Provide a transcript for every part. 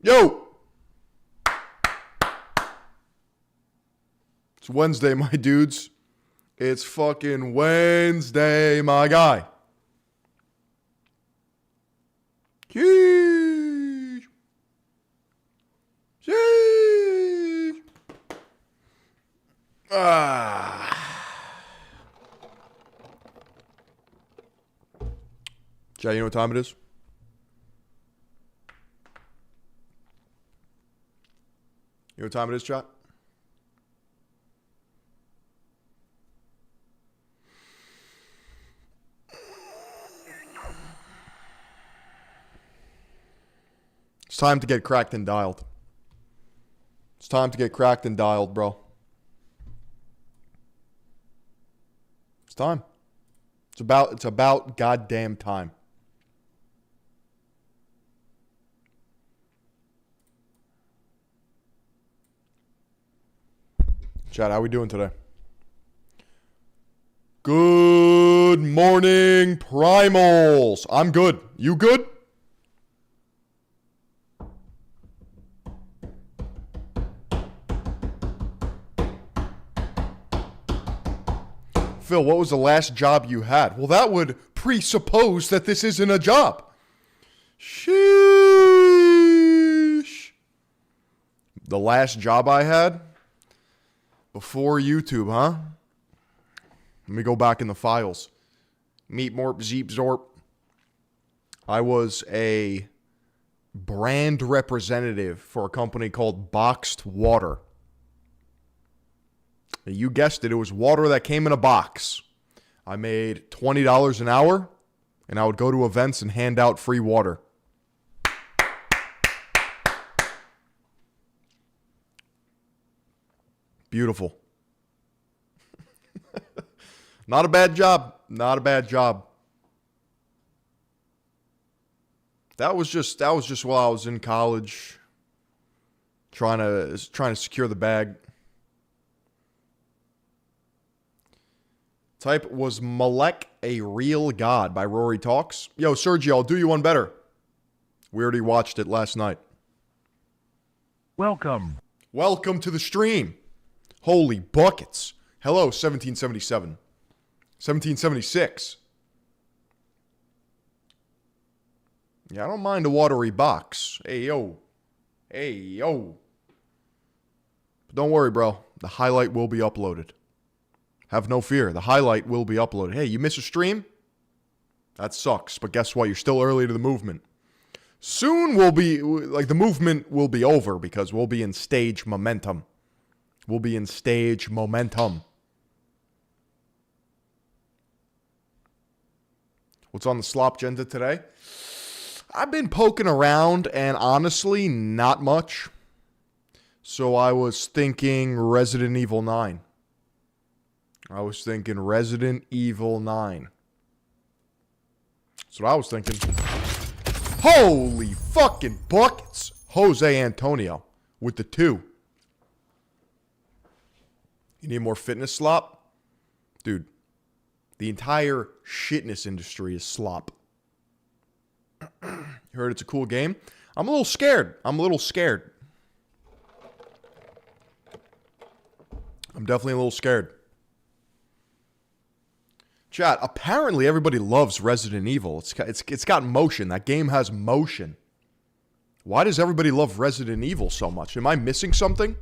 Yo! It's Wednesday, my dudes. It's fucking Wednesday, my guy. Sheesh. Sheesh. Jay, you know what time it is? You know what time it is, chat? It's time to get cracked and dialed. It's time to get cracked and dialed, bro. It's time. It's about goddamn time. Chat, how we doing today? Good morning, primals. I'm good. You good? Phil, what was the last job you had? Well, that would presuppose that this isn't a job. Sheesh. The last job I had? Before YouTube, huh? Let me go back in the files. Meet Morp, Zeep, Zorp. I was a brand representative for a company called Boxed Water. You guessed it, it was water that came in a box. I made $20 an hour, and I would go to events and hand out free water. Beautiful. Not a bad job. Not a bad job. That was just while I was in college, trying to secure the bag. Type, was Malek a real god by Rory Talks? Yo, Sergio, I'll do you one better. We already watched it last night. Welcome. Welcome to the stream. Holy buckets. Hello, 1777. 1776. Yeah, I don't mind a watery box. Hey, yo. Hey, yo. But don't worry, bro. The highlight will be uploaded. Have no fear. The highlight will be uploaded. Hey, you miss a stream? That sucks. But guess what? You're still early to the movement. Soon the movement will be over because we'll be in stage momentum. We'll be in stage momentum. What's on the slop agenda today? I've been poking around and honestly, not much. So I was thinking Resident Evil 9. That's what I was thinking. Holy fucking buckets. Jose Antonio with the 2. You need more fitness slop? Dude, the entire shitness industry is slop. You heard it's a cool game? I'm a little scared. I'm definitely a little scared. Chat, apparently everybody loves Resident Evil. It's got motion. That game has motion. Why does everybody love Resident Evil so much? Am I missing something?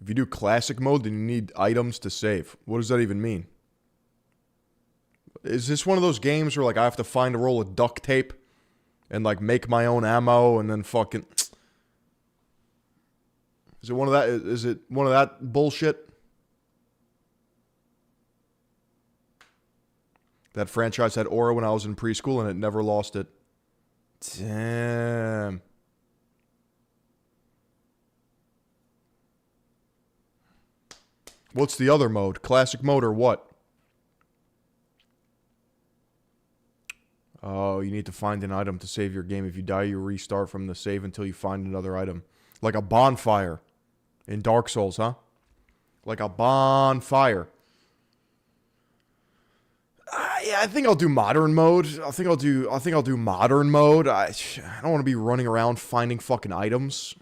If you do classic mode, then you need items to save. What does that even mean? Is this one of those games where I have to find a roll of duct tape and make my own ammo and then fucking... Is it one of that bullshit? That franchise had aura when I was in preschool and it never lost it. Damn. What's the other mode? Classic mode or what? Oh, you need to find an item to save your game. If you die, you restart from the save until you find another item. Like a bonfire in Dark Souls, huh? Like a bonfire. Yeah, I think I'll do modern mode. I think I'll do modern mode. I don't want to be running around finding fucking items.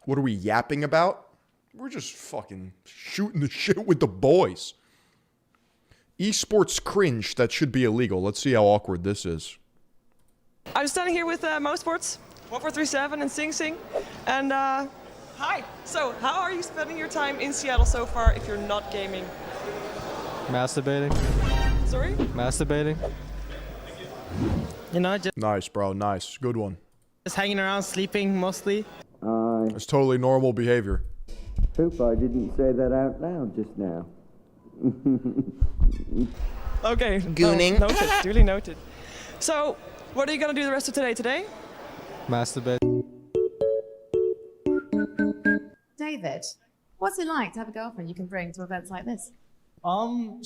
What are we yapping about? We're just fucking shooting the shit with the boys. Esports cringe, that should be illegal. Let's see how awkward this is. I'm standing here with Mosports, 1437 and Sing Sing. And hi. So, how are you spending your time in Seattle so far if you're not gaming? Masturbating. Sorry? Masturbating. You know, just Nice, bro. Nice. Good one. hanging around, sleeping mostly. It's totally normal behavior. Hope I didn't say that out loud just now. Okay. Gooning. Noted. Duly noted. So, what are you gonna do the rest of today? Masturbating. David, what's it like to have a girlfriend you can bring to events like this?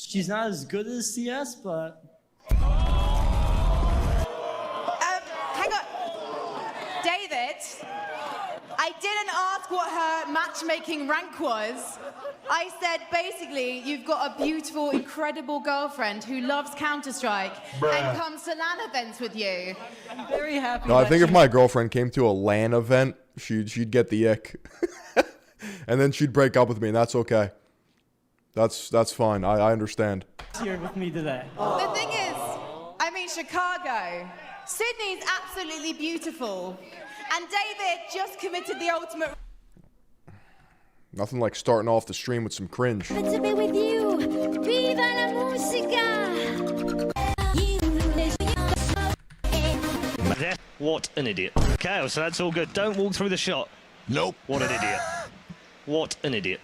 She's not as good as CS, but Hang on. David, I didn't ask what her matchmaking rank was. I said basically you've got a beautiful, incredible girlfriend who loves Counter-Strike and comes to LAN events with you. I'm very happy. No, I think if my girlfriend came to a LAN event, she'd get the ick. And then she'd break up with me, and that's okay. That's fine. I understand. here with me today. The thing is, I mean Chicago. Sydney's absolutely beautiful. And David just committed the ultimate. Nothing like starting off the stream with some cringe. To be with you. Viva la música. What an idiot. Okay, so that's all good. Don't walk through the shot. Nope. What an idiot. What an idiot.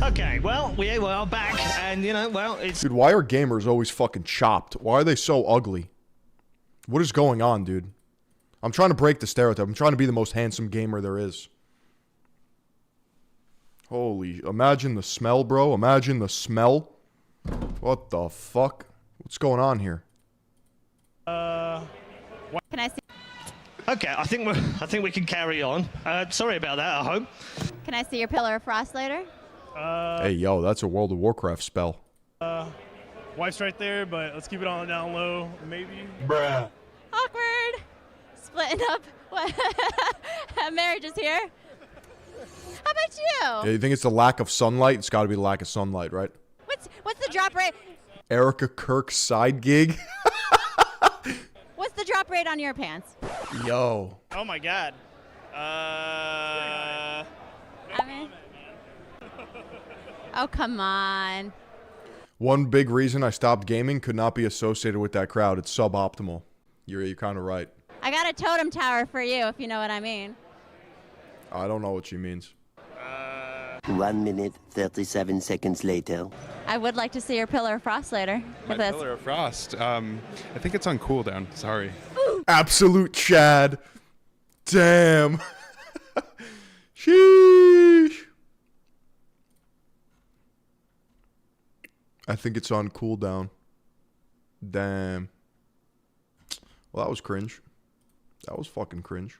Okay, well, we are back, and, you know, well, it's... Dude, why are gamers always fucking chopped? Why are they so ugly? What is going on, dude? I'm trying to break the stereotype. I'm trying to be the most handsome gamer there is. Holy, imagine the smell, bro. Imagine the smell. What the fuck? What's going on here? Can I see? Okay, I think we can carry on. Sorry about that, I hope. Can I see your pillar of frost later? Hey, yo, that's a World of Warcraft spell. Wife's right there, but let's keep it on the down low, maybe. Awkward. Splitting up. What? Marriage is here. How about you? Yeah, you think it's the lack of sunlight? It's got to be the lack of sunlight, right? What's the drop rate? Erica Kirk side gig? What's the drop rate on your pants? Yo. Oh my god. I mean, oh come on. One big reason I stopped gaming could not be associated with that crowd. It's suboptimal. You're kind of right. I got a totem tower for you, if you know what I mean. I don't know what she means. 1 minute, 37 seconds later. I would like to see your pillar of frost later. My pillar of frost. I think it's on cooldown. Sorry. Absolute Chad. Damn. Sheesh. I think it's on cooldown. Damn. Well, that was cringe. That was fucking cringe.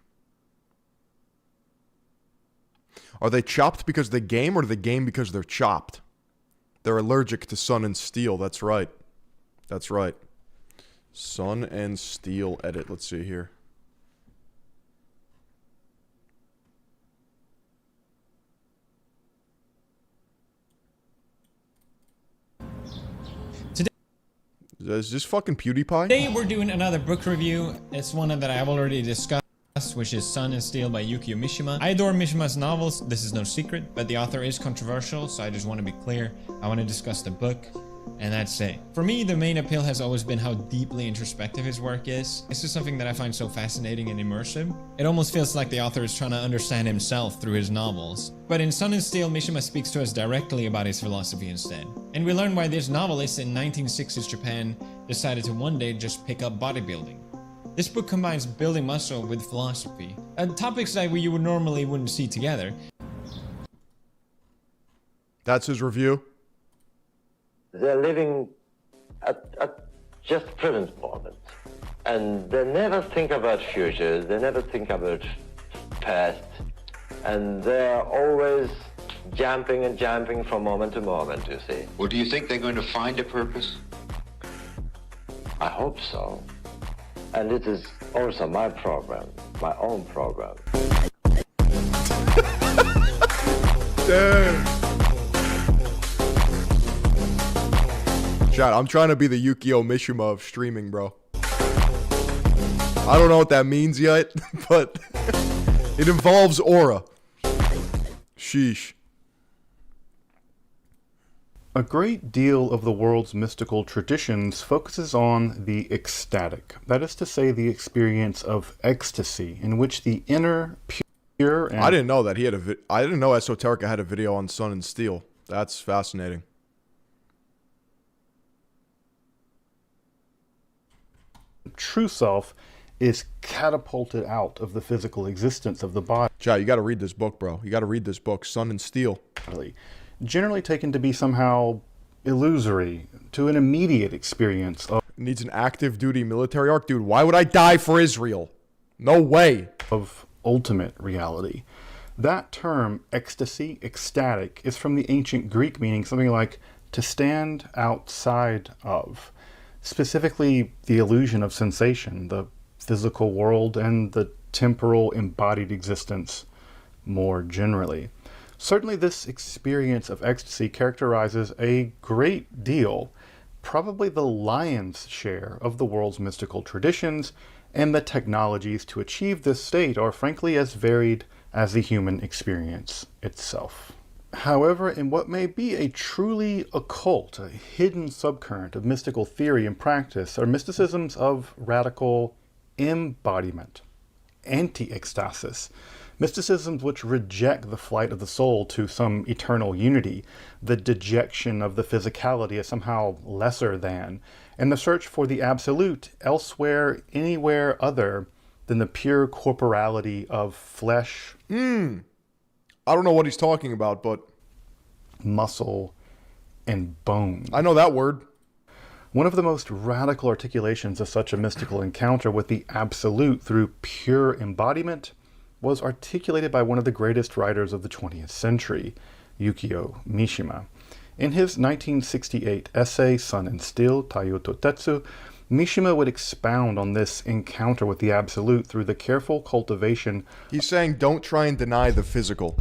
Are they chopped because they game, or do they game because they're chopped? They're allergic to sun and steel. That's right. That's right. Sun and steel edit. Let's see here. Is this fucking PewDiePie? Today we're doing another book review. It's one that I've already discussed, which is Sun and Steel by Yukio Mishima. I adore Mishima's novels, this is no secret, but the author is controversial, so I just want to be clear. I want to discuss the book, and that's it. For me, the main appeal has always been how deeply introspective his work is. This is something that I find so fascinating and immersive. It almost feels like the author is trying to understand himself through his novels. But in Sun and Steel, Mishima speaks to us directly about his philosophy instead. And we learn why this novelist in 1960s Japan decided to one day just pick up bodybuilding. This book combines building muscle with philosophy, topics that you normally wouldn't see together. That's his review. They're living at just present moment. And they never think about future, they never think about past. And they're always jumping and jumping from moment to moment, you see. Well, do you think they're going to find a purpose? I hope so. And it is also my program, my own program. Damn. Chat, I'm trying to be the Yukio Mishima of streaming, bro. I don't know what that means yet, but it involves aura. Sheesh. A great deal of the world's mystical traditions focuses on the ecstatic. That is to say, the experience of ecstasy, in which the inner, pure, and... I didn't know that he had I didn't know Esoterica had a video on Sun and Steel. That's fascinating. True self is catapulted out of the physical existence of the body. Chat, you got to read this book, bro. You got to read this book, Sun and Steel. Generally taken to be somehow illusory, to an immediate experience of... It needs an active duty military arc. Dude, why would I die for Israel? No way. Of ultimate reality. That term, ecstasy, ecstatic, is from the ancient Greek meaning something like to stand outside of. Specifically, the illusion of sensation, the physical world, and the temporal embodied existence more generally. Certainly this experience of ecstasy characterizes a great deal, probably the lion's share of the world's mystical traditions, and the technologies to achieve this state are frankly as varied as the human experience itself. However, in what may be a truly occult, a hidden subcurrent of mystical theory and practice are mysticisms of radical embodiment, anti-ecstasis, mysticisms which reject the flight of the soul to some eternal unity, the dejection of the physicality as somehow lesser than, and the search for the absolute elsewhere, anywhere other than the pure corporality of flesh. I don't know what he's talking about, but... muscle and bone. I know that word. One of the most radical articulations of such a mystical encounter with the absolute through pure embodiment was articulated by one of the greatest writers of the 20th century, Yukio Mishima. In his 1968 essay, Sun and Steel, Taiyoto Tetsu, Mishima would expound on this encounter with the absolute through the careful cultivation... He's saying don't try and deny the physical.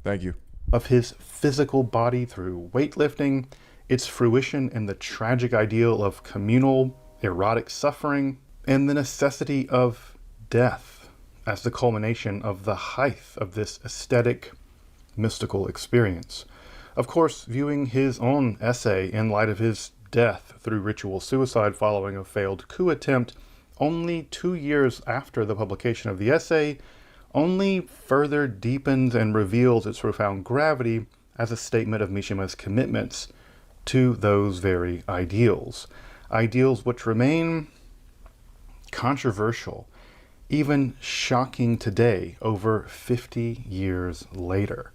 Thank you. ...of his physical body through weightlifting, its fruition in the tragic ideal of communal, erotic suffering, and the necessity of death as the culmination of the height of this aesthetic, mystical experience. Of course, viewing his own essay in light of his death through ritual suicide following a failed coup attempt only 2 years after the publication of the essay only further deepens and reveals its profound gravity as a statement of Mishima's commitments to those very ideals. Ideals which remain controversial, even shocking today, over 50 years later.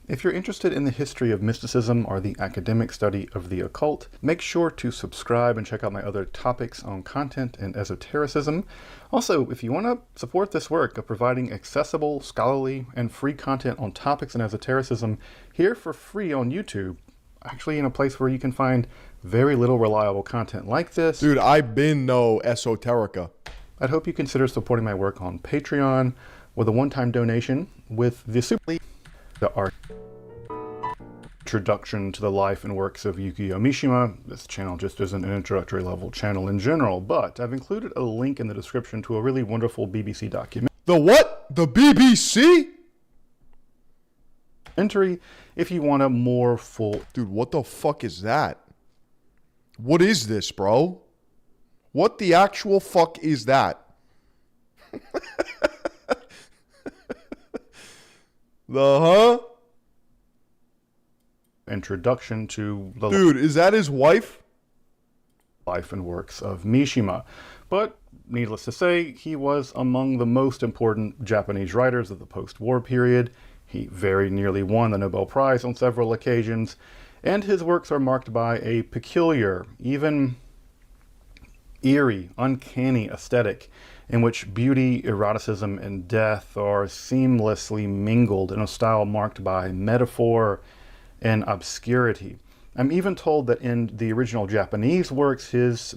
If you're interested in the history of mysticism or the academic study of the occult, make sure to subscribe and check out my other topics on content and esotericism. Also, if you want to support this work of providing accessible, scholarly, and free content on topics and esotericism here for free on YouTube, actually in a place where you can find very little reliable content like this. Dude, I've been no Esoterica. I'd hope you consider supporting my work on Patreon with a one-time donation with the art introduction to the life and works of Yukio Mishima. This channel just isn't an introductory level channel in general, but I've included a link in the description to a really wonderful BBC documentary. The what? The BBC? If you want a more full... Dude, what the fuck is that? What is this, bro? What the actual fuck is that? Introduction to the... Dude, is that his wife? Life and works of Mishima. But, needless to say, he was among the most important Japanese writers of the post-war period. He very nearly won the Nobel Prize on several occasions, and his works are marked by a peculiar, even eerie, uncanny aesthetic, in which beauty, eroticism, and death are seamlessly mingled in a style marked by metaphor and obscurity. I'm even told that in the original Japanese works, his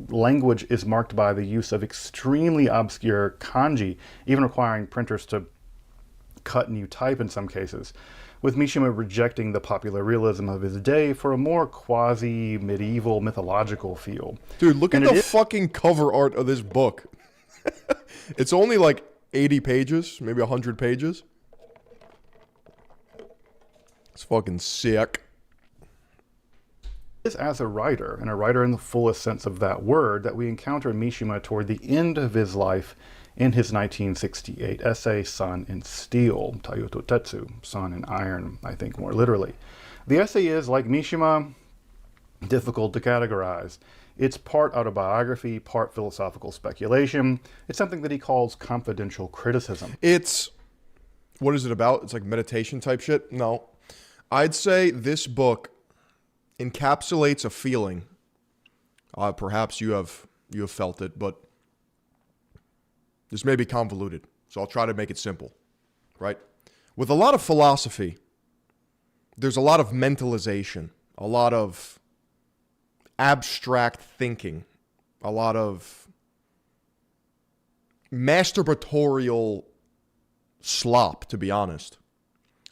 language is marked by the use of extremely obscure kanji, even requiring printers to cut new type in some cases, with Mishima rejecting the popular realism of his day for a more quasi-medieval mythological feel. Dude, look at the fucking cover art of this book. It's only like 80 pages, maybe 100 pages. It's fucking sick. It is as a writer, and a writer in the fullest sense of that word, that we encounter Mishima toward the end of his life in his 1968 essay, Sun in Steel, Tayoto Tetsu, Sun in Iron, I think more literally. The essay is, like Mishima, difficult to categorize. It's part autobiography, part philosophical speculation. It's something that he calls confidential criticism. It's, what is it about? It's like meditation type shit? No. I'd say this book encapsulates a feeling. Perhaps you have felt it, but this may be convoluted, so I'll try to make it simple, right? With a lot of philosophy, there's a lot of mentalization, a lot of abstract thinking, a lot of masturbatorial slop, to be honest.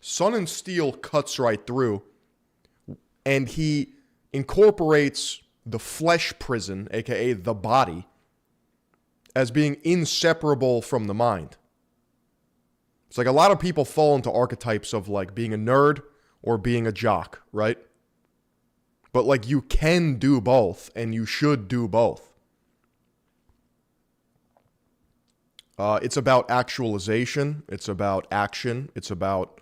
Sun and Steel cuts right through, and he incorporates the flesh prison, aka the body, as being inseparable from the mind. It's like a lot of people fall into archetypes of like being a nerd or being a jock, right? But like you can do both, and you should do both. It's about actualization. It's about action. It's about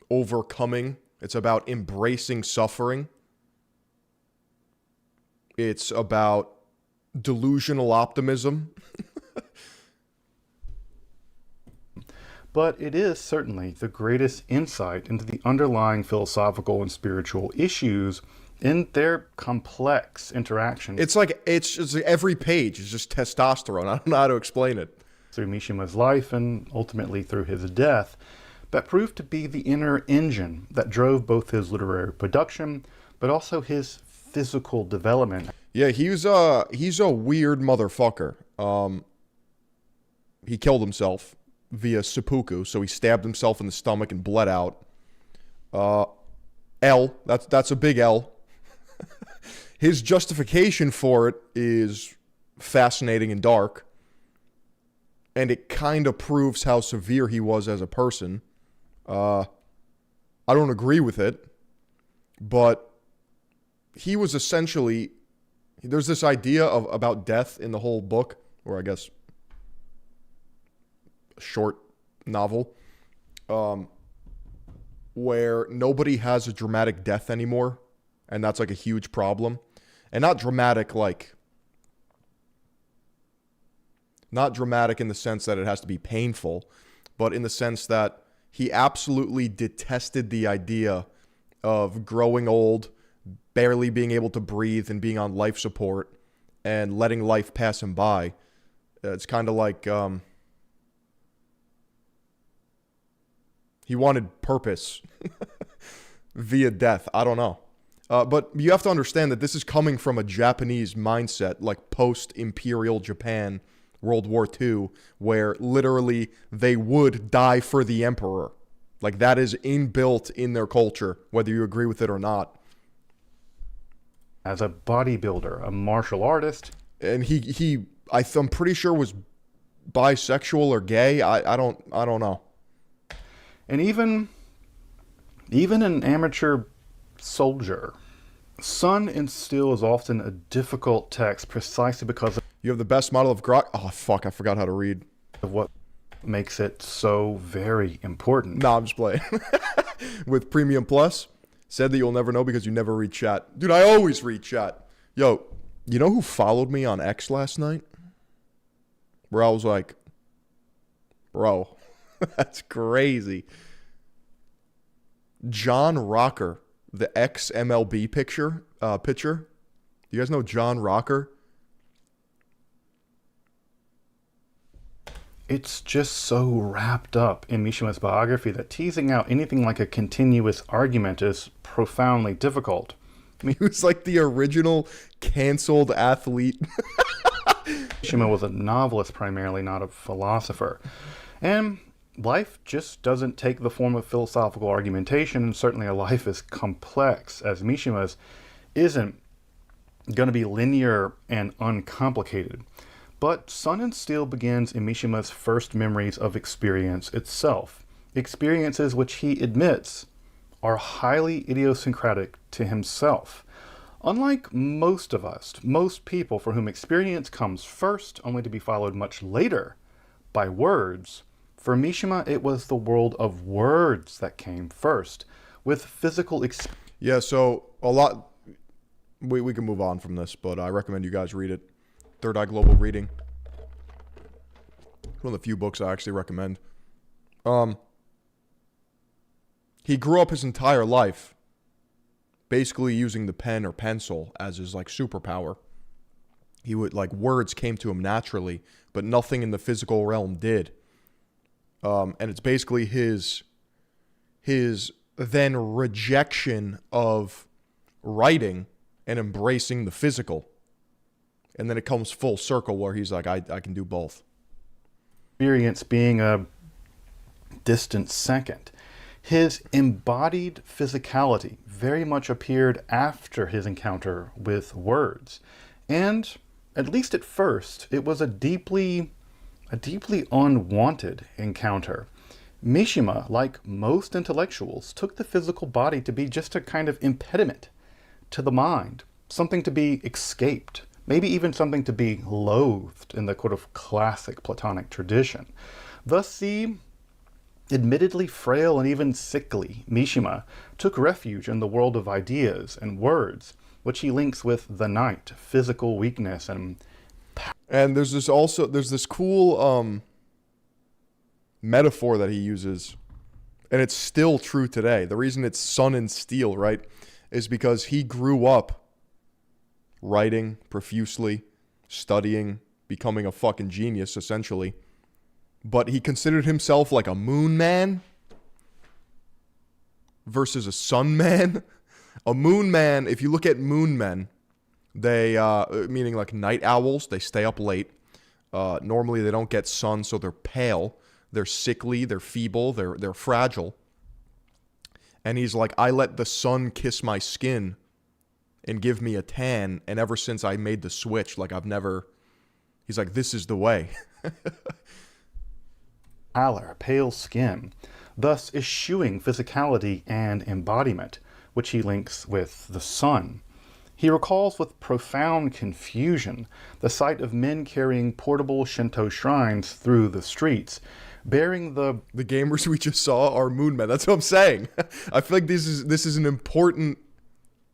overcoming. It's about embracing suffering. It's about delusional optimism. But it is certainly the greatest insight into the underlying philosophical and spiritual issues in their complex interaction. It's like every page is just testosterone. I don't know how to explain it. Through Mishima's life and ultimately through his death, that proved to be the inner engine that drove both his literary production, but also his physical development. Yeah, he's a weird motherfucker. He killed himself via seppuku, so he stabbed himself in the stomach and bled out. That's a big L. His justification for it is fascinating and dark, and it kind of proves how severe he was as a person. I don't agree with it, but he was essentially, there's this idea about death in the whole book, or I guess a short novel, where nobody has a dramatic death anymore, and that's like a huge problem. And not dramatic in the sense that it has to be painful, but in the sense that he absolutely detested the idea of growing old, barely being able to breathe, and being on life support, and letting life pass him by. It's kind of like he wanted purpose via death. I don't know. But you have to understand that this is coming from a Japanese mindset, like post-imperial Japan, World War II, where literally they would die for the emperor. Like that is inbuilt in their culture, whether you agree with it or not. As a bodybuilder, a martial artist. And I'm pretty sure was bisexual or gay. I don't know. And even an amateur soldier. Sun and Steel is often a difficult text precisely because you have the best model of grok. Oh fuck, I forgot how to read. Of what makes it so very important. Nah, I'm just playing. With Premium Plus, said that you'll never know because you never read chat. Dude, I always read chat. Yo, you know who followed me on X last night? Where I was like, bro, that's crazy. John Rocker, the ex-MLB pitcher. You guys know John Rocker? it's just so wrapped up in Mishima's biography that teasing out anything like a continuous argument is profoundly difficult. He was like the original canceled athlete. Mishima was a novelist primarily, not a philosopher. And life just doesn't take the form of philosophical argumentation, and certainly a life as complex as Mishima's isn't going to be linear and uncomplicated. But Sun and Steel begins in Mishima's first memories of experience itself. Experiences which he admits are highly idiosyncratic to himself. Unlike most of us, most people for whom experience comes first, only to be followed much later by words, for Mishima it was the world of words that came first, with physical Yeah, so a lot... We can move on from this, but I recommend you guys read it. Third Eye Global Reading. One of the few books I actually recommend. He grew up his entire life basically using the pen or pencil as his like superpower. He would like words came to him naturally, but nothing in the physical realm did. And it's basically his then rejection of writing and embracing the physical. And then it comes full circle where he's like, I can do both. Experience being a distant second. His embodied physicality very much appeared after his encounter with words. And, at least at first, it was a deeply unwanted encounter. Mishima, like most intellectuals, took the physical body to be just a kind of impediment to the mind, something to be escaped, maybe even something to be loathed in the quote of classic Platonic tradition. Thus the admittedly frail and even sickly Mishima took refuge in the world of ideas and words, which he links with the night, physical weakness, and there's this cool metaphor that he uses, and it's still true today. The reason it's Sun and Steel, right, is because he grew up writing profusely, studying, becoming a fucking genius, essentially. But he considered himself like a moon man versus a sun man. A moon man, if you look at moon men, they, meaning like night owls, they stay up late. Normally they don't get sun, so they're pale. They're sickly, they're feeble, they're fragile. And he's like, I let the sun kiss my skin and give me a tan, and ever since I made the switch, like he's like, this is the way. Pale skin, thus eschewing physicality and embodiment, which he links with the sun. He recalls with profound confusion the sight of men carrying portable Shinto shrines through the streets, bearing the gamers we just saw are moon men. That's what I'm saying. I feel like this is an important...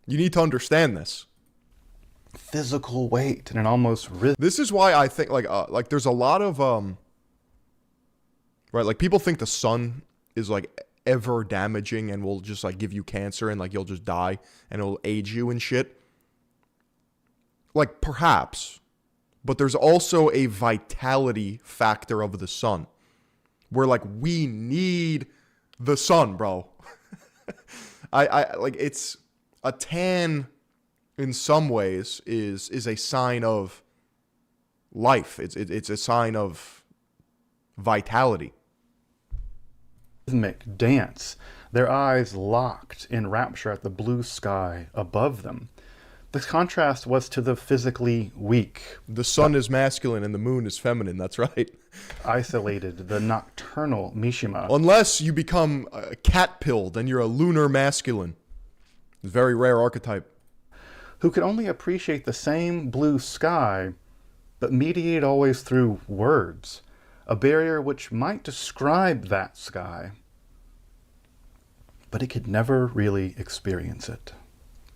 You need to understand this. Physical weight and an almost This is why I think like there's a lot of right, like people think the sun is like ever damaging and will just like give you cancer and like you'll just die and it'll age you and shit. Like perhaps, but there's also a vitality factor of the sun where like we need the sun, bro. I like it's a tan in some ways is a sign of life. It's a sign of vitality. Rhythmic dance, their eyes locked in rapture at the blue sky above them. The contrast was to the physically weak. The sun is masculine and the moon is feminine, that's right. Isolated, the nocturnal Mishima. Unless you become cat-pilled and you're a lunar masculine. It's a very rare archetype. Who could only appreciate the same blue sky, but mediated always through words, a barrier which might describe that sky, but it could never really experience it.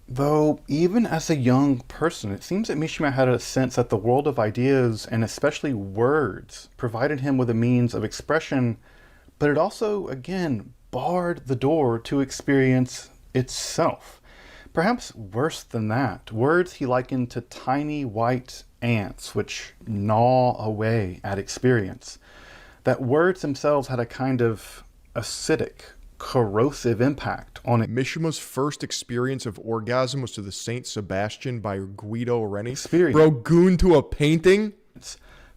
Though, even as a young person, it seems that Mishima had a sense that the world of ideas, and especially words, provided him with a means of expression, but it also, again, barred the door to experience itself. Perhaps worse than that, words he likened to tiny white ants which gnaw away at experience. that words themselves had a kind of acidic, corrosive impact on it. Mishima's first experience of orgasm was to the Saint Sebastian by Guido Reni. Experience. Bro, goon to a painting?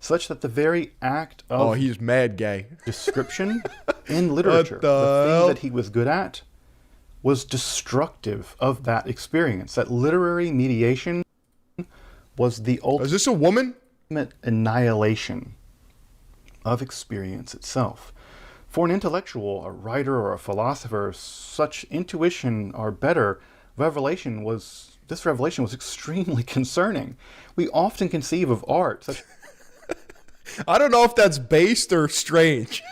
Such that the very act of oh, he's mad gay. Description in literature, the thing that he was good at, was destructive of that experience. That literary mediation was the ultimate. Is this a woman? Annihilation of experience itself. For an intellectual, a writer, or a philosopher, such intuition or better revelation was extremely concerning. We often conceive of art such I don't know if that's based or strange.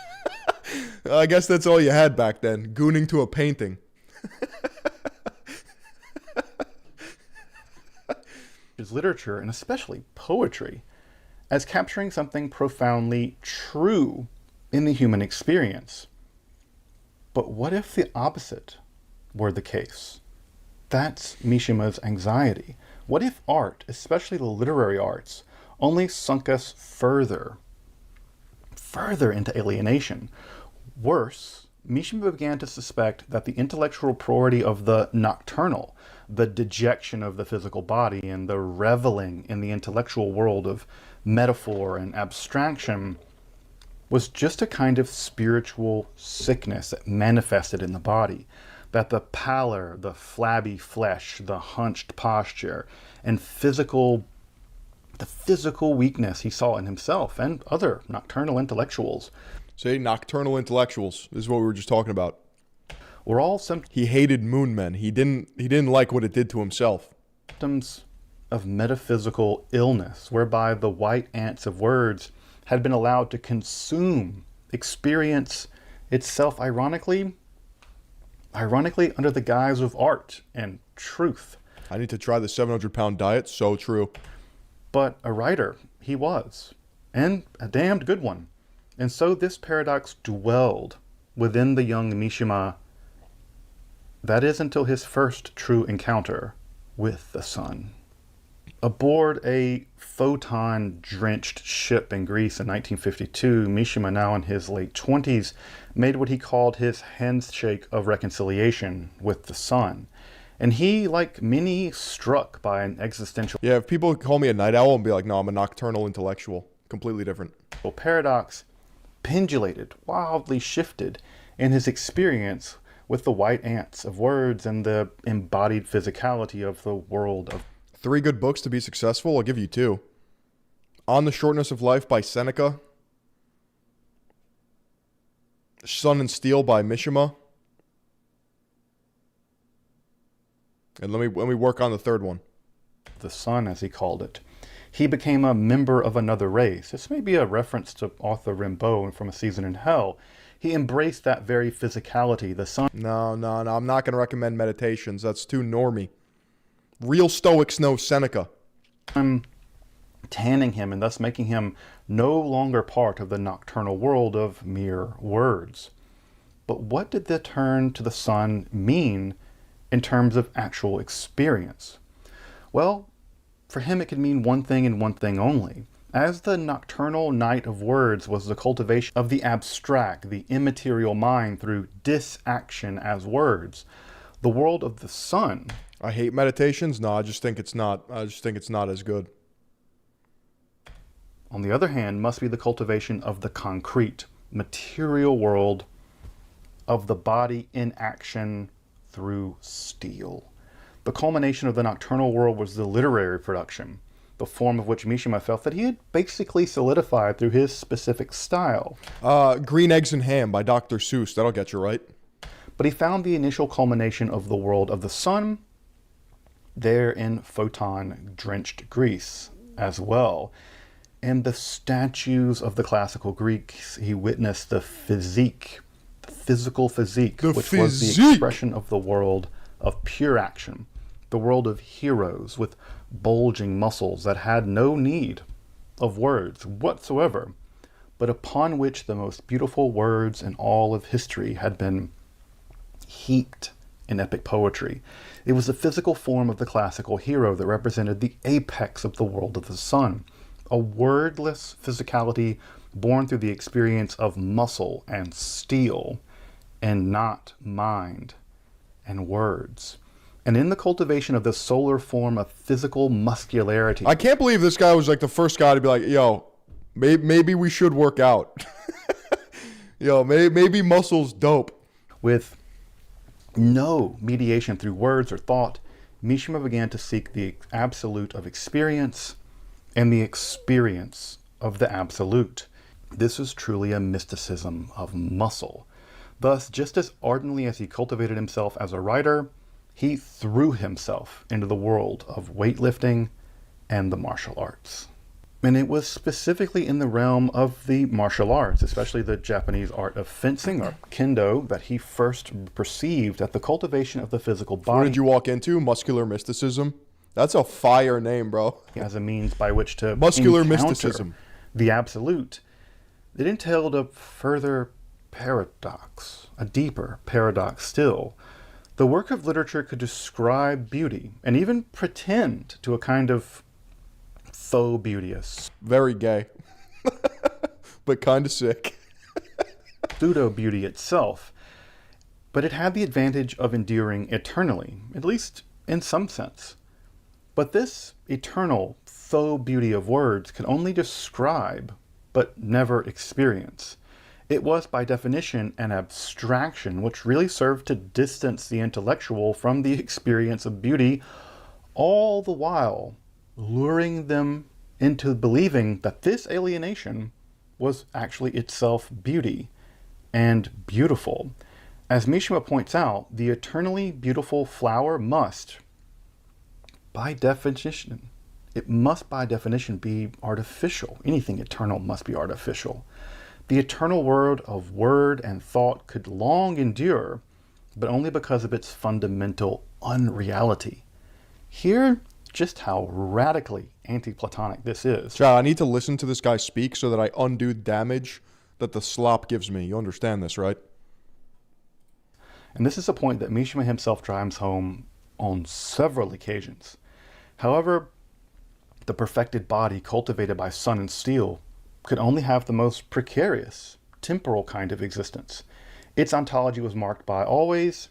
I guess that's all you had back then, gooning to a painting. is literature, and especially poetry, as capturing something profoundly true in the human experience. But what if the opposite were the case? That's Mishima's anxiety. What if art, especially the literary arts, only sunk us further into alienation? Worse, Mishima began to suspect that the intellectual priority of the nocturnal, the dejection of the physical body, and the reveling in the intellectual world of metaphor and abstraction was just a kind of spiritual sickness that manifested in the body. That the pallor, the flabby flesh, the hunched posture, and the physical weakness he saw in himself and other nocturnal intellectuals. Say nocturnal intellectuals. This is what we were just talking about. We're all He hated moon men. He didn't like what it did to himself. Symptoms of metaphysical illness, whereby the white ants of words had been allowed to consume experience itself, ironically under the guise of art and truth. I need to try the 700-pound diet. So true. But a writer he was, and a damned good one. And so this paradox dwelled within the young Mishima, that is, until his first true encounter with the sun. Aboard a photon-drenched ship in Greece in 1952, Mishima, now in his late 20s, made what he called his handshake of reconciliation with the sun. And he, like many, struck by an existential... Yeah, if people call me a night owl and be like, no, I'm a nocturnal intellectual. Completely different. Paradox pendulated, wildly shifted in his experience with the white ants of words and the embodied physicality of the world of... 3 good books to be successful? I'll give you 2. On the Shortness of Life by Seneca. Sun and Steel by Mishima. And let me work on the 3rd one. The sun, as he called it. He became a member of another race. This may be a reference to Arthur Rimbaud from A Season in Hell. He embraced that very physicality. The sun... No. I'm not going to recommend meditations. That's too normy. Real Stoics know Seneca. I'm tanning him and thus making him no longer part of the nocturnal world of mere words. But what did the turn to the sun mean in terms of actual experience? Well, for him it could mean one thing and one thing only. As the nocturnal night of words was the cultivation of the abstract, the immaterial mind through disaction as words, the world of the sun... I hate meditations. No, I just think it's not as good. On the other hand, must be the cultivation of the concrete, material world of the body in action through steel. The culmination of the nocturnal world was the literary production, the form of which Mishima felt that he had basically solidified through his specific style. Green Eggs and Ham by Dr. Seuss. That'll get you right. But he found the initial culmination of the world of the sun there in photon-drenched Greece as well. In the statues of the classical Greeks, he witnessed the physique, the physical physique, which was the expression of the world of pure action, the world of heroes with bulging muscles that had no need of words whatsoever, but upon which the most beautiful words in all of history had been heaped in epic poetry. It was the physical form of the classical hero that represented the apex of the world of the sun, a wordless physicality born through the experience of muscle and steel, and not mind and words. And in the cultivation of the solar form of physical muscularity. I can't believe this guy was like the first guy to be like, yo, maybe we should work out. Yo, maybe muscle's dope. With no mediation through words or thought, Mishima began to seek the absolute of experience and the experience of the absolute. This is truly a mysticism of muscle. Thus, just as ardently as he cultivated himself as a writer, he threw himself into the world of weightlifting and the martial arts. And it was specifically in the realm of the martial arts, especially the Japanese art of fencing, or kendo, that he first perceived that the cultivation of the physical body. What did you walk into? Muscular mysticism? That's a fire name, bro. As a means by which to muscular encounter mysticism. The absolute. It entailed a further paradox, a deeper paradox still. The work of literature could describe beauty and even pretend to a kind of faux beauteous. Very gay. But kind of sick. Pseudo beauty itself. But it had the advantage of enduring eternally, at least in some sense. But this eternal faux beauty of words could only describe, but never experience. It was by definition an abstraction which really served to distance the intellectual from the experience of beauty, all the while luring them into believing that this alienation was actually itself beauty and beautiful. As Mishima points out, the eternally beautiful flower must, by definition, be artificial. Anything eternal must be artificial. The eternal world of word and thought could long endure, but only because of its fundamental unreality. Hear just how radically anti-Platonic this is. Chad, I need to listen to this guy speak so that I undo damage that the slop gives me. You understand this, right? And this is a point that Mishima himself drives home on several occasions. However, the perfected body cultivated by sun and steel could only have the most precarious, temporal kind of existence. Its ontology was marked by always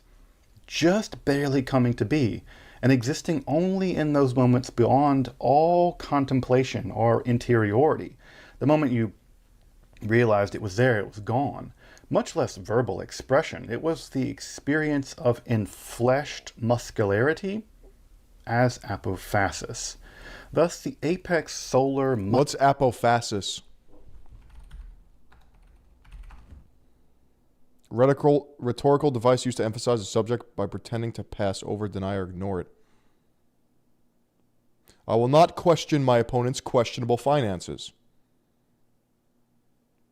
just barely coming to be, and existing only in those moments beyond all contemplation or interiority. The moment you realized it was there, it was gone. Much less verbal expression. It was the experience of enfleshed muscularity as apophasis. Thus, the apex solar... What's apophasis? Rhetorical device used to emphasize the subject by pretending to pass over, deny, or ignore it. I will not question my opponent's questionable finances.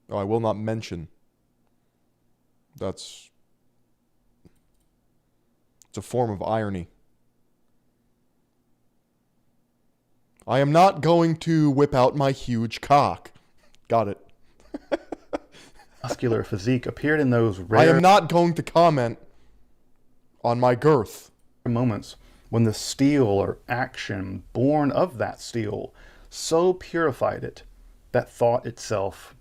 Oh, I will not mention. It's a form of irony. I am not going to whip out my huge cock. Got it. Muscular physique appeared in those rare... I am not going to comment on my girth. Moments when the steel or action born of that steel so purified it that thought itself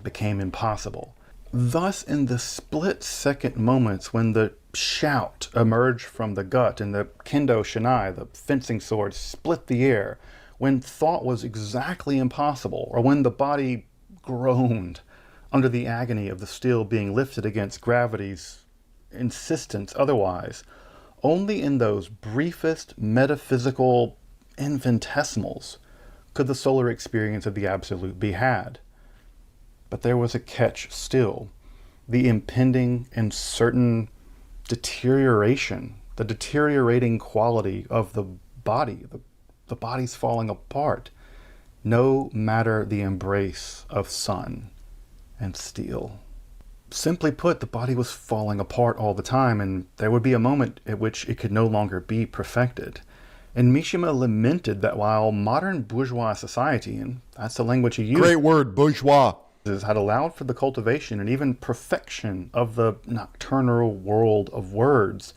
became impossible. Thus, in the split-second moments when the shout emerged from the gut and the kendo shinai, the fencing sword, split the air, when thought was exactly impossible, or when the body groaned under the agony of the steel being lifted against gravity's insistence otherwise, only in those briefest metaphysical infinitesimals could the solar experience of the absolute be had. But there was a catch still, the impending and certain deterioration, the deteriorating quality of the body, the body's falling apart, no matter the embrace of sun and steel. Simply put, the body was falling apart all the time, and there would be a moment at which it could no longer be perfected. And Mishima lamented that while modern bourgeois society, and that's the language he used... Great word, bourgeois. ...had allowed for the cultivation and even perfection of the nocturnal world of words,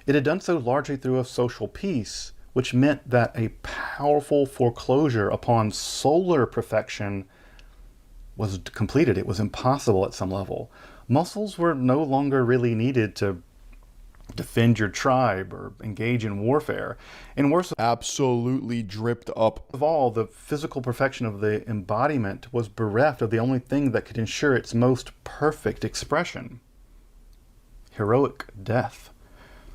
it had done so largely through a social peace, which meant that a powerful foreclosure upon solar perfection was completed. It was impossible at some level. Muscles were no longer really needed to defend your tribe or engage in warfare. And worse, absolutely dripped up. Of all, the physical perfection of the embodiment was bereft of the only thing that could ensure its most perfect expression: heroic death.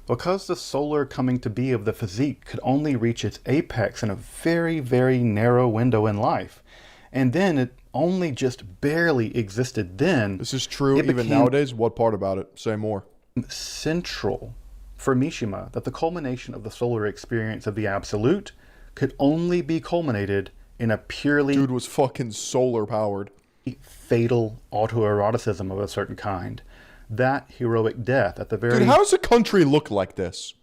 Because the solar coming to be of the physique could only reach its apex in a very, very narrow window in life, and then it only just barely existed then. This is true even nowadays. What part about it? Say more. Central for Mishima that the culmination of the solar experience of the absolute could only be culminated in a purely... Dude was fucking solar powered. ...fatal autoeroticism of a certain kind. That heroic death at the very... Dude, how does a country look like this?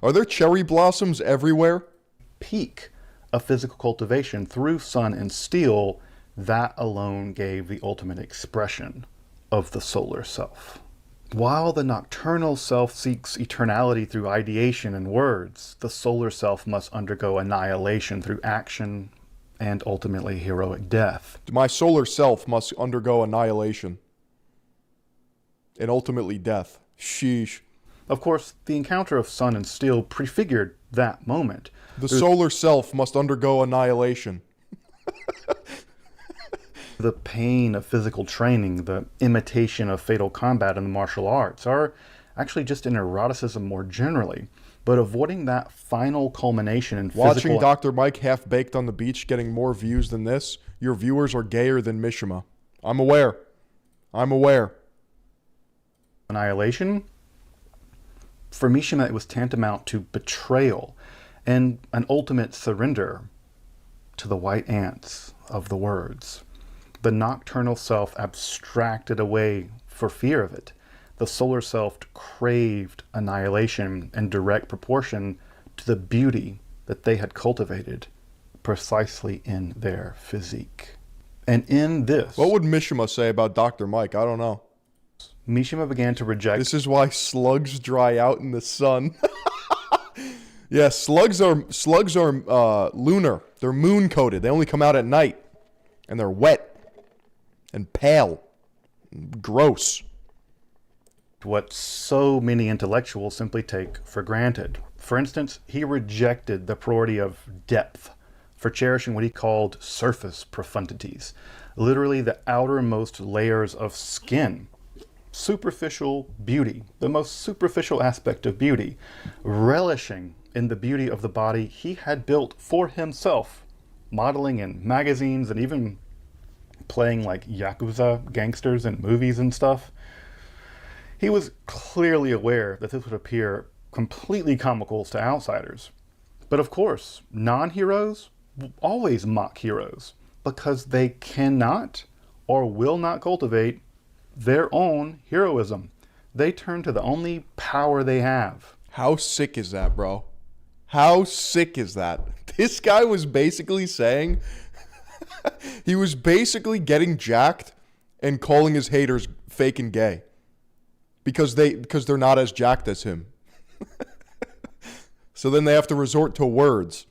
Are there cherry blossoms everywhere? ...peak of physical cultivation through sun and steel, that alone gave the ultimate expression of the solar self. While the nocturnal self seeks eternality through ideation and words, the solar self must undergo annihilation through action and ultimately heroic death. My solar self must undergo annihilation and ultimately death. Sheesh. Of course, the encounter of sun and steel prefigured that moment. The solar self must undergo annihilation. The pain of physical training, the imitation of fatal combat in the martial arts are actually just an eroticism more generally, but avoiding that final culmination in Watching physical... Dr. Mike half-baked on the beach getting more views than this, your viewers are gayer than Mishima. I'm aware. I'm aware. Annihilation? For Mishima, it was tantamount to betrayal and an ultimate surrender to the white ants of the words. The nocturnal self abstracted away for fear of it. The solar self craved annihilation in direct proportion to the beauty that they had cultivated precisely in their physique. And in this... What would Mishima say about Dr. Mike? I don't know. Mishima began to reject... This is why slugs dry out in the sun. Yeah, slugs are lunar. They're moon-coated. They only come out at night. And they're wet. And pale. Gross. What so many intellectuals simply take for granted. For instance, he rejected the priority of depth for cherishing what he called surface profundities, literally the outermost layers of skin. Superficial beauty, the most superficial aspect of beauty, relishing in the beauty of the body he had built for himself, modeling in magazines and even playing like Yakuza gangsters in movies and stuff. He was clearly aware that this would appear completely comical to outsiders. But of course, non-heroes always mock heroes because they cannot or will not cultivate their own heroism. They turn to the only power they have. How sick is that, bro? How sick is that? This guy was basically saying... he was basically getting jacked and calling his haters fake and gay. Because they're not as jacked as him. So then they have to resort to words.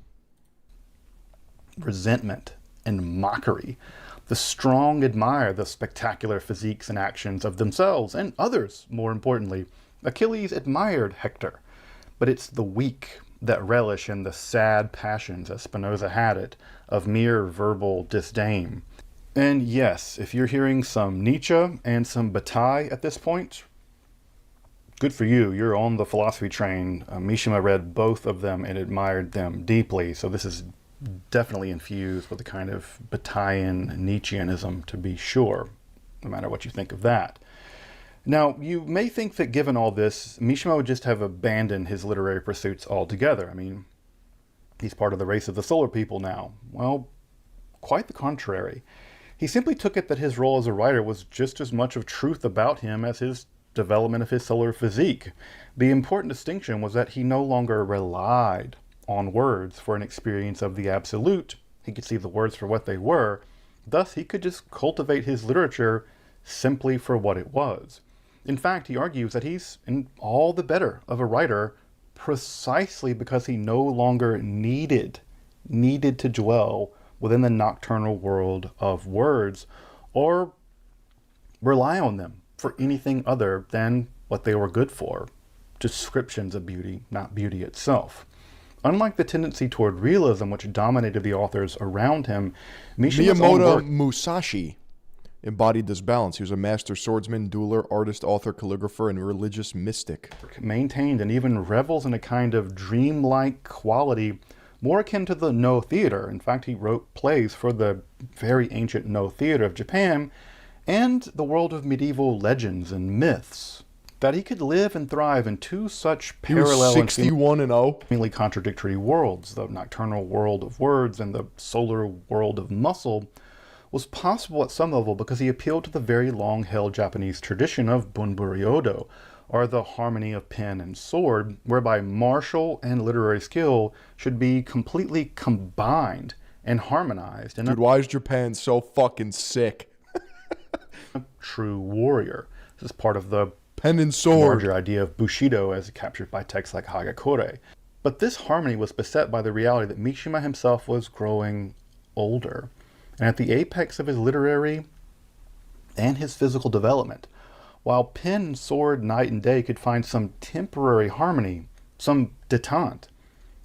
Resentment and mockery. The strong admire the spectacular physiques and actions of themselves and others, more importantly. Achilles admired Hector, but it's the weak that relish in the sad passions, as Spinoza had it, of mere verbal disdain. And yes, if you're hearing some Nietzsche and some Bataille at this point, good for you. You're on the philosophy train. Mishima read both of them and admired them deeply, so this is definitely infused with a kind of Bataillean Nietzscheanism, to be sure, no matter what you think of that. Now, you may think that given all this, Mishima would just have abandoned his literary pursuits altogether. I mean, he's part of the race of the solar people now. Well, quite the contrary. He simply took it that his role as a writer was just as much of truth about him as his development of his solar physique. The important distinction was that he no longer relied on words for an experience of the absolute. He could see the words for what they were. Thus, he could just cultivate his literature simply for what it was. In fact, he argues that he's in all the better of a writer precisely because he no longer needed to dwell within the nocturnal world of words, or rely on them for anything other than what they were good for, descriptions of beauty, not beauty itself. Unlike the tendency toward realism which dominated the authors around him, Miyamoto Musashi embodied this balance. He was a master swordsman, dueler, artist, author, calligrapher, and religious mystic. Maintained and even revels in a kind of dreamlike quality more akin to the No theater. In fact, he wrote plays for the very ancient No theater of Japan and the world of medieval legends and myths. That he could live and thrive in two such parallel 61 and 0 seemingly contradictory worlds, the nocturnal world of words and the solar world of muscle, was possible at some level because he appealed to the very long-held Japanese tradition of bunburyodo, or the harmony of pen and sword, whereby martial and literary skill should be completely combined and harmonized. Dude, why is Japan so fucking sick? A true warrior. This is part of the pen and sword larger idea of Bushido as captured by texts like Hagakure. But this harmony was beset by the reality that Mishima himself was growing older, and at the apex of his literary and his physical development. While pen and sword night and day could find some temporary harmony, some detente,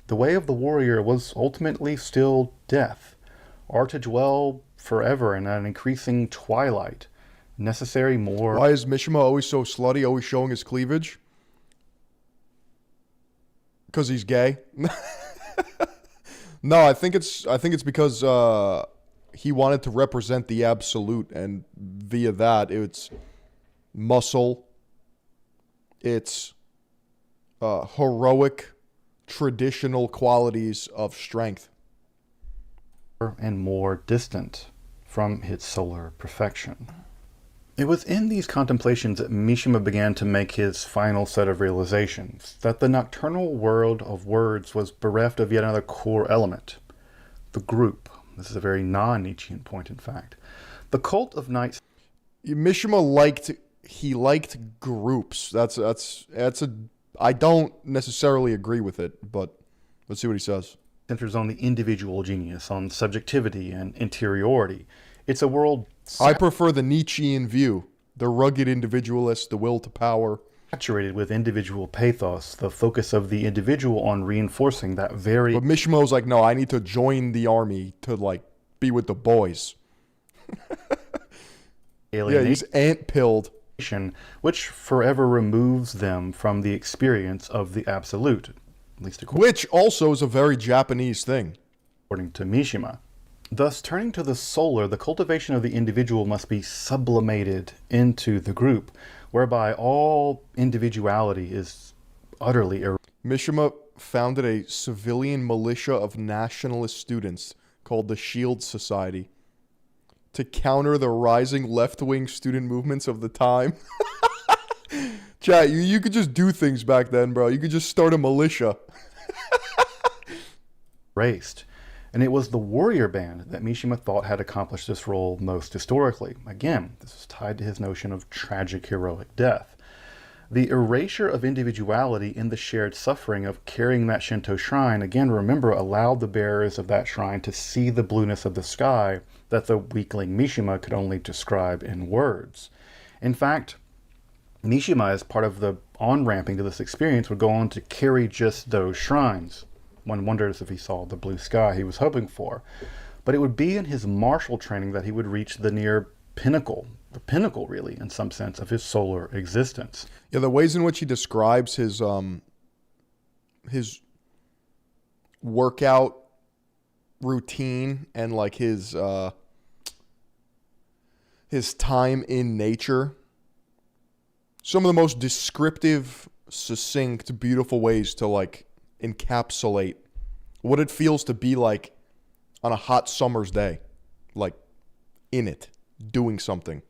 the way of the warrior was ultimately still death, or to dwell forever in an increasing twilight, necessary more. Why is Mishima always so slutty, always showing his cleavage? Because he's gay? No, I think it's because he wanted to represent the absolute, and via that, it's muscle, it's heroic, traditional qualities of strength. And more distant from his solar perfection. It was in these contemplations that Mishima began to make his final set of realizations, that the nocturnal world of words was bereft of yet another core element, the group. This is a very non-Nietzschean point, in fact. The cult of night. Mishima liked groups. I don't necessarily agree with it, but let's see what he says. Centers on the individual genius, on subjectivity and interiority. It's a world. I prefer the Nietzschean view, the rugged individualist, the will to power. Saturated with individual pathos, the focus of the individual on reinforcing that very. But Mishimo's like, no, I need to join the army to like be with the boys. Yeah, he's ant-pilled. Which forever removes them from the experience of the absolute, at least according. Which also is a very Japanese thing, according to Mishima. Thus, turning to the solar, the cultivation of the individual must be sublimated into the group, whereby all individuality is utterly Mishima founded a civilian militia of nationalist students called the Shield Society to counter the rising left-wing student movements of the time. Chat, you could just do things back then, bro. You could just start a militia. Raced. And it was the warrior band that Mishima thought had accomplished this role most historically. Again, this is tied to his notion of tragic heroic death. The erasure of individuality in the shared suffering of carrying that Shinto shrine, again, remember, allowed the bearers of that shrine to see the blueness of the sky that the weakling Mishima could only describe in words. In fact, Mishima, as part of the on-ramping to this experience, would go on to carry just those shrines. One wonders if he saw the blue sky he was hoping for. But it would be in his martial training that he would reach the near pinnacle, the pinnacle really, in some sense, of his solar existence. Yeah, the ways in which he describes his workout routine and like his time in nature. Some of the most descriptive, succinct, beautiful ways to like encapsulate what it feels to be like on a hot summer's day, like in it, doing something.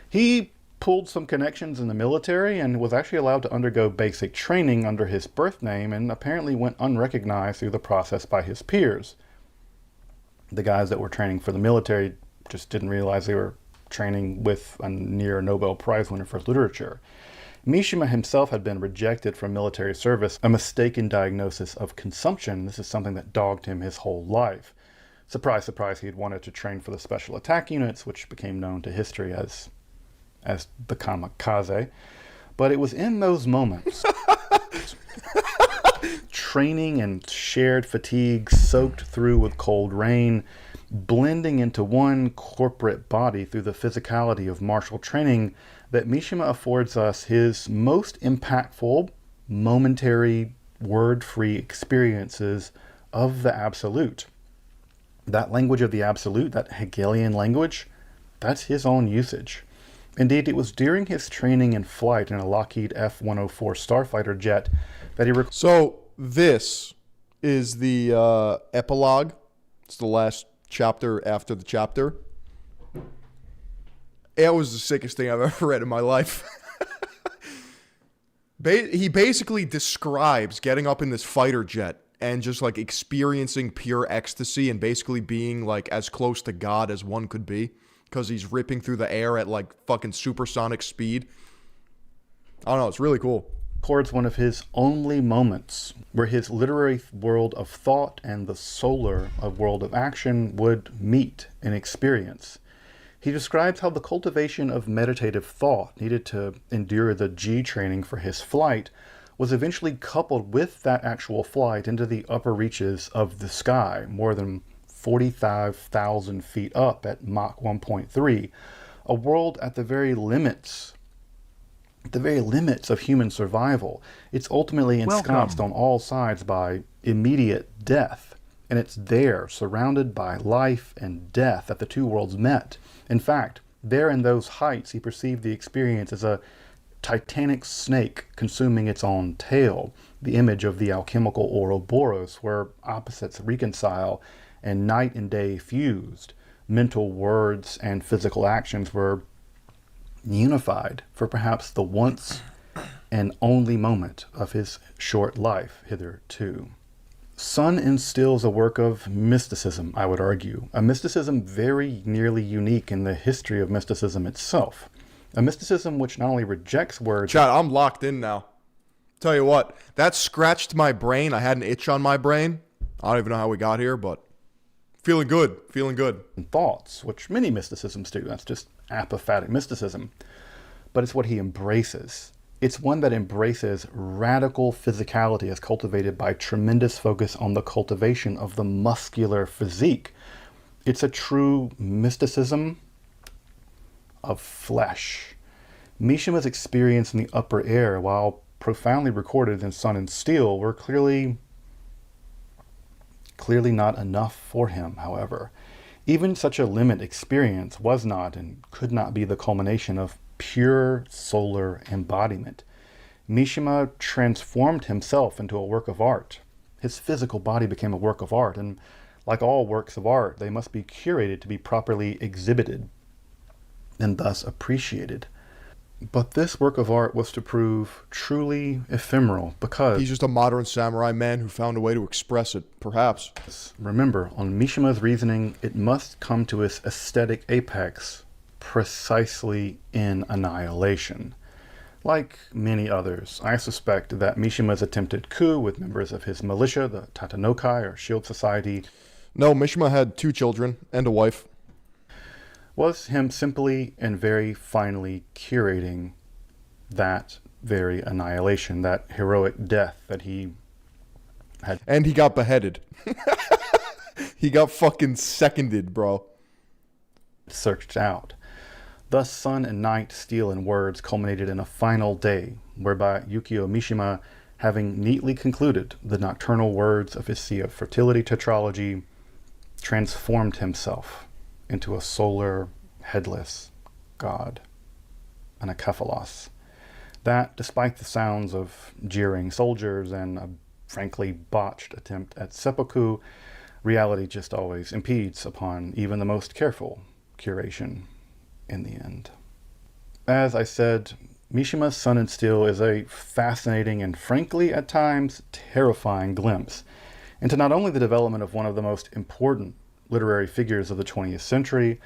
He pulled some connections in the military and was actually allowed to undergo basic training under his birth name, and apparently went unrecognized through the process by his peers. The guys that were training for the military just didn't realize they were training with a near Nobel Prize winner for literature. Mishima himself had been rejected from military service, a mistaken diagnosis of consumption. This is something that dogged him his whole life. Surprise, surprise, he had wanted to train for the special attack units, which became known to history as the kamikaze. But it was in those moments, training and shared fatigue soaked through with cold rain, blending into one corporate body through the physicality of martial training, that Mishima affords us his most impactful, momentary, word-free experiences of the absolute. That language of the absolute, that Hegelian language, that's his own usage. Indeed, it was during his training and flight in a Lockheed F-104 starfighter jet that he... So this is the epilogue. It's the last chapter after the chapter. It was the sickest thing I've ever read in my life. He basically describes getting up in this fighter jet and just like experiencing pure ecstasy and basically being like as close to God as one could be because he's ripping through the air at like fucking supersonic speed. I don't know. It's really cool. Records one of his only moments where his literary world of thought and the solar world of action would meet and experience. He describes how the cultivation of meditative thought needed to endure the G training for his flight was eventually coupled with that actual flight into the upper reaches of the sky, more than 45,000 feet up at Mach 1.3, a world at the very limits of human survival. It's ultimately ensconced on all sides by immediate death, and it's there, surrounded by life and death, that the two worlds met. In fact, there in those heights, he perceived the experience as a titanic snake consuming its own tail, the image of the alchemical Ouroboros, where opposites reconcile and night and day fused. Mental words and physical actions were unified for perhaps the once and only moment of his short life hitherto. Sun instills a work of mysticism, I would argue, a mysticism very nearly unique in the history of mysticism itself. A mysticism which not only rejects words... Chad, I'm locked in now. Tell you what, that scratched my brain. I had an itch on my brain. I don't even know how we got here, but feeling good, feeling good. Thoughts, which many mysticisms do. That's just apophatic mysticism. But it's what he embraces. It's one that embraces radical physicality as cultivated by tremendous focus on the cultivation of the muscular physique. It's a true mysticism of flesh. Mishima's experience in the upper air, while profoundly recorded in Sun and Steel, were clearly not enough for him, however. Even such a limited experience was not and could not be the culmination of pure solar embodiment. Mishima transformed himself into a work of art. His physical body became a work of art, and like all works of art, they must be curated to be properly exhibited and thus appreciated. But this work of art was to prove truly ephemeral because... He's just a modern samurai man who found a way to express it, perhaps. Remember, on Mishima's reasoning, it must come to its aesthetic apex precisely in annihilation. Like many others, I suspect that Mishima's attempted coup with members of his militia, the Tatenokai or Shield Society... No, Mishima had 2 children and a wife. Was him simply and very finely curating that very annihilation, that heroic death that he had. And he got beheaded. He got fucking seconded, bro. Searched out. Thus, Sun and Night, Steel and Words culminated in a final day, whereby Yukio Mishima, having neatly concluded the nocturnal words of his Sea of Fertility tetralogy, transformed himself into a solar, headless god, an akephalos. That, despite the sounds of jeering soldiers and a frankly botched attempt at seppuku, reality just always impedes upon even the most careful curation in the end. As I said, Mishima's Sun and Steel is a fascinating and frankly at times terrifying glimpse into not only the development of one of the most important literary figures of the 20th century,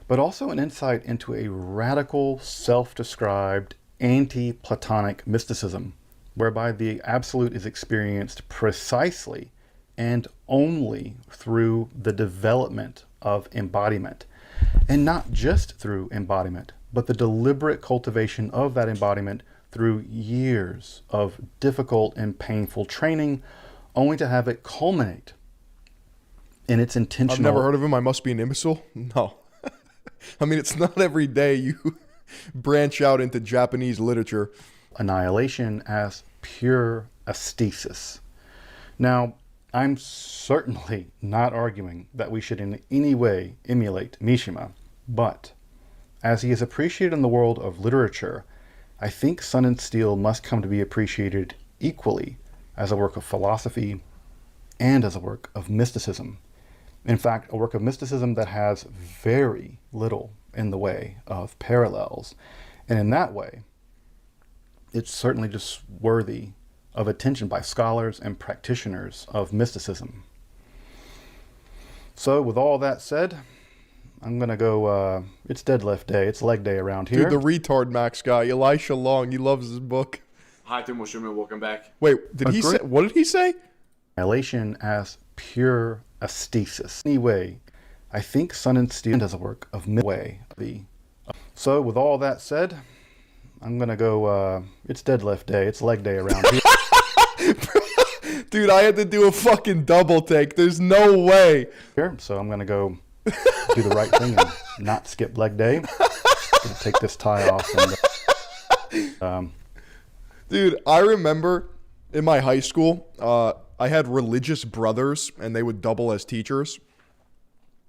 but also an insight into a radical, self-described, anti-Platonic mysticism, whereby the absolute is experienced precisely and only through the development of embodiment. And not just through embodiment, but the deliberate cultivation of that embodiment through years of difficult and painful training, only to have it culminate in its intentional... I've never heard of him. I must be an imbecile? No. I mean, it's not every day you branch out into Japanese literature. Annihilation as pure aesthesis. Now, I'm certainly not arguing that we should in any way emulate Mishima, but as he is appreciated in the world of literature, I think Sun and Steel must come to be appreciated equally as a work of philosophy and as a work of mysticism. In fact, a work of mysticism that has very little in the way of parallels. And in that way, it's certainly just worthy of attention by scholars and practitioners of mysticism. So with all that said, I'm going to go, it's deadlift day, it's leg day around here. Dude, the retard Max guy, Elisha Long, he loves his book. Hi, Tim Mishima, welcome back. Wait, did he say, what did he say? Annihilation as pure aesthesis. Anyway, I think Sun and Steel as a work of midway. So with all that said, I'm going to go, it's deadlift day, it's leg day around here. Dude, I had to do a fucking double take. There's no way. So I'm going to go do the right thing and not skip leg day. Gonna take this tie off. And, Dude, I remember in my high school, I had religious brothers, and they would double as teachers,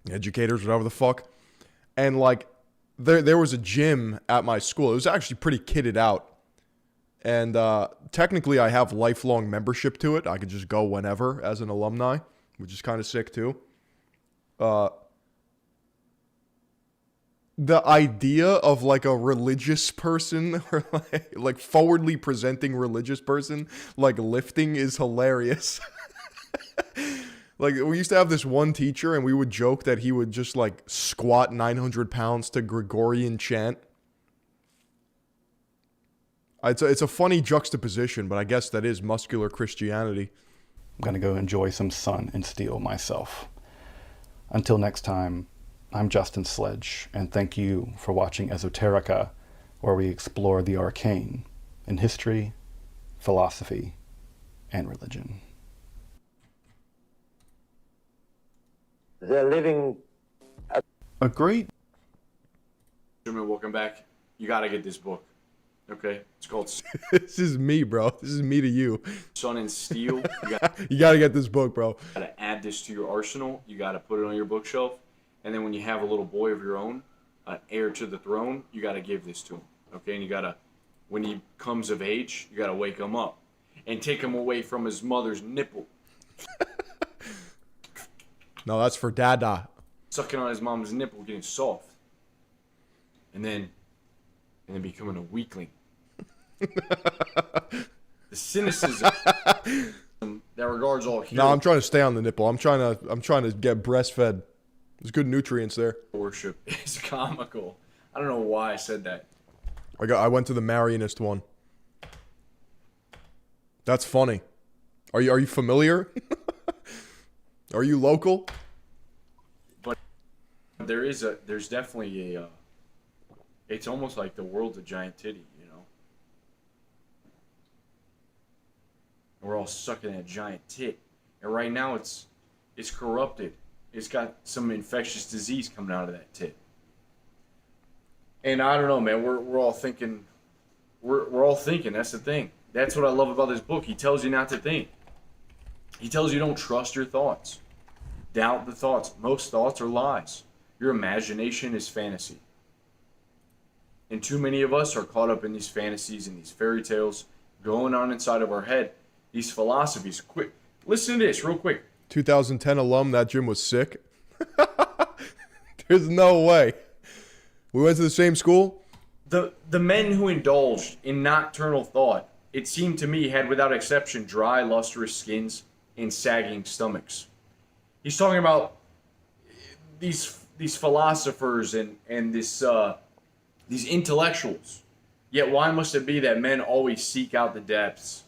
educators, whatever the fuck. And like, there was a gym at my school. It was actually pretty kitted out. And technically, I have lifelong membership to it. I could just go whenever as an alumni, which is kind of sick too. The idea of like a religious person or like forwardly presenting religious person like lifting is hilarious. Like, we used to have this one teacher, and we would joke that he would just like squat 900 pounds to Gregorian chant. It's a funny juxtaposition, but I guess that is muscular Christianity. I'm going to go enjoy some Sun and Steel myself. Until next time, I'm Justin Sledge, and thank you for watching Esoterica, where we explore the arcane in history, philosophy, and religion. They're living... A great... Welcome back. You got to get this book. Okay, it's called This is me, bro. This is me to you. Sun and Steel. You gotta get this book, bro. You gotta add this to your arsenal. You gotta put it on your bookshelf. And then when you have a little boy of your own, an heir to the throne, you gotta give this to him. Okay, and you gotta, when he comes of age, you gotta wake him up and take him away from his mother's nipple. No, that's for Dada. Sucking on his mom's nipple, getting soft. And then becoming a weakling. The cynicism that regards all heroes. No, I'm trying to stay on the nipple. I'm trying to get breastfed. There's good nutrients there. Worship is comical. I don't know why I said that. I went to the Marianist one. That's funny. Are you familiar? Are you local? But there's definitely a it's almost like the world's a giant titty, you know. We're all sucking that giant tit, and right now it's corrupted. It's got some infectious disease coming out of that tit. And I don't know, man. We're all thinking. We're all thinking. That's the thing. That's what I love about this book. He tells you not to think. He tells you don't trust your thoughts. Doubt the thoughts. Most thoughts are lies. Your imagination is fantasy. And too many of us are caught up in these fantasies and these fairy tales going on inside of our head. These philosophies. Quick, listen to this real quick. 2010 alum, that gym was sick. There's no way. We went to the same school? The men who indulged in nocturnal thought, it seemed to me, had without exception dry, lustrous skins and sagging stomachs. He's talking about these philosophers and these intellectuals. Yet why must it be that men always seek out the depths,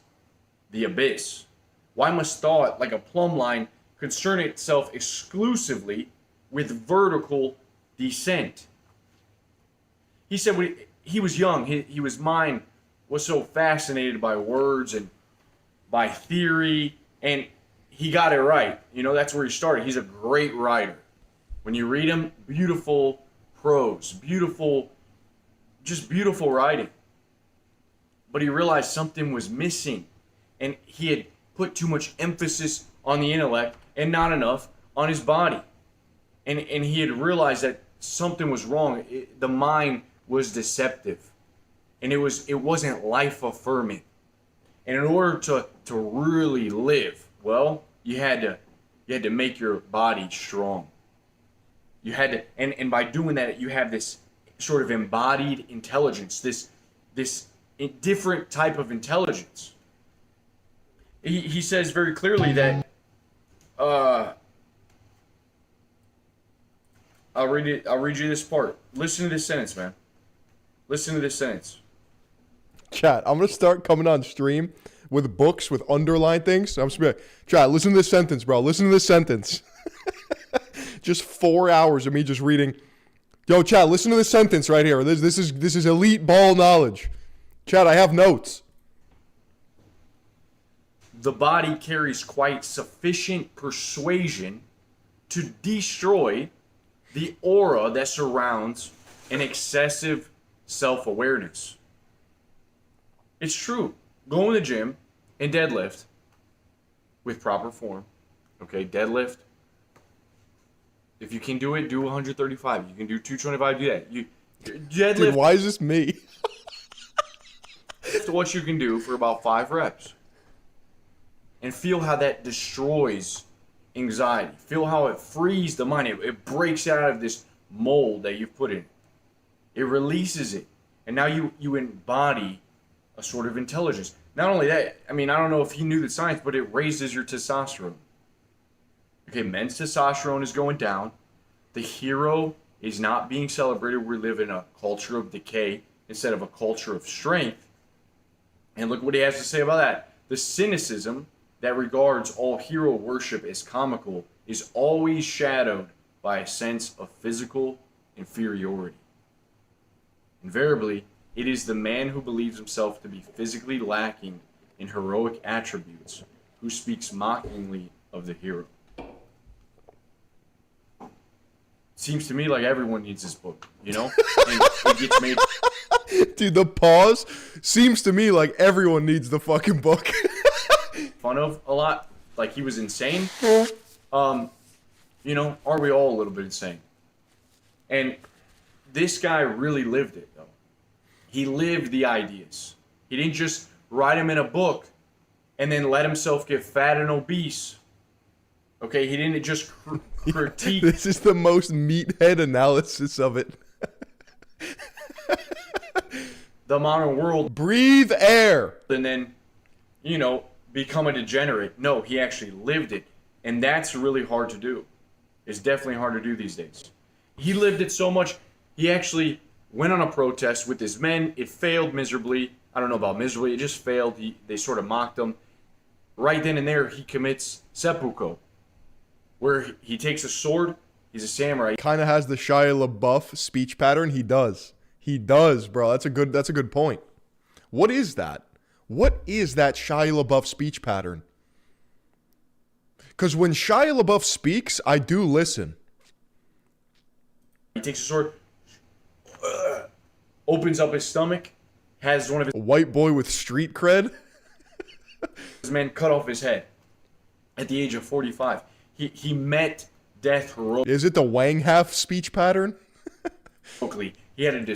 the abyss? Why must thought, like a plumb line, concern itself exclusively with vertical descent. He said when he was young, his mind was so fascinated by words and by theory, and he got it right. You know, that's where he started. He's a great writer. When you read him, beautiful prose, just beautiful writing. But he realized something was missing, and he had put too much emphasis on the intellect and not enough on his body. And he had realized that something was wrong. The mind was deceptive, and it wasn't life affirming. And in order to really live, well, you had to make your body strong. You had to, and by doing that, you have this sort of embodied intelligence, this different type of intelligence. He says very clearly that. I'll read you this part. Listen to this sentence, man. Listen to this sentence. Chat, I'm going to start coming on stream with books with underlined things. I'm just going to be like, chat, listen to this sentence, bro. Listen to this sentence. Just 4 hours of me just reading. Yo, chat, listen to this sentence right here. This is elite ball knowledge. Chat, I have notes. The body carries quite sufficient persuasion to destroy the aura that surrounds an excessive self-awareness. It's true. Go in the gym and deadlift with proper form. Okay, deadlift. If you can do it, do 135. You can do 225, do that. You deadlift. Dude, why is this me? To what you can do for about 5 reps. And feel how that destroys anxiety. Feel how it frees the mind. It breaks out of this mold that you've put in. It releases it. And now you embody a sort of intelligence. Not only that, I mean, I don't know if he knew the science, but it raises your testosterone. Okay, men's testosterone is going down. The hero is not being celebrated. We live in a culture of decay instead of a culture of strength. And look what he has to say about that. The cynicism that regards all hero worship as comical is always shadowed by a sense of physical inferiority. Invariably, it is the man who believes himself to be physically lacking in heroic attributes who speaks mockingly of the hero. Seems to me like everyone needs this book, you know? And it gets made. Dude, the pause seems to me like everyone needs the fucking book. Fun of a lot. Like, he was insane. You know, are we all a little bit insane? And this guy really lived it, though. He lived the ideas. He didn't just write them in a book and then let himself get fat and obese. Okay, he didn't just critique. This is the most meathead analysis of it. The modern world. Breathe air. And then, you know, become a degenerate. No, he actually lived it. And that's really hard to do. It's definitely hard to do these days. He lived it so much, he actually went on a protest with his men. It failed miserably. I don't know about miserably. It just failed. They sort of mocked him. Right then and there, he commits seppuku, where he takes a sword. He's a samurai. Kind of has the Shia LaBeouf speech pattern. He does. He does, bro. That's a good point. What is that? What is that Shia LaBeouf speech pattern? Because when Shia LaBeouf speaks, I do listen. He takes a sword, opens up his stomach, has one of his... A white boy with street cred? His man cut off his head at the age of 45. He met death heroically. Is it the Wang Half speech pattern? He had an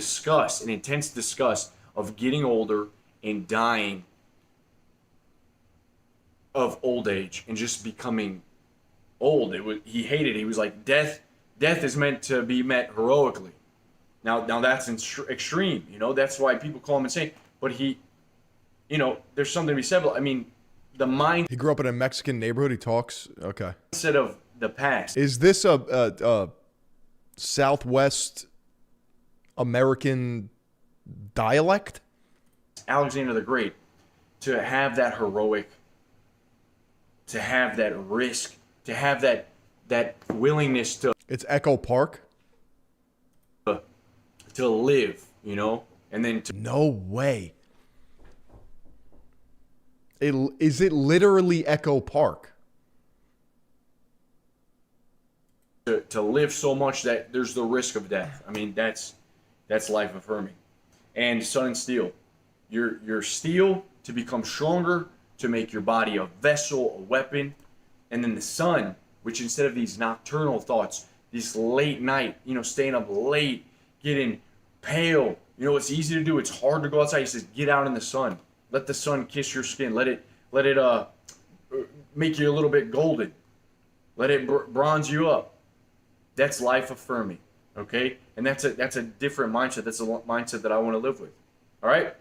intense disgust of getting older and dying of old age and just becoming old. He hated it. He was like, death is meant to be met heroically. Now that's extreme, you know. That's why people call him insane. But he, you know, there's something to be said. I mean, the mind. He grew up in a Mexican neighborhood. He talks. Okay. Instead of the past. Is this a Southwest American dialect? Alexander the Great, to have that heroic, to have that risk, to have that willingness to Echo Park? To live, you know, and then to No way. Is it literally Echo Park? to live so much that there's the risk of death. I mean, that's life affirming. And Sun and Steel, your steel to become stronger, to make your body a vessel, a weapon, and then the sun, which instead of these nocturnal thoughts, this late night, you know, staying up late, getting pale. You know, it's easy to do. It's hard to go outside. He says, get out in the sun. Let the sun kiss your skin. Let it make you a little bit golden. Let it bronze you up. That's life affirming, okay? And that's a different mindset. That's a mindset that I want to live with. All right,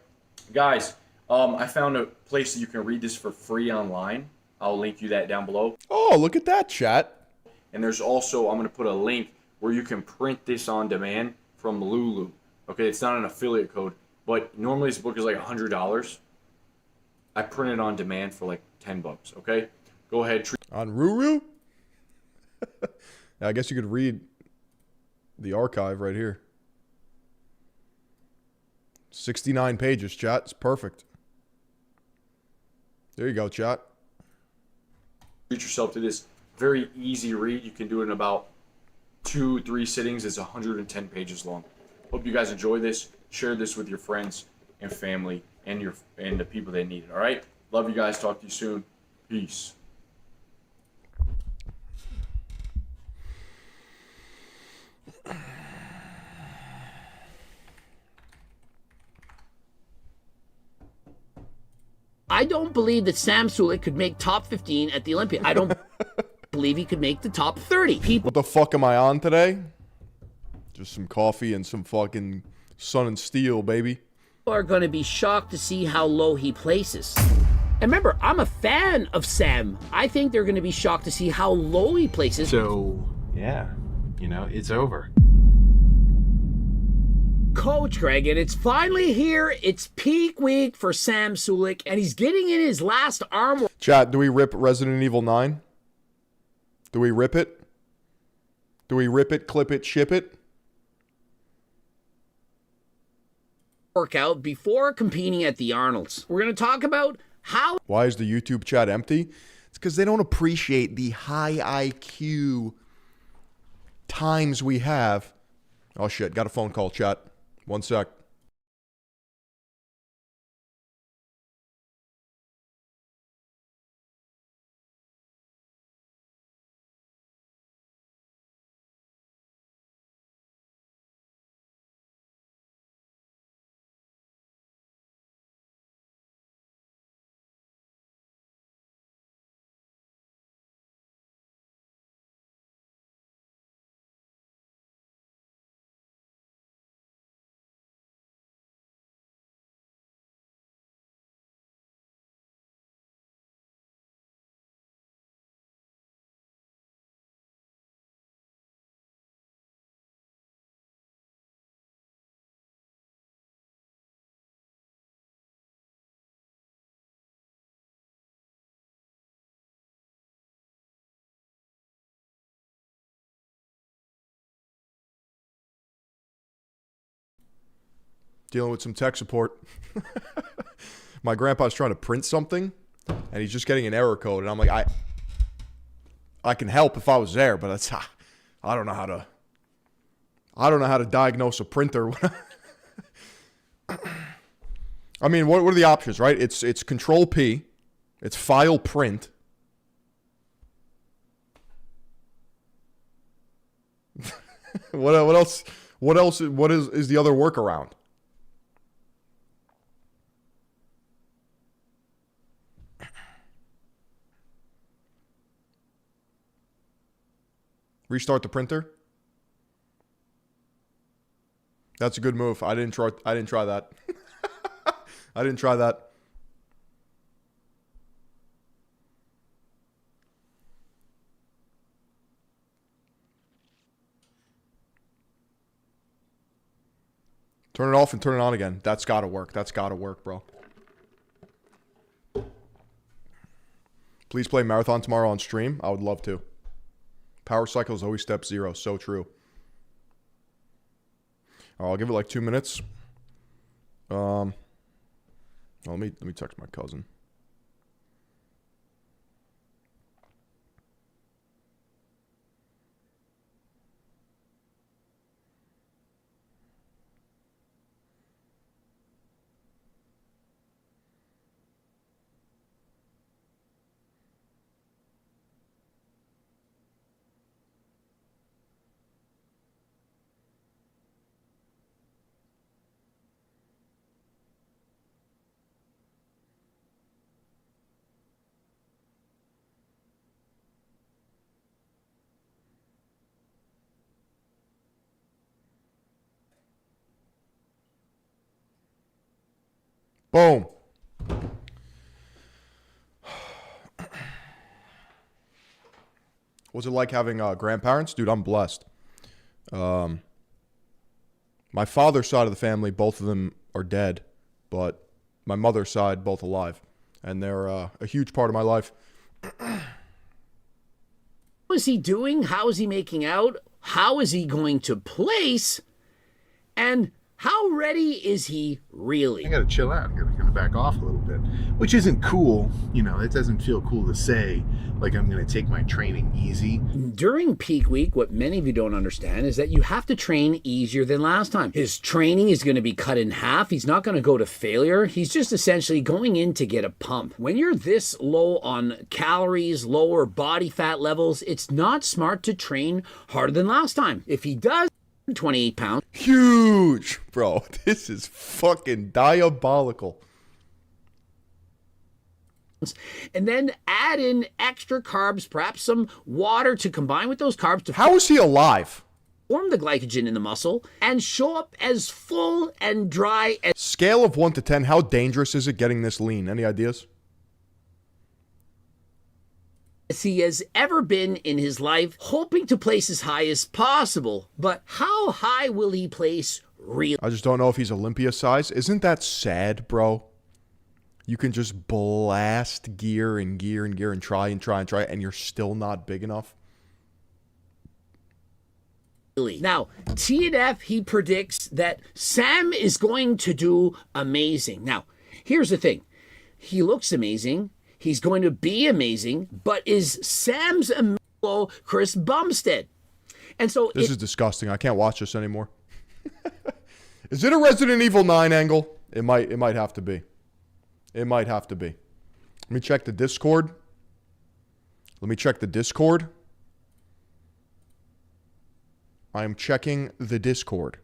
guys. I found a place that you can read this for free online. I'll link you that down below. Oh, look at that, chat. And there's also, I'm going to put a link where you can print this on demand from Lulu. Okay, it's not an affiliate code, but normally this book is like $100. I print it on demand for like $10. Okay, go ahead. On Ruru? I guess you could read the archive right here. 69 pages, chat. It's perfect. There you go, chat. Treat yourself to this very easy read. You can do it in about 2-3 sittings. It's 110 pages long. Hope you guys enjoy this. Share this with your friends and family and the people that need it. All right. Love you guys. Talk to you soon. Peace. I don't believe that Sam Sulek could make top 15 at the Olympia. I don't believe he could make the top 30. People What the fuck am I on today? Just some coffee and some fucking Sun and Steel, baby. are going to be shocked to see how low he places. And remember, I'm a fan of Sam. I think they're going to be shocked to see how low he places. So, yeah, you know, it's over. Coach Greg, and it's finally here. It's peak week for Sam Sulek, and he's getting in his last arm. Chat, do we rip Resident Evil 9? Do we rip it? Do we rip it, clip it, ship it? Workout before competing at the Arnolds. We're going to talk about how... Why is the YouTube chat empty? It's because they don't appreciate the high IQ times we have. Oh shit, got a phone call, chat. One sec. Dealing with some tech support. My grandpa's trying to print something, and he's just getting an error code, and I'm like, I can help if I was there, but that's I don't know how to diagnose a printer. I mean, what are the options, right? It's Control P, it's File Print. What else? What is the other workaround? Restart the printer. That's a good move. I didn't try that. I didn't try that. Turn it off and turn it on again. That's got to work. That's got to work, bro. Please play Marathon tomorrow on stream. I would love to. Power cycle is always step 0. So true. I'll give it like 2 minutes. Well, let me text my cousin. Boom. What's it like having grandparents? Dude, I'm blessed. My father's side of the family, both of them are dead, but my mother's side, both alive. And they're a huge part of my life. What is he doing? How is he making out? How is he going to place? And how ready is he really? I gotta chill out. I gotta kind of back off a little bit, which isn't cool. You know, it doesn't feel cool to say, like, I'm gonna take my training easy. During peak week, what many of you don't understand is that you have to train easier than last time. His training is going to be cut in half. He's not going to go to failure. He's just essentially going in to get a pump. When you're this low on calories, lower body fat levels, it's not smart to train harder than last time. If he does 28 pounds. Huge, bro. This is fucking diabolical. And then add in extra carbs, perhaps some water to combine with those carbs to How is he alive? Form the glycogen in the muscle and show up as full and dry as Scale of 1 to 10, how dangerous is it getting this lean? Any ideas? he has ever been in his life, hoping to place as high as possible. But how high will he place really? I just don't know if he's Olympia size. Isn't that sad, bro? You can just blast gear and gear and gear and try, and you're still not big enough. Now, TNF, he predicts that Sam is going to do amazing. Now, here's the thing. He looks amazing. He's going to be amazing. But is Sam's a Chris Bumstead? And so this is disgusting. I can't watch this anymore. Is it a Resident Evil 9 angle? It might have to be. It might have to be. Let me check the Discord. I am checking the Discord.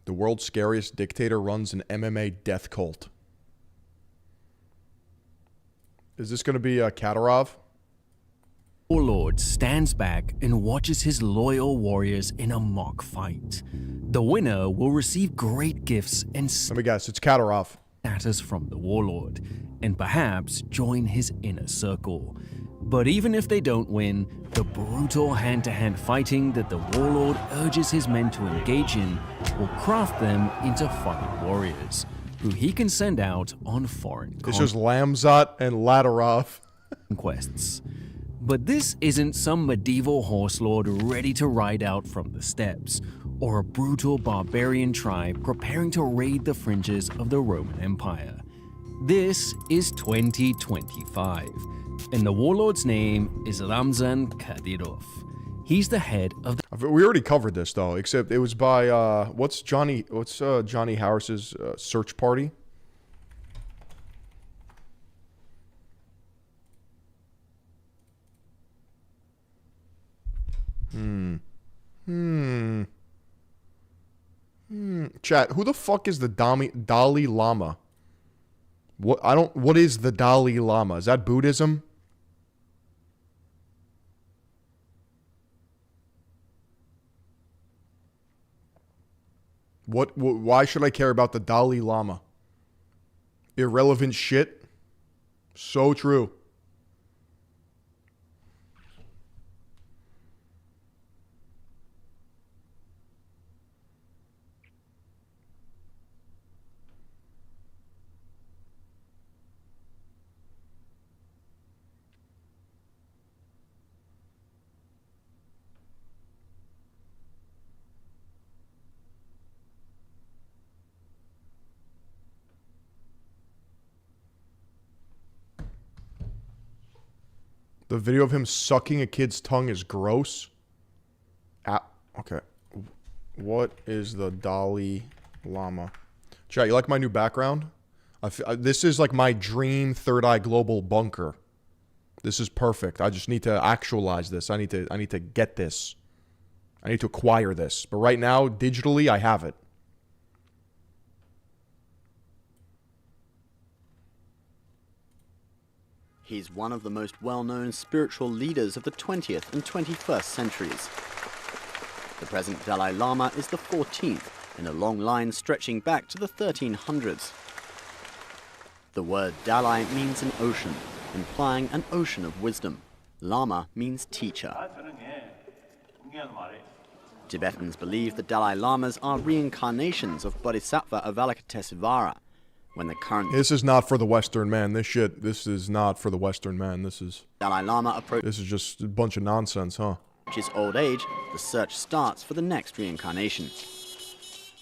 The world's scariest dictator runs an MMA death cult. Is this going to be Katarov? Warlord stands back and watches his loyal warriors in a mock fight. The winner will receive great gifts and let me guess, it's Katarov. Status from the Warlord, and perhaps join his inner circle. But even if they don't win, the brutal hand-to-hand fighting that the Warlord urges his men to engage in will craft them into fighting warriors, who he can send out on foreign It's just Lamzat and Latarov. conquests. But this isn't some medieval horse lord ready to ride out from the steppes, or a brutal barbarian tribe preparing to raid the fringes of the Roman Empire. This is 2025, and the warlord's name is Ramzan Kadyrov. He's the head of the... We already covered this though, except it was by what's Johnny Harris's search party? Chat, who the fuck is the Dalai Lama? What is the Dalai Lama? Is that Buddhism? Why should I care about the Dalai Lama? Irrelevant shit. So true. The video of him sucking a kid's tongue is gross. Okay. What is the Dalai Lama? Chat, you like my new background? This is like my dream Third Eye Global bunker. This is perfect. I just need to actualize this. I need to get this. I need to acquire this. But right now, digitally, I have it. He's one of the most well-known spiritual leaders of the 20th and 21st centuries. The present Dalai Lama is the 14th in a long line stretching back to the 1300s. The word Dalai means an ocean, implying an ocean of wisdom. Lama means teacher. Tibetans believe the Dalai Lamas are reincarnations of Bodhisattva Avalokitesvara. When the current This is not for the Western man. This is not for the Western man. This is Dalai Lama This is just a bunch of nonsense, huh? approaches old age, the search starts for the next reincarnation.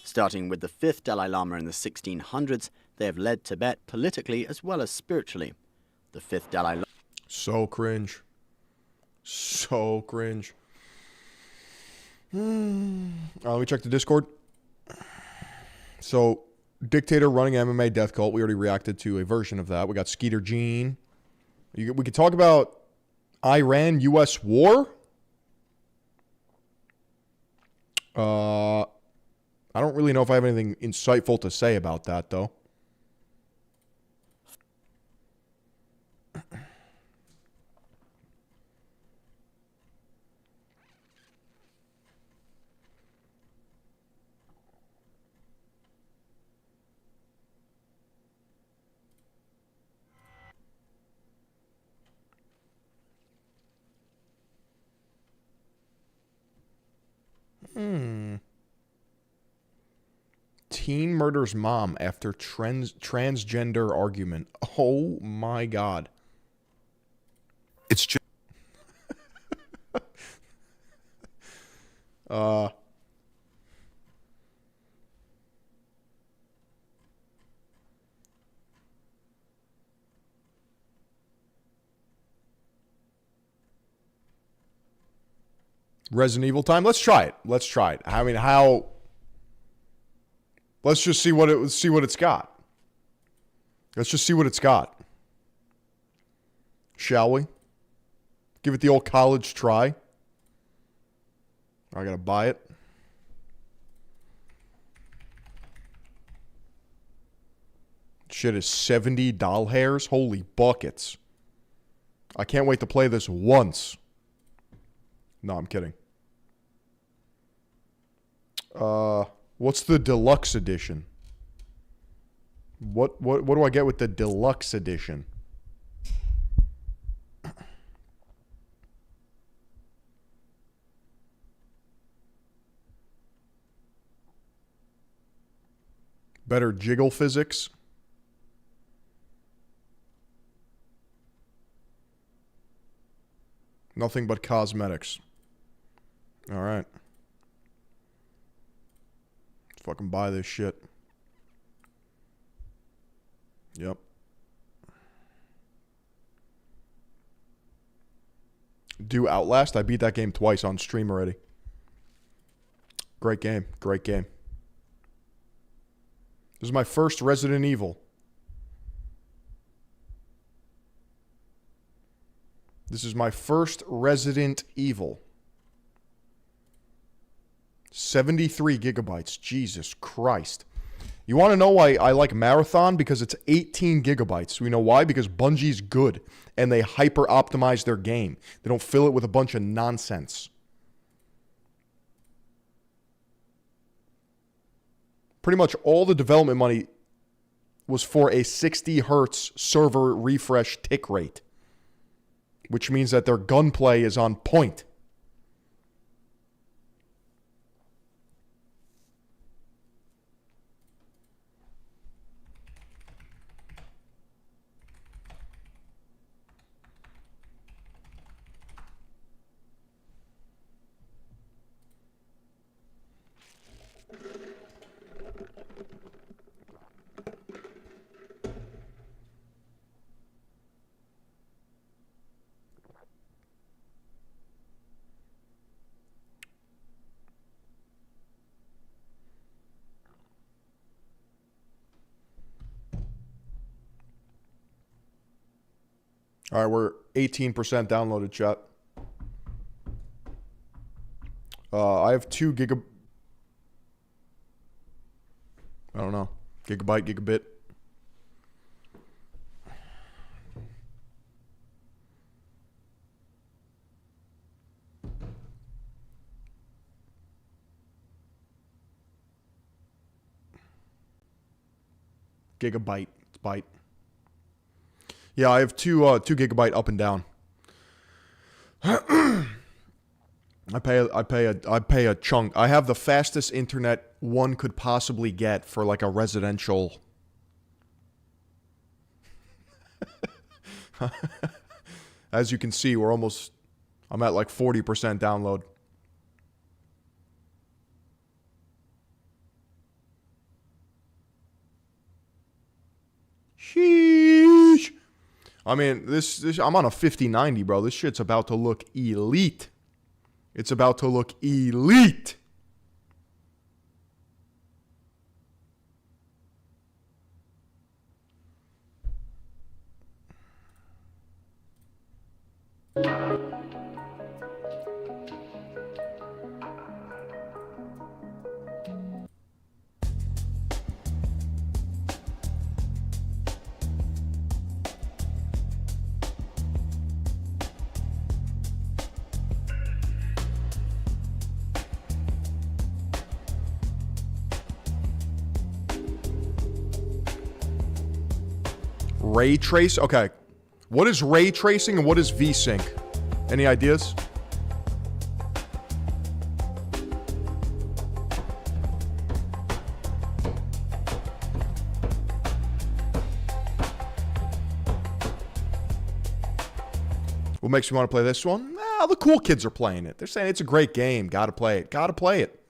Starting with the 5th Dalai Lama in the 1600s, they have led Tibet politically as well as spiritually. The 5th Dalai Lama... So cringe. So cringe. Let me check the Discord. So, dictator running MMA death cult. We already reacted to a version of that. We got Skeeter Gene. We could talk about Iran-U.S. war. I don't really know if I have anything insightful to say about that, though. Teen murders mom after transgender argument. Oh my god. It's just... Resident Evil time. Let's try it. Let's try it. I mean, how? Let's just see what it's got. Let's just see what it's got. Shall we? Give it the old college try. I gotta buy it. Shit is 70 doll hairs. Holy buckets. I can't wait to play this once. No, I'm kidding. What's the deluxe edition? What do I get with the deluxe edition? Better jiggle physics. Nothing but cosmetics. All right. Let's fucking buy this shit. Yep. Do Outlast? I beat that game twice on stream already. Great game. Great game. This is my first Resident Evil. This is my first Resident Evil. 73 gigabytes. Jesus Christ. You want to know why I like Marathon? Because it's 18 gigabytes. We know why? Because Bungie's good and they hyper optimize their game. They don't fill it with a bunch of nonsense. Pretty much all the development money was for a 60 hertz server refresh tick rate, which means that their gunplay is on point. All right, we're 18% downloaded, chat. I have 2 gigabit. I don't know. Gigabyte, gigabit. Gigabyte. It's byte. Yeah, I have 2 gigabyte up and down. I pay a chunk. I have the fastest internet one could possibly get for like a residential. As you can see, I'm at like 40% download. Sheesh. I mean, this I'm on a 5090, bro. This shit's about to look elite. It's about to look elite. Ray trace? Okay. What is ray tracing and what is VSync? Any ideas? What makes you want to play this one? Well, the cool kids are playing it. They're saying it's a great game. Gotta play it. Gotta play it.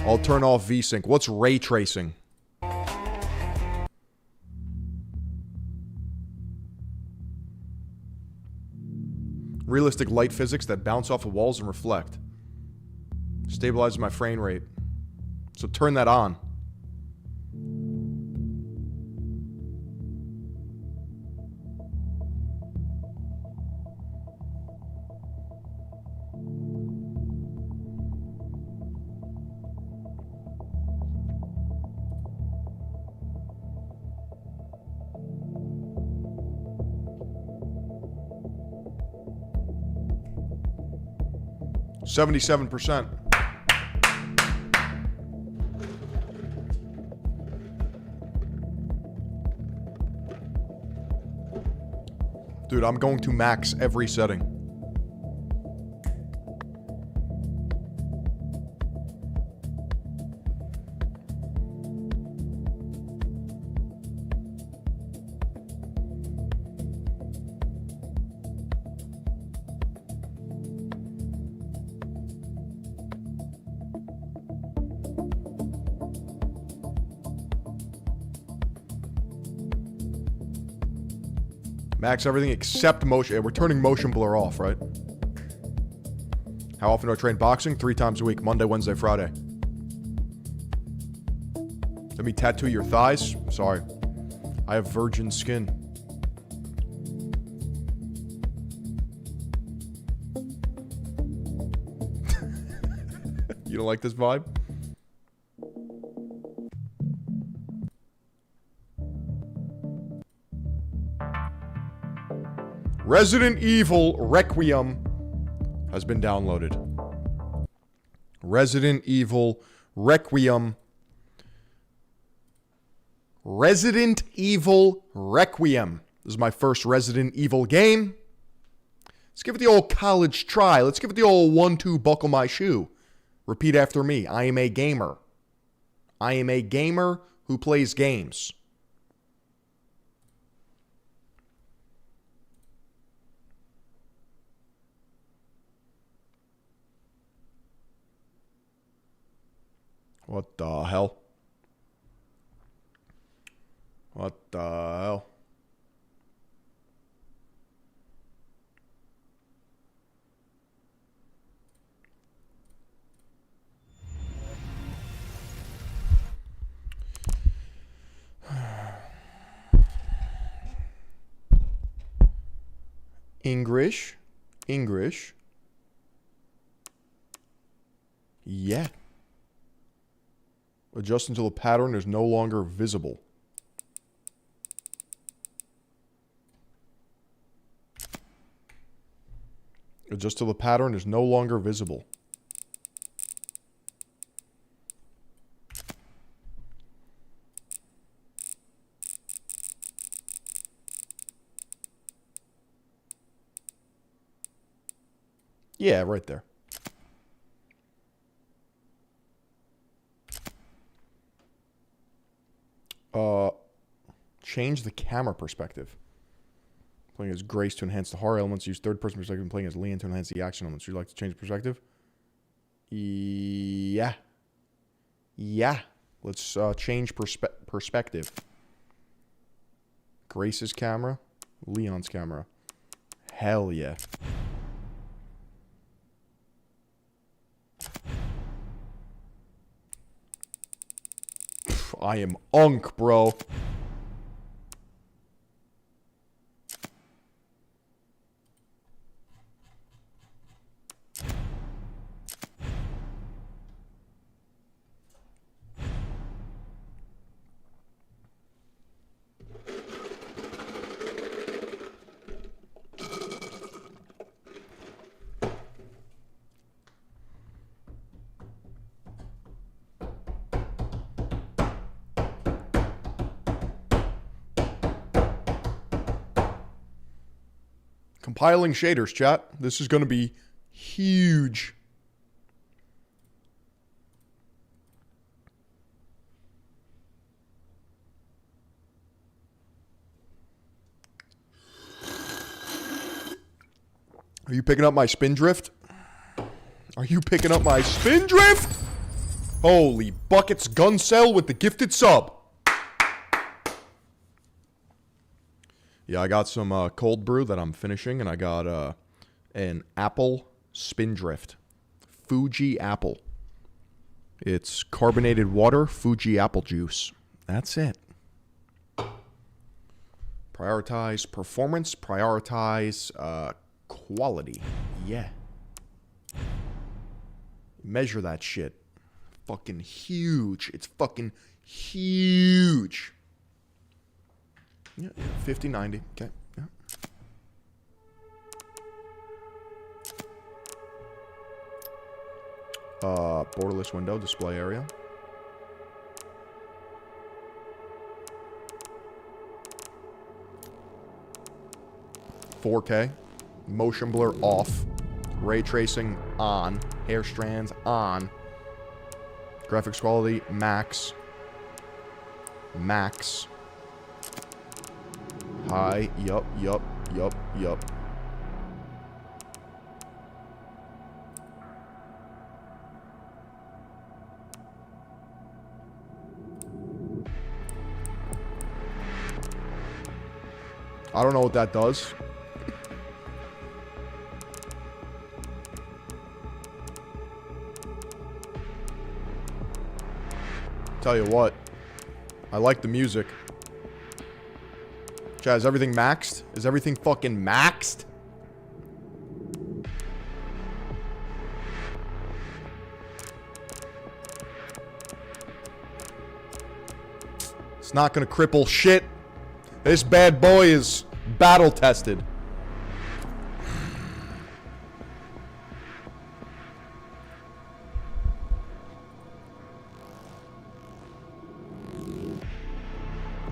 I'll turn off VSync. What's ray tracing? Realistic light physics that bounce off of walls and reflect. Stabilizes my frame rate. So turn that on. $77%. Dude, I'm going to max every setting. Max everything except motion. We're turning motion blur off, right? How often do I train boxing? 3 times a week. Monday, Wednesday, Friday. Let me tattoo your thighs? Sorry. I have virgin skin. You don't like this vibe? Resident Evil Requiem has been downloaded. Resident Evil Requiem. Resident Evil Requiem. This is my first Resident Evil game. Let's give it the old college try. Let's give it the old 1-2 buckle my shoe. Repeat after me. I am a gamer. I am a gamer who plays games. What the hell? What the hell? English. Yeah. Adjust until the pattern is no longer visible. Adjust till the pattern is no longer visible. Yeah, right there. Change the camera perspective. Playing as Grace to enhance the horror elements. Use third-person perspective and playing as Leon to enhance the action elements. Would you like to change the perspective? Yeah. Yeah. Let's change perspective. Grace's camera. Leon's camera. Hell yeah. I am unk, bro. Compiling shaders, chat. This is going to be huge. Are you picking up my spin drift? Are you picking up my spin drift? Holy buckets, gun cell with the gifted sub. Yeah, I got some cold brew that I'm finishing, and I got an apple spin drift. Fuji apple. It's carbonated water, Fuji apple juice. That's it. Prioritize performance, prioritize quality. Yeah. Measure that shit. Fucking huge. It's fucking huge. Yeah, 50, 90. Okay. Yeah. Borderless window, display area. $4K. Motion blur off. Ray tracing on. Hair strands on. Graphics quality max. Max. High. Yup. I don't know what that does. Tell you what, I like the music. Chat, is everything maxed? Is everything fucking maxed? It's not gonna cripple shit. This bad boy is battle tested.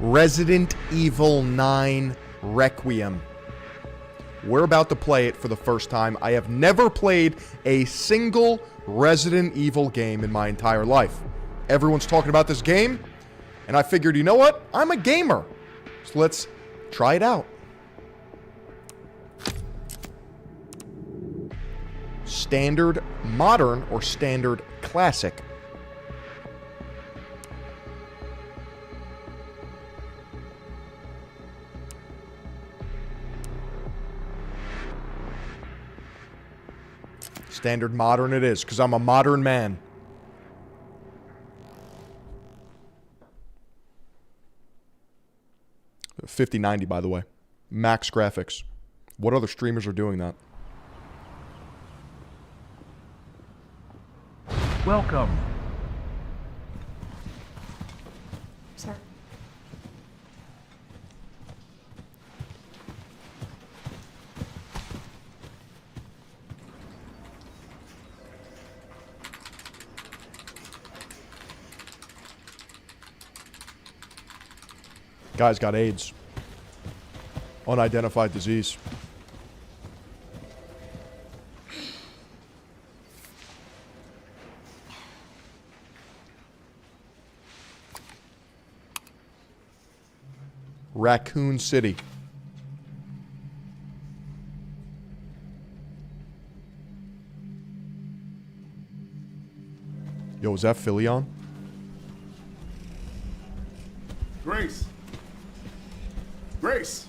Resident Evil 9 Requiem. We're about to play it for the first time. I have never played a single Resident Evil game in my entire life. Everyone's talking about this game, and I figured, you know what? I'm a gamer. So let's try it out. Standard modern or standard classic? Standard modern it is, because I'm a modern man. $5090, by the way. Max graphics. What other streamers are doing that? Welcome. Sir. Guy's got AIDS. Unidentified disease. Raccoon City. Yo, is that Philly on? Grace. Grace.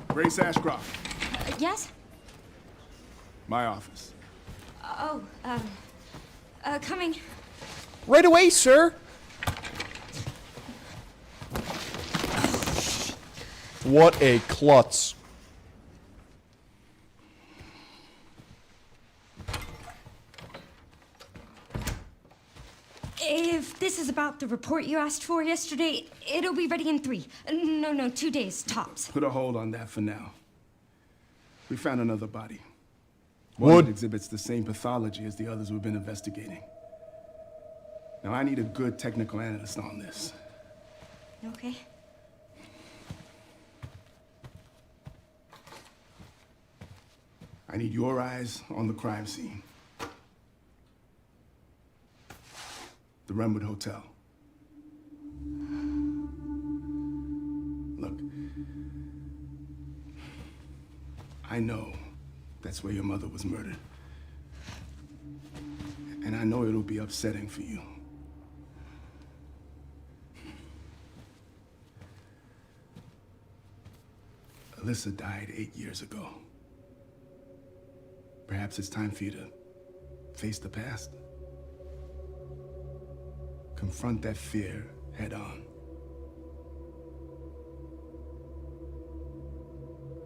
Grace Ashcroft. Yes? My office. Oh, coming. Right away, sir. What a klutz. If this is about the report you asked for yesterday, it'll be ready in 3. No, 2 days, tops. Put a hold on that for now. We found another body. One that exhibits the same pathology as the others we've been investigating. Now, I need a good technical analyst on this. Okay. I need your eyes on the crime scene. The Redwood Hotel. Look, I know that's where your mother was murdered. And I know it'll be upsetting for you. Alyssa died 8 years ago. Perhaps it's time for you to face the past. Confront that fear head on.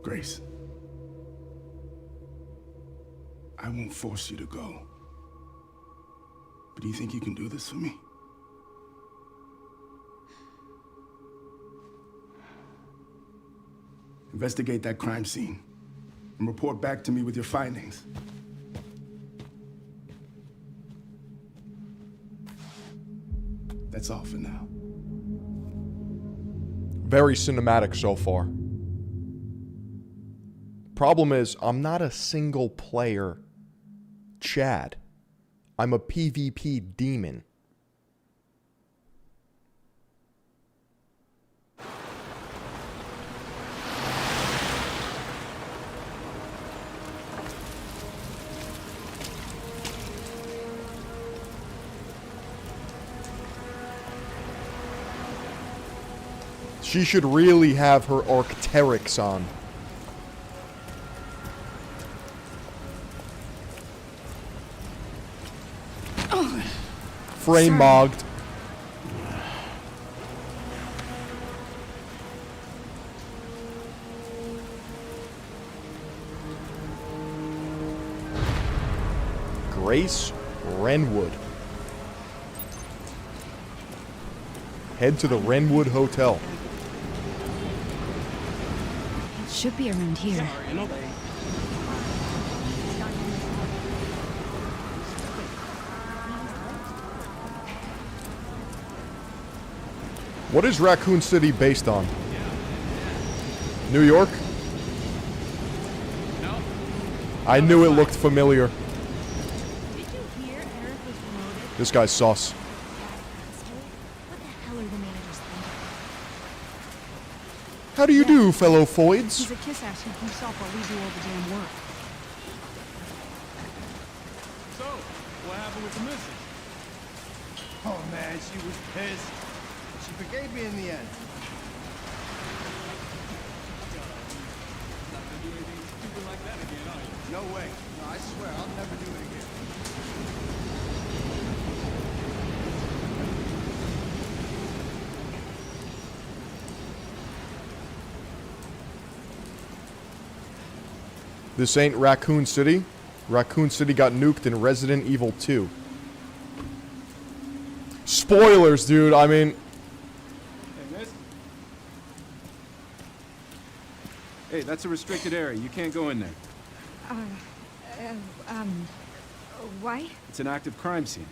Grace, I won't force you to go. But do you think you can do this for me? Investigate that crime scene and report back to me with your findings. That's all for now. Very cinematic so far. Problem is, I'm not a single player Chad. I'm a PvP demon. She should really have her Arcteryx on. Frame mogged. Grace Renwood. Head to the Renwood Hotel. It should be around here. What is Raccoon City based on? New York? I knew it looked familiar. This guy's sauce. How do you do, fellow Foids? He's a kiss ass himself while we do all the damn work. So, what happened with the missus? Oh man, she was pissed. She forgave me in the end. Not gonna do anything stupid like that again, are you? No way. No, I swear, I'll never do it again. This ain't Raccoon City. Raccoon City got nuked in Resident Evil 2. Spoilers, dude. I mean... Hey, that's a restricted area. You can't go in there. Why? It's an active crime scene.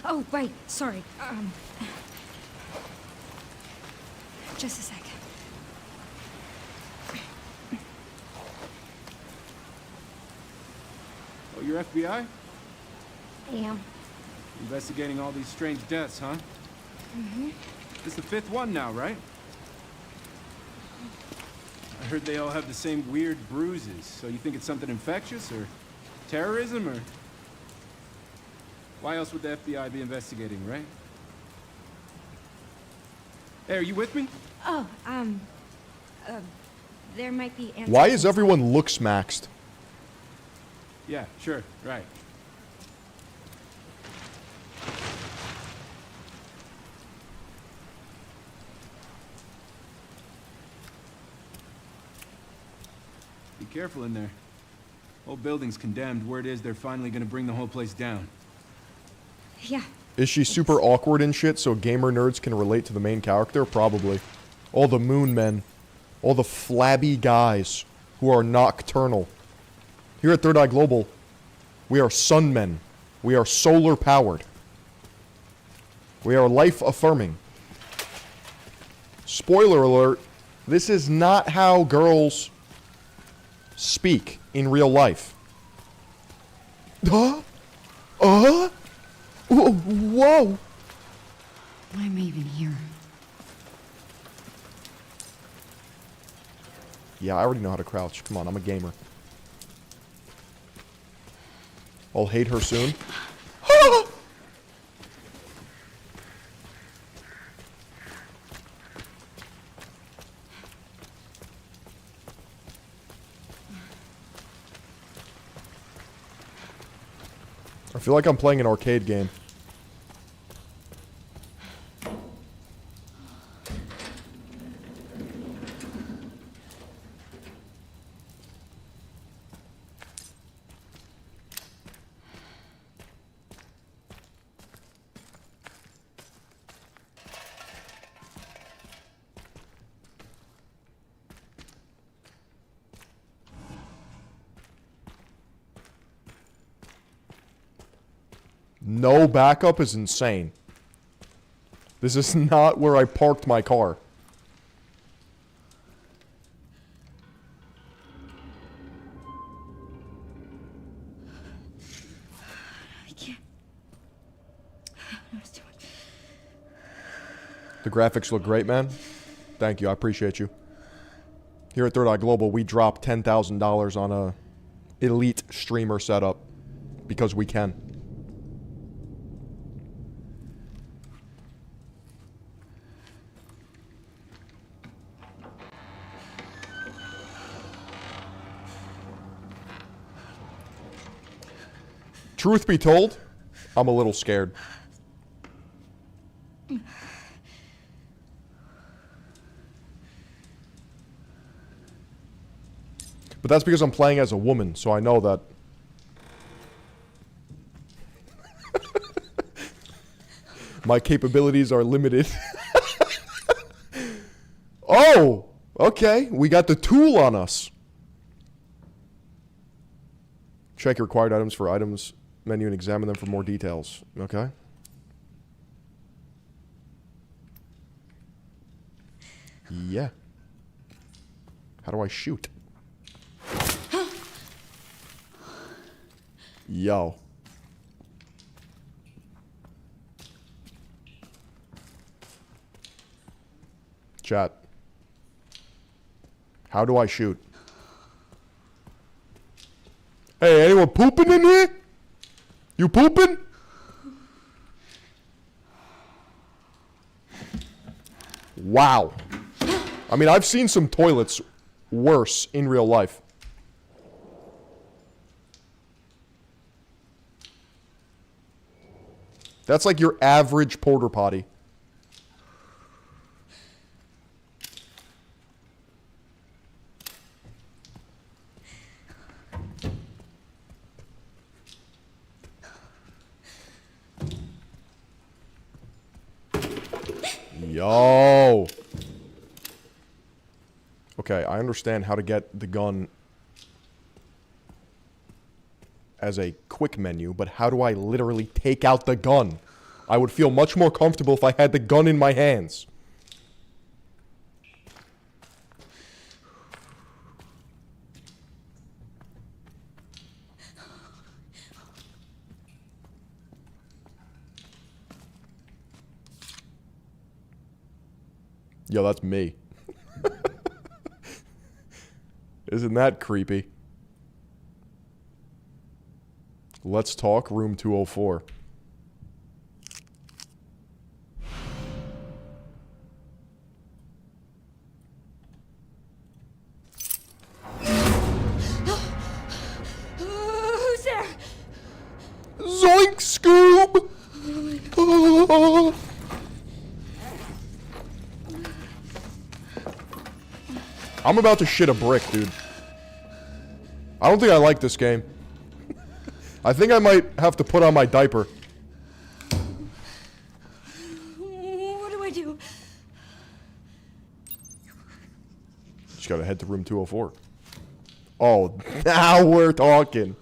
Oh, right. Sorry. Just a sec. Oh, you're FBI? Yeah. Investigating all these strange deaths, huh? Mm-hmm. This is the 5th one now, right? I heard they all have the same weird bruises. So you think it's something infectious or terrorism or... Why else would the FBI be investigating, right? Hey, are you with me? Oh, there might be... Why is everyone looks maxed? Yeah, sure, right. Be careful in there. Whole building's condemned. Word is they're finally gonna bring the whole place down. Yeah. Is she super awkward and shit so gamer nerds can relate to the main character? Probably. All the moon men. All the flabby guys who are nocturnal. Here at Third Eye Global, we are sun men. We are solar powered. We are life affirming. Spoiler alert, this is not how girls speak in real life. Whoa! Why am I even here? Yeah, I already know how to crouch. Come on, I'm a gamer. I'll hate her soon. I feel like I'm playing an arcade game. No backup is insane. This is not where I parked my car. I can't. The graphics look great, man. Thank you. I appreciate you. Here at Third Eye Global, we drop $10,000 on a elite streamer setup because we can. Truth be told, I'm a little scared. But that's because I'm playing as a woman, so I know that. My capabilities are limited. Oh! Okay, we got the tool on us. Check your required items for items menu and examine them for more details. Okay. Yeah. How do I shoot? Yo. Chat. How do I shoot? Hey, anyone pooping in here? You pooping? Wow. I mean, I've seen some toilets worse in real life. That's like your average porta potty. Yo. Okay, I understand how to get the gun as a quick menu, but how do I literally take out the gun? I would feel much more comfortable if I had the gun in my hands. Yo, that's me. Isn't that creepy? Let's talk room 204. Who's there? Zoink, Scoob! I'm about to shit a brick, dude. I don't think I like this game. I think I might have to put on my diaper. What do I do? Just gotta head to room 204. Oh, now we're talking.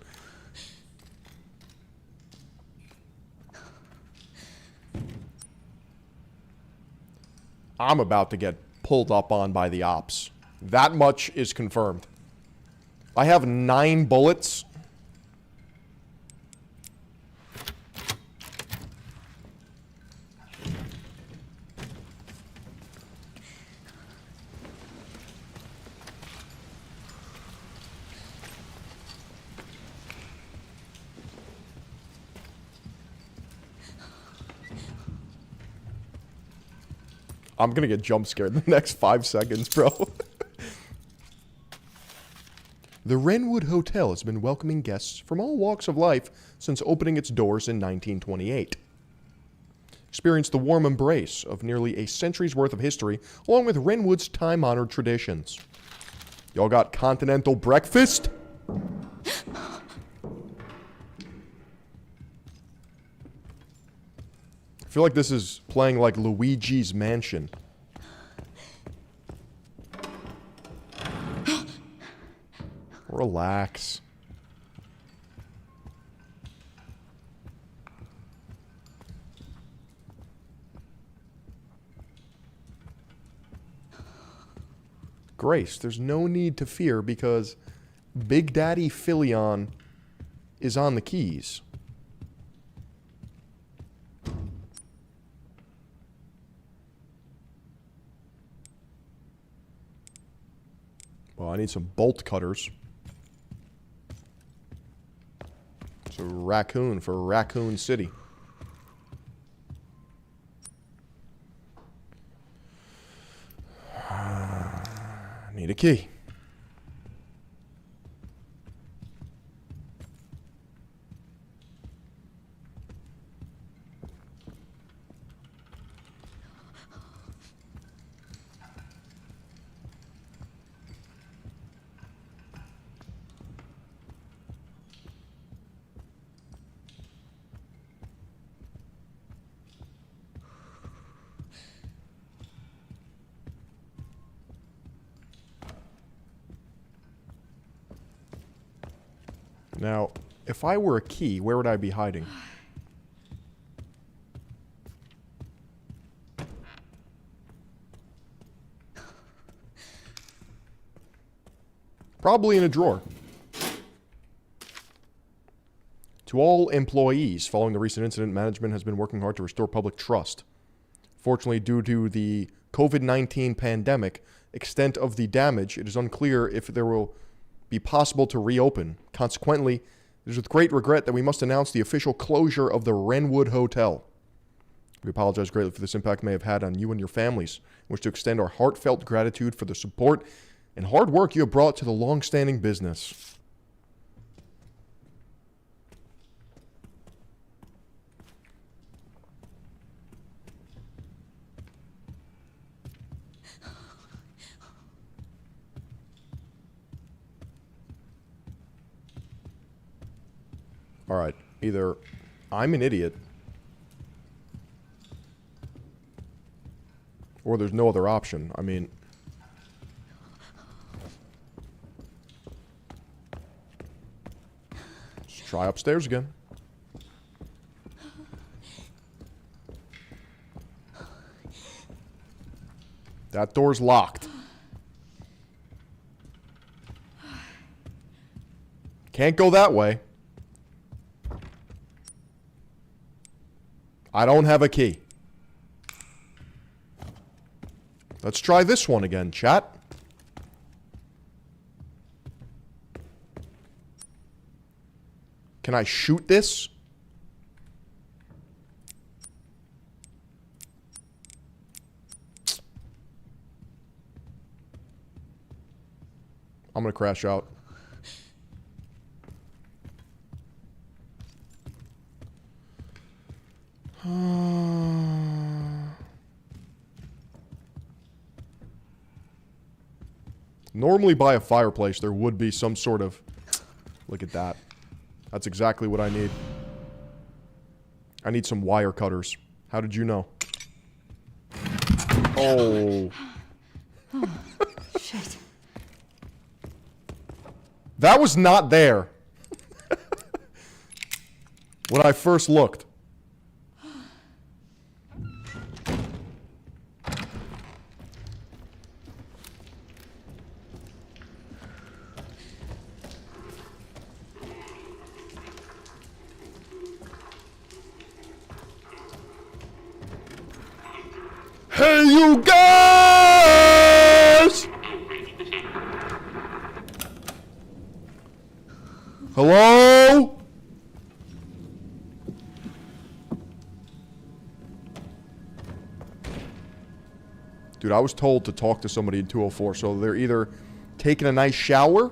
I'm about to get pulled up on by the ops. That much is confirmed. I have 9 bullets. I'm gonna get jump scared in the next 5 seconds, bro. The Wrenwood Hotel has been welcoming guests from all walks of life since opening its doors in 1928. Experience the warm embrace of nearly a century's worth of history, along with Wrenwood's time-honored traditions. Y'all got continental breakfast? I feel like this is playing like Luigi's Mansion. Relax. Grace, there's no need to fear because Big Daddy Philion is on the keys. Well, I need some bolt cutters. It's a raccoon for Raccoon City. Need a key. Now, if I were a key, where would I be hiding? Probably in a drawer. To all employees, following the recent incident, management has been working hard to restore public trust. Fortunately, due to the COVID-19 pandemic, extent of the damage, it is unclear if there will be possible to reopen. Consequently, it is with great regret that we must announce the official closure of the Wrenwood Hotel. We apologize greatly for this impact may have had on you and your families. We wish to extend our heartfelt gratitude for the support and hard work you have brought to the long-standing business. All right, either I'm an idiot Or there's no other option. I mean... Let's try upstairs again. That door's locked. Can't go that way. I don't have a key. Let's try this one again, chat. Can I shoot this? I'm gonna crash out. Normally by a fireplace there would be some sort of... Look at that. That's exactly what I need. I need some wire cutters. How did you know? Oh. Oh, shit. That was not there. When I first looked. Hey, you guys! Hello? Dude, I was told to talk to somebody in 204, so they're either taking a nice shower.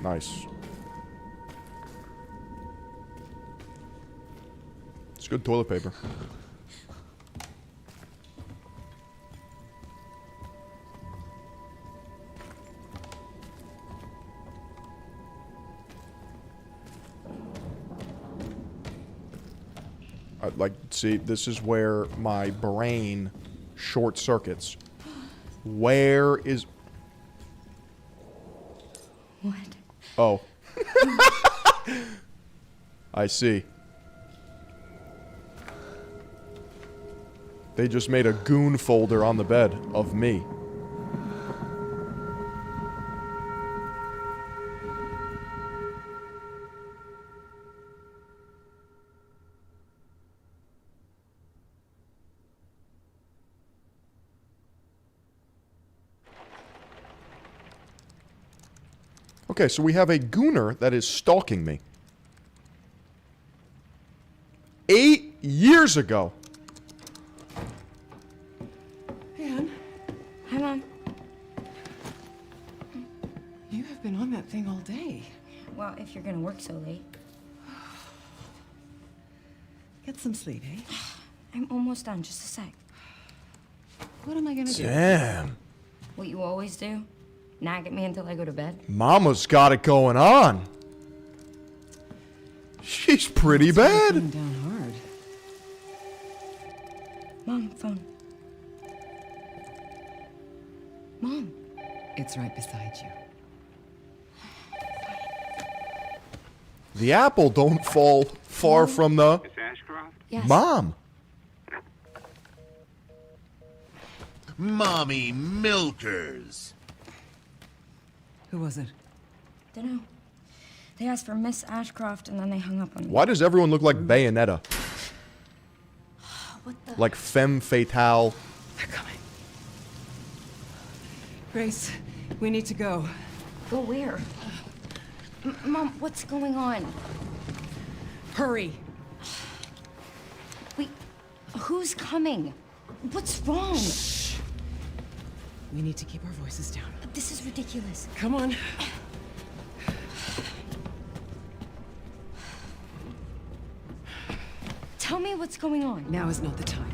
Nice. It's good toilet paper. Like, see, this is where my brain short circuits. Where is... What? Oh. I see. They just made a goon folder on the bed of me. Okay, so we have a gooner that is stalking me. 8 years ago. Anne, Hi, Mom. you have been on that thing all day. Well, if you're gonna work so late. Get some sleep, eh? I'm almost done. Just a sec. What am I gonna do? Damn. What you always do? Nag at me until I go to bed? Mama's got it going on. She's pretty bad. Coming down hard. Mom, phone. Mom. It's right beside you. The apple don't fall far from the... Yes. Mom. Mommy milkers. Who was it? Dunno. They asked for Miss Ashcroft and then they hung up on me. Why does everyone look like Bayonetta? What the? Like femme fatale. They're coming. Grace, we need to go. Go where? Mom, what's going on? Hurry. Wait, who's coming? What's wrong? Shh. We need to keep our voices down. This is ridiculous. Come on. Tell me what's going on. Now is not the time.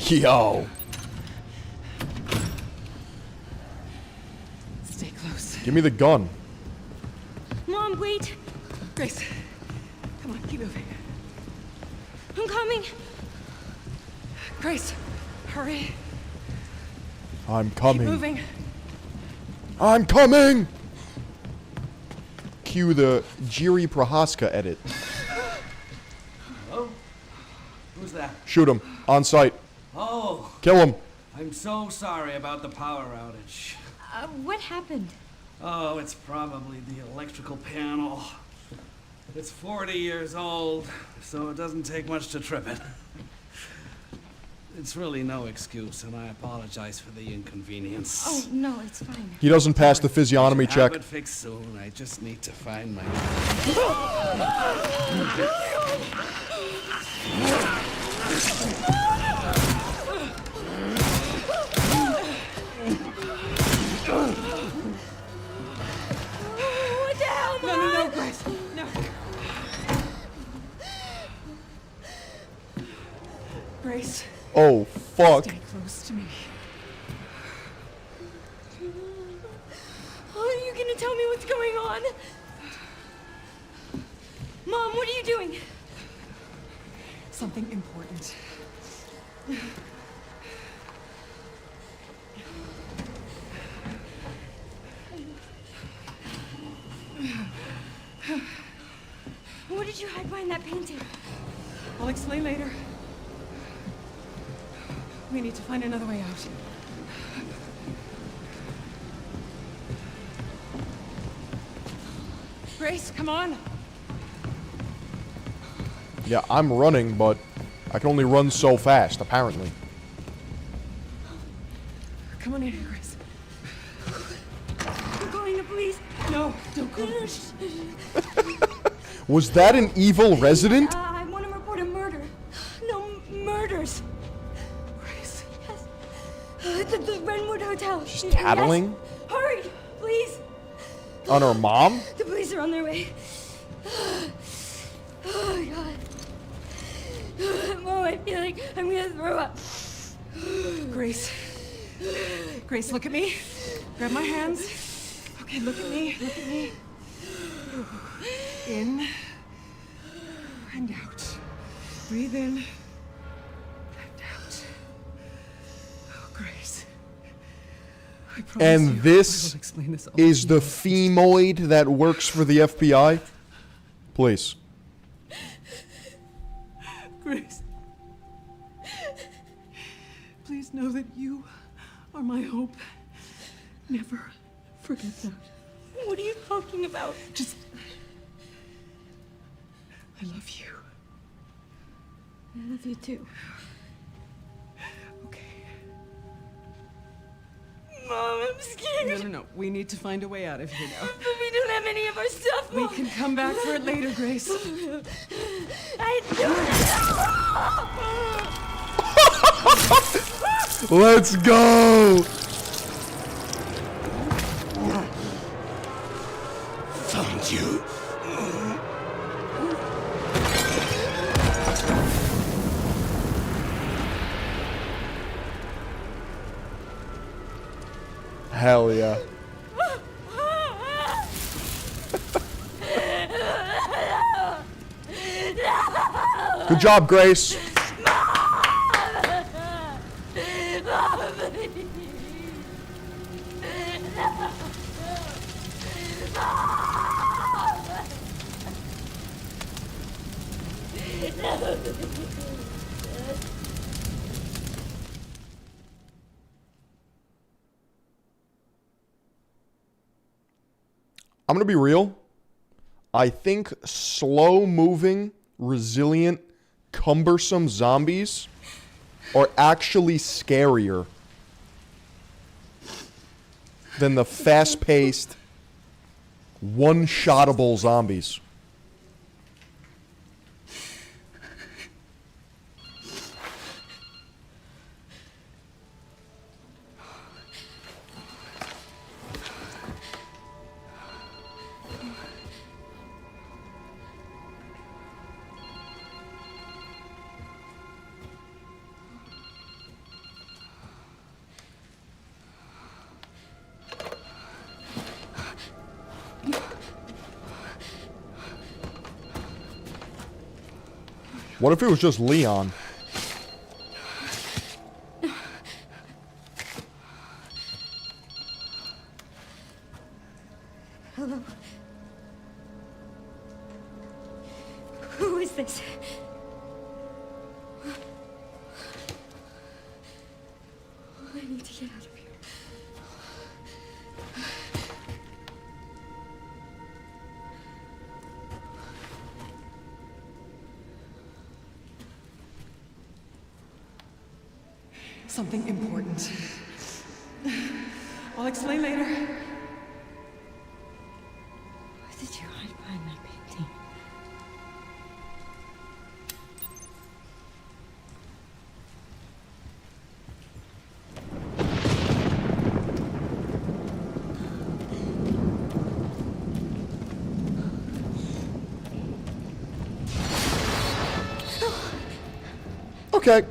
Yo. Stay close. Give me the gun. Mom, wait. Grace, come on, keep moving. I'm coming. Grace, hurry. I'm Keep coming. moving. I'm coming! Cue the Jiri Prohaska edit. Hello? Who's that? Shoot him. On sight. Oh. Kill him. I'm so sorry about the power outage. What happened? Oh, it's probably the electrical panel. It's 40 years old, so it doesn't take much to trip it. It's really no excuse, and I apologize for the inconvenience. Oh, no, it's fine. He doesn't pass the physiognomy check. Have it fixed soon. I just need to find my... What the hell, Mom? No, Grace. No. Grace. Oh, fuck. Stay close to me. Are you gonna tell me what's going on? Mom, what are you doing? Something important. What did you hide behind that painting? I'll explain later. We need to find another way out. Grace, come on. Yeah, I'm running, but I can only run so fast, apparently. Come on in here, Grace. I'm calling the police. No, don't call the police. Was that an evil resident? I want to report a murder. No, murders. Grace. Yes. The Renwood Hotel. She's tattling? Yes. Hurry, please. On her mom? The police are on their way. Oh my god. Mom, I feel like I'm gonna throw up. Grace. Grace, look at me. Grab my hands. Okay, look at me. Look at me. In and out. Breathe in and out. Oh, Grace. I promise And you, this I will explain this all is to the you. femoid that works for the FBI? Please. Grace. Please know that you are my hope. Never forget that. What are you talking about? Just... I love you. I love you too. Okay. Mom, I'm scared. No. We need to find a way out of here now. But we don't have any of our stuff, We Mom. can come back for it later, Grace. I don't. Let's go! Found you. Hell yeah. Good job, Grace. I'm going to be real. I think slow-moving, resilient, cumbersome zombies are actually scarier than the fast-paced, one-shottable zombies. What if it was just Leon? Hello. Who is this? I need to get out of here. Something important. I'll explain later. What did you hide behind that painting? Okay.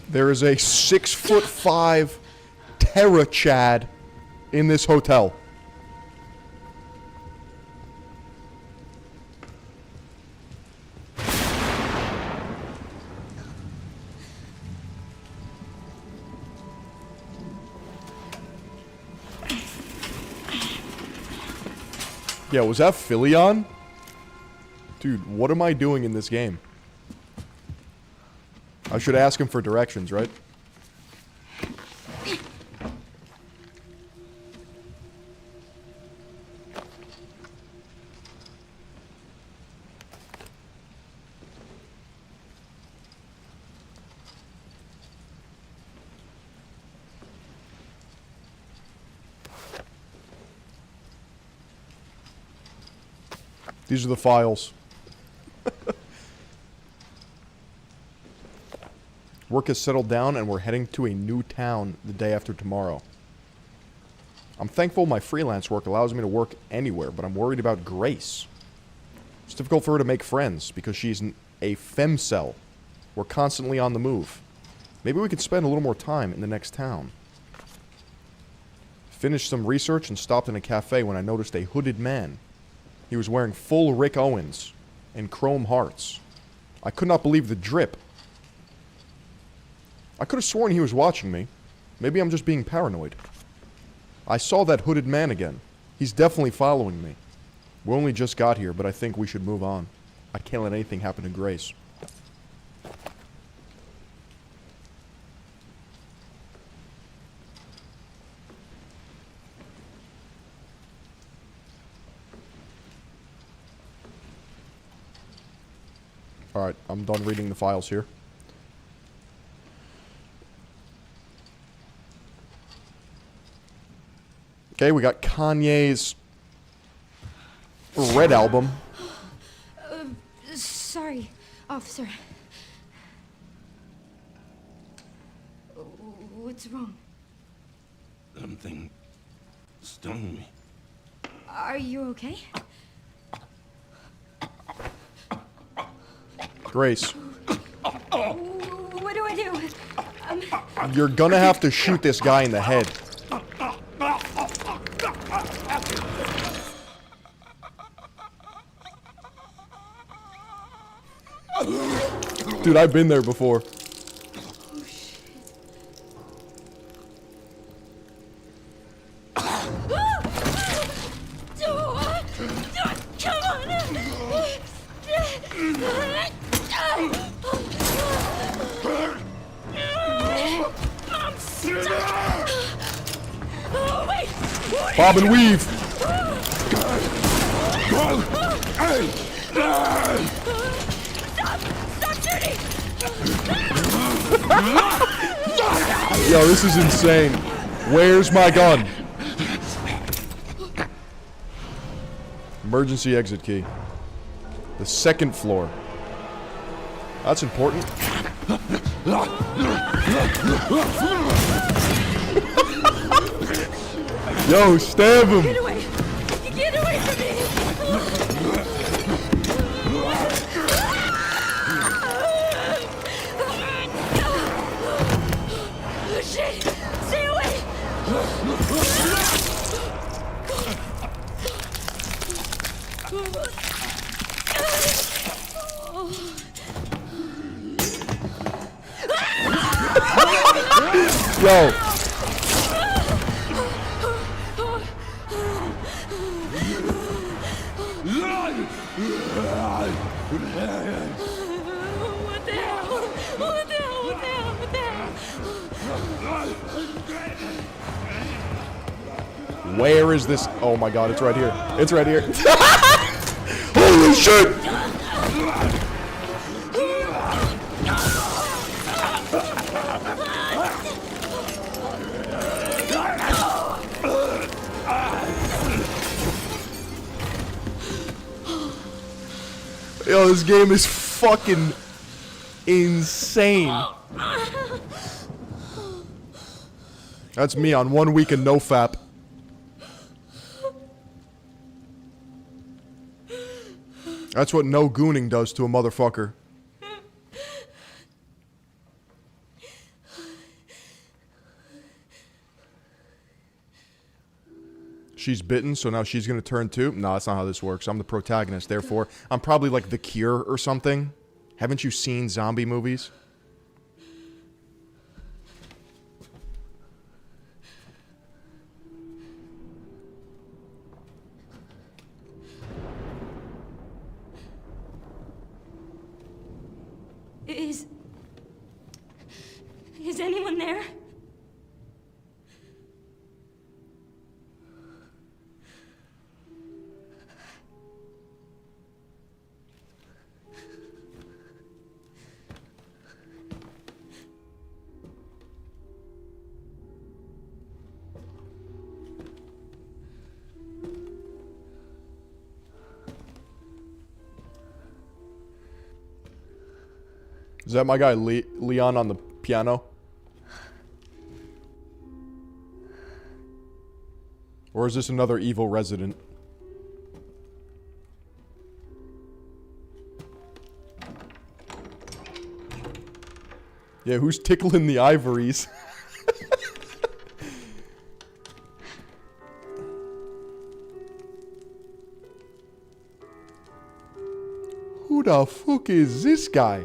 There is a 6'5" Terra Chad in this hotel. Yeah, was that Philion? Dude, what am I doing in this game? I should ask him for directions, right? These are the files. Work has settled down and we're heading to a new town the day after tomorrow. I'm thankful my freelance work allows me to work anywhere, but I'm worried about Grace. It's difficult for her to make friends because she's a femcel. We're constantly on the move. Maybe we could spend a little more time in the next town. Finished some research and stopped in a cafe when I noticed a hooded man. He was wearing full Rick Owens and chrome hearts. I could not believe the drip. I could have sworn he was watching me. Maybe I'm just being paranoid. I saw that hooded man again. He's definitely following me. We only just got here, but I think we should move on. I can't let anything happen to Grace. Alright, I'm done reading the files here. Okay, we got Kanye's Red album. Sorry, officer. What's wrong? Something stung me. Are you okay? Grace. What do I do? You're gonna have to shoot this guy in the head. Dude, I've been there before. Bob and weave. Stop shooting! Yo, this is insane. Where's my gun? Emergency exit key. The second floor. That's important. Yo, stab him! Get away! Get away from me! Yo. What the hell? What the hell? What the hell? What the hell? Where is this? Oh my god, it's right here. It's right here. Holy shit! Yo, this game is fucking insane. That's me on 1 week of NoFap. That's what no gooning does to a motherfucker. She's bitten, so now she's gonna turn too? No, that's not how this works. I'm the protagonist, therefore I'm probably like the Cure or something. Haven't you seen zombie movies? Is anyone there? Is that my guy Leon on the piano? Or is this another evil resident? Yeah, who's tickling the ivories? Who the fuck is this guy?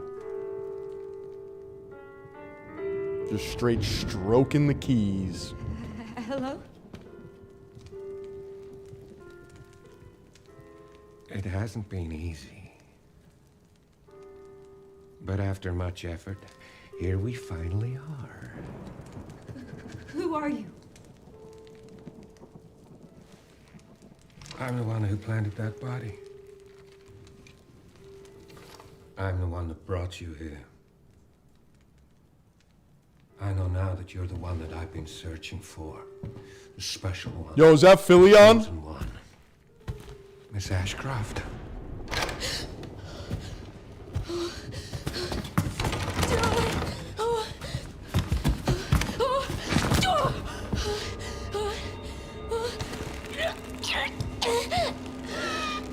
Just straight stroking the keys. Hello? It hasn't been easy. But after much effort, here we finally are. Who are you? I'm the one who planted that body. I'm the one that brought you here. I know now that you're the one that I've been searching for. The special one. Yo, is that Philion? The chosen one. Miss Ashcroft.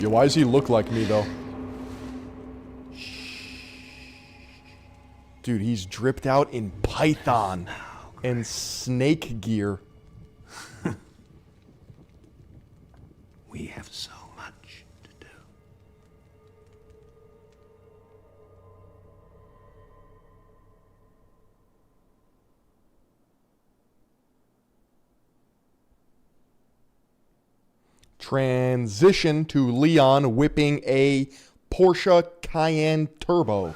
Yo, why does he look like me, though? Dude, he's dripped out in Python and snake gear. We have so much to do. Transition to Leon whipping a Porsche Cayenne Turbo.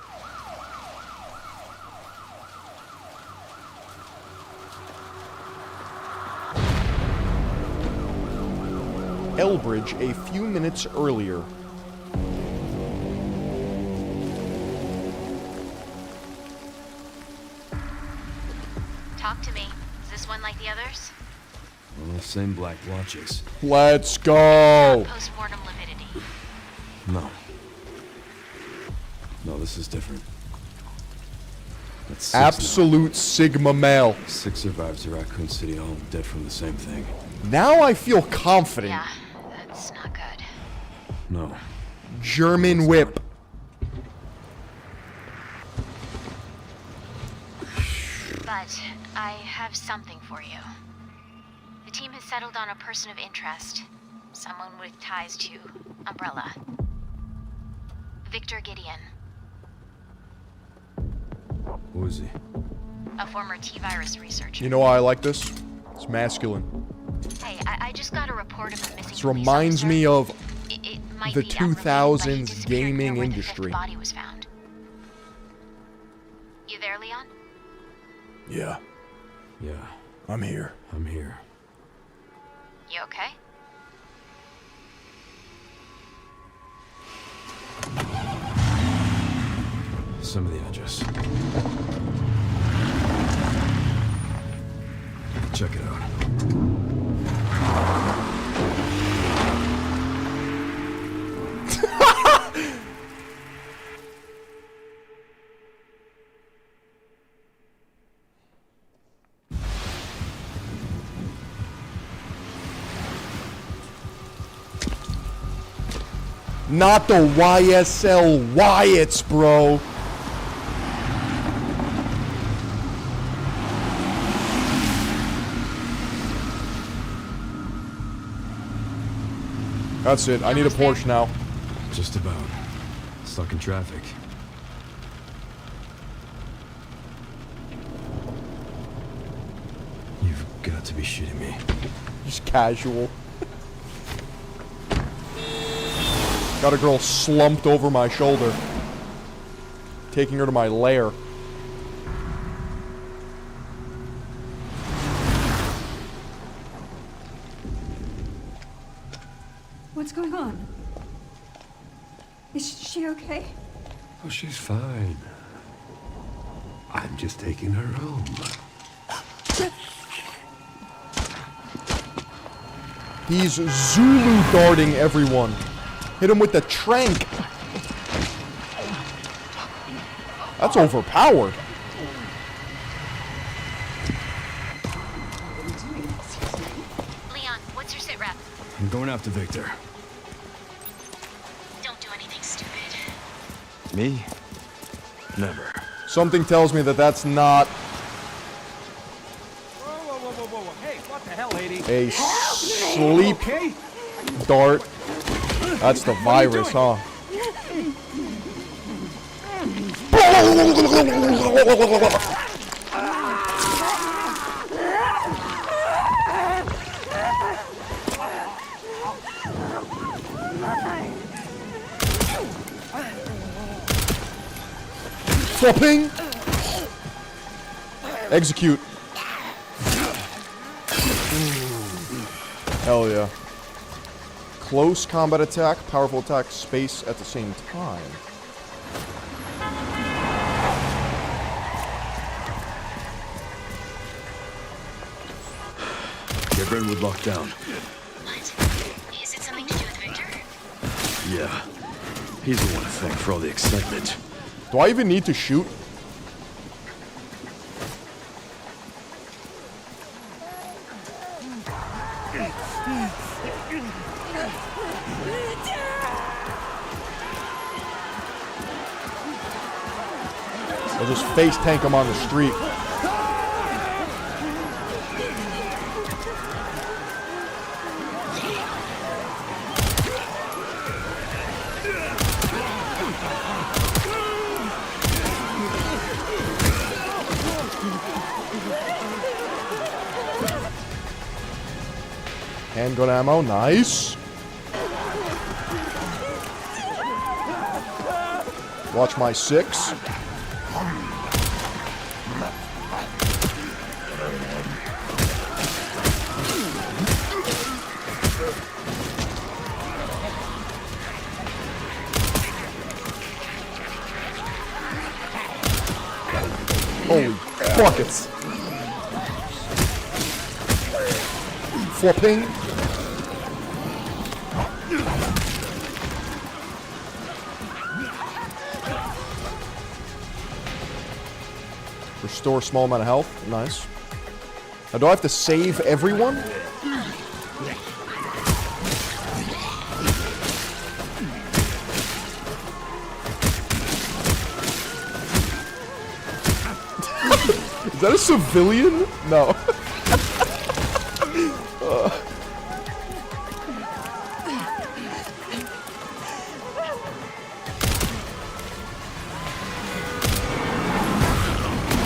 Elbridge a few minutes earlier. Talk to me. Is this one like the others? Well, same black watches. Let's go. Postmortem lividity. No. No, this is different. That's six Absolute now. Sigma male. 6 survivors of Raccoon City, all dead from the same thing. Now I feel confident. Yeah, that's not good. No. German whip. But I have something for you. The team has settled on a person of interest. Someone with ties to Umbrella. Victor Gideon. Who is he? A former T-virus researcher. You know why I like this? It's masculine. Hey, I just got a report of a missing This reminds me of It might the be Emily, but he 2000s disappeared gaming near where the industry. fifth body was found. You there, Leon? Yeah. Yeah. I'm here. I'm here. You okay? Some of the address. Check it out. Not the YSL Wyatts, bro. That's it. I need a Porsche now. Just about. Stuck in traffic. You've got to be shitting me. Just casual. Got a girl slumped over my shoulder. Taking her to my lair. What's going on? Is she okay? Oh, she's fine. I'm just taking her home. He's Zulu darting everyone. Hit him with the trank. That's overpowered. Leon, what's your sit rep? I'm going after Victor. Don't do anything stupid. Me? Never. Something tells me that that's not Whoa. Hey, what the hell, lady? a sleep dart. That's the virus, huh? Flipping. Execute. Hell yeah. Close combat attack, powerful attack, space at the same time. Get Brentwood locked down. What? Is it something to do with Victor? Yeah. He's the one to thank for all the excitement. Do I even need to shoot? I'll just face tank him on the street. Handgun ammo, nice. Watch my 6. Holy buckets. Flipping. Restore small amount of health. Nice. Now, do I have to save everyone? Is that a civilian? No.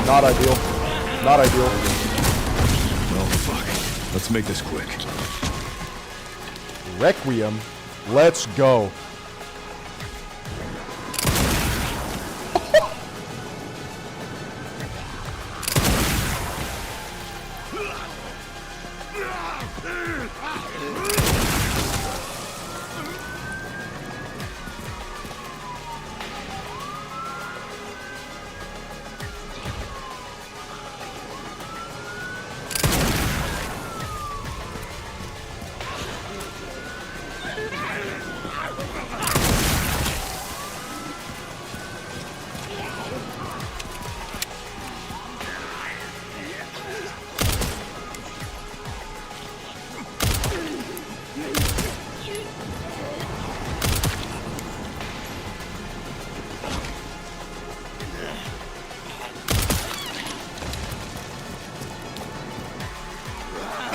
Not ideal. Not ideal. Well, fuck. Let's make this quick. Requiem. Let's go.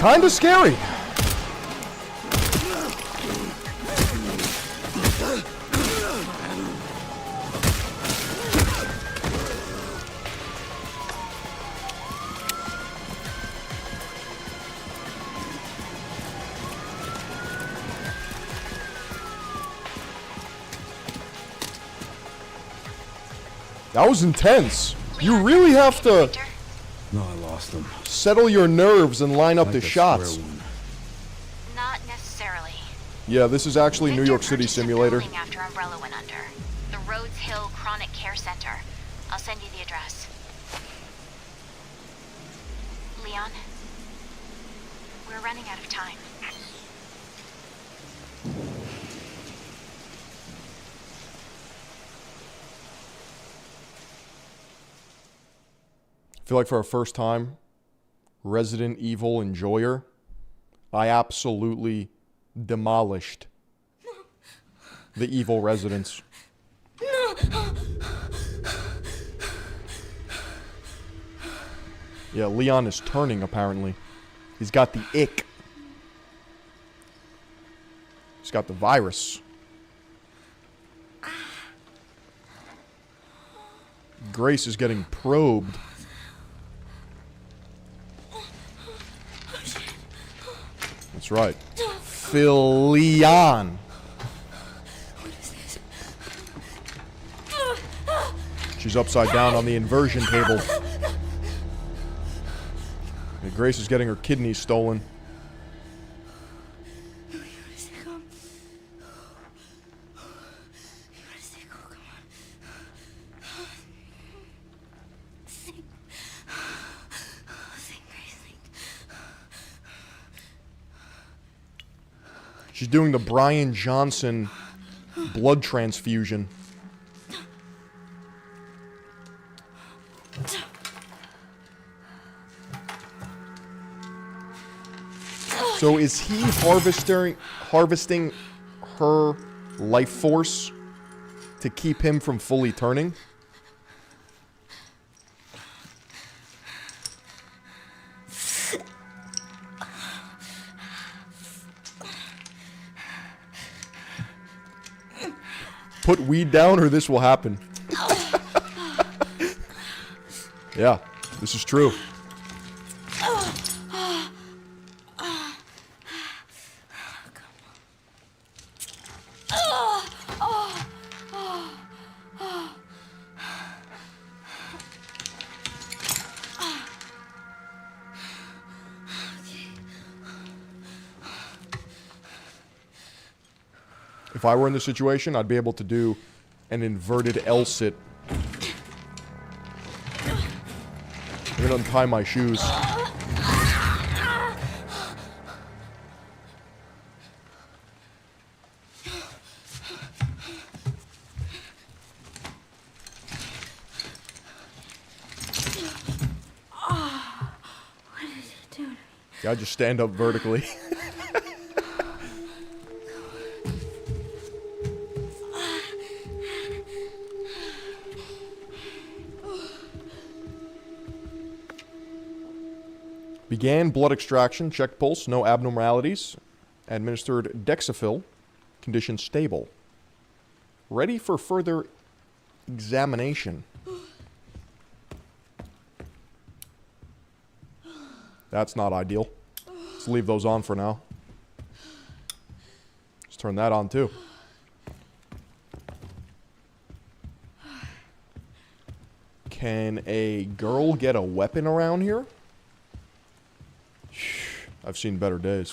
Kinda scary. That was intense. You really have to No, I lost them. settle your nerves and line up the Like a shots. square one. Not necessarily. Yeah, this is actually New York City Purchased a Simulator. building after Umbrella went under. The Rhodes Hill Chronic Care Center. I'll send you the address. Leon, we're running out of time. I feel like for a first time Resident Evil enjoyer, I absolutely demolished the evil residents. Yeah, Leon is turning apparently. He's got the ick. He's got the virus. Grace is getting probed. That's right. Leon. She's upside down on the inversion table. And Grace is getting her kidneys stolen. She's doing the Brian Johnson blood transfusion. So is he harvesting her life force to keep him from fully turning? Put weed down or this will happen. Yeah, this is true. If I were in this situation, I'd be able to do an inverted L-sit. I'm gonna untie my shoes. Yeah, I just stand up vertically. Began blood extraction, checked pulse, no abnormalities. Administered Dexafil, condition stable. Ready for further examination. That's not ideal. Let's leave those on for now. Let's turn that on too. Can a girl get a weapon around here? I've seen better days.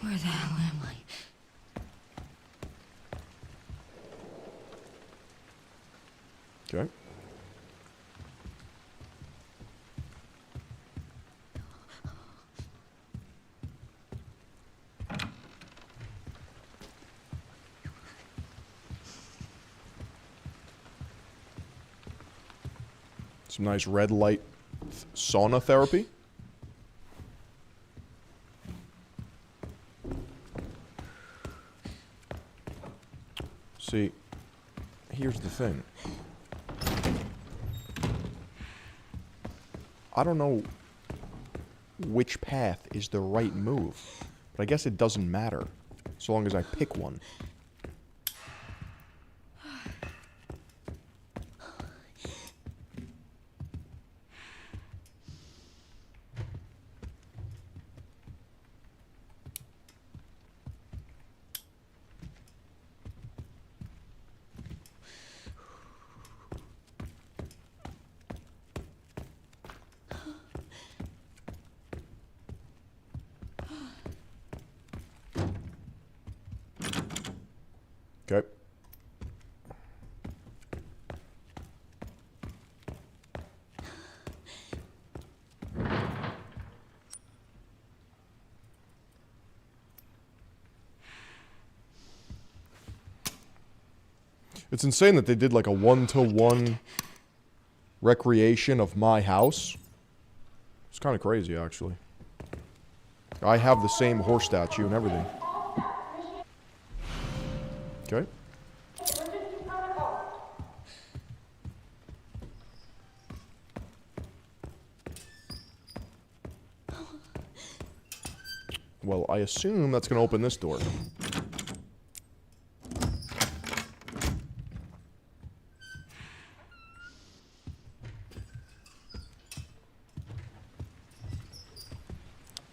Where the hell am I? Okay. Some nice red light sauna therapy. See, here's the thing. I don't know which path is the right move, but I guess it doesn't matter so long as I pick one. Okay. It's insane that they did like a 1-to-1 recreation of my house. It's kind of crazy, actually. I have the same horse statue and everything. Okay. Well, I assume that's going to open this door.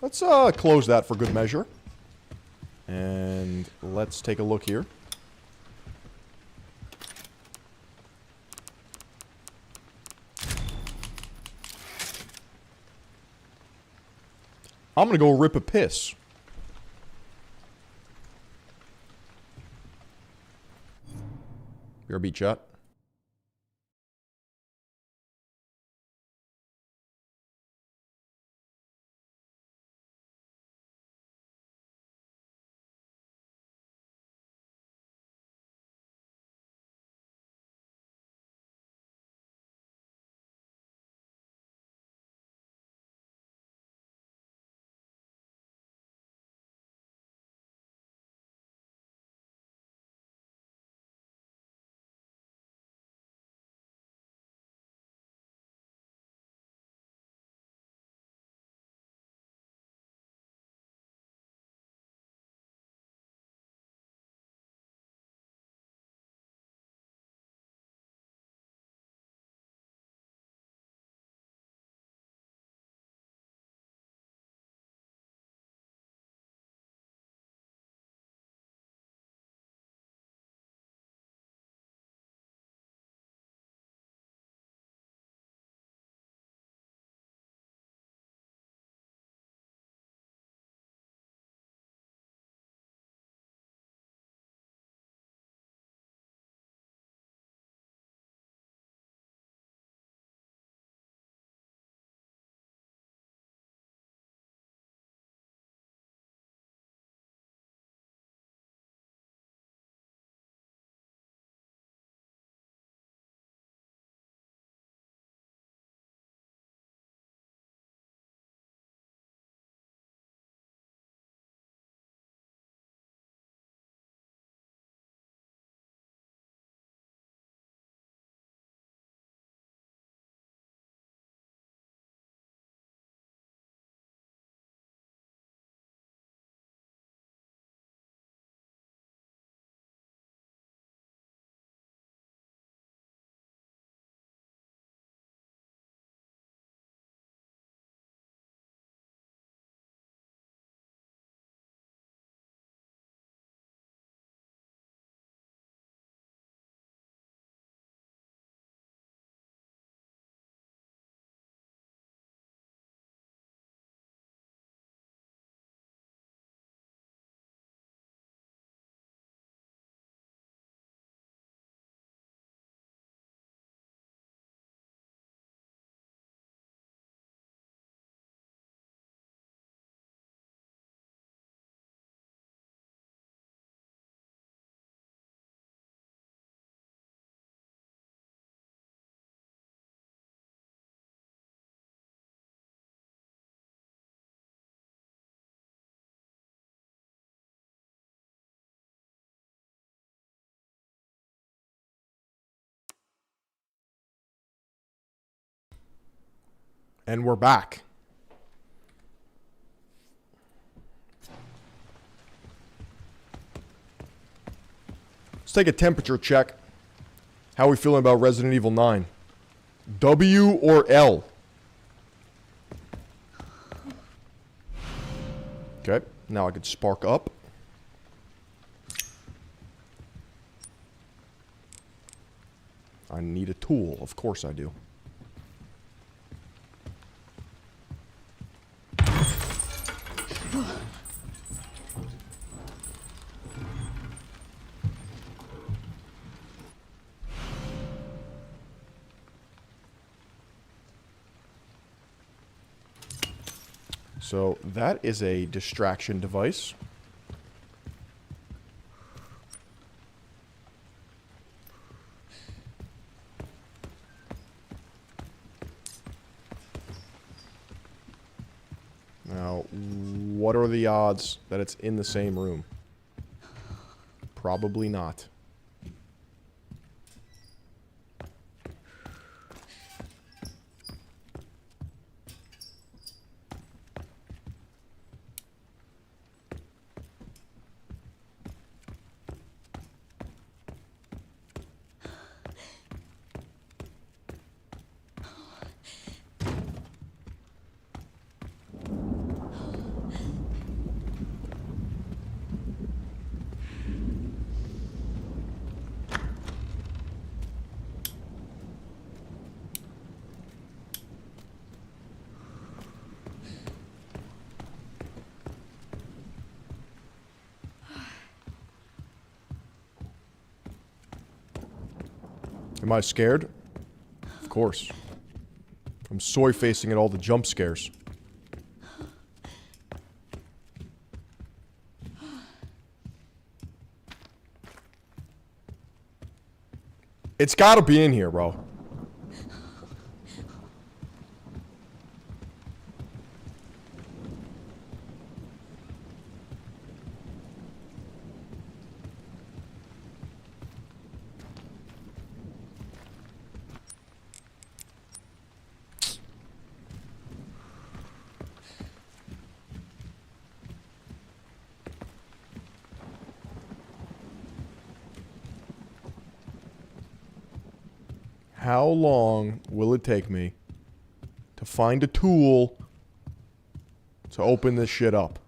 Let's close that for good measure. And let's take a look here. I'm gonna go rip a piss. BRB chat. And we're back. Let's take a temperature check. How are we feeling about Resident Evil 9? W or L? Okay, now I can spark up. I need a tool. Of course I do. So that is a distraction device. Now, what are the odds that it's in the same room? Probably not. Am I scared? Of course. I'm soy facing at all the jump scares. It's gotta be in here, bro. How long will it take me to find a tool to open this shit up?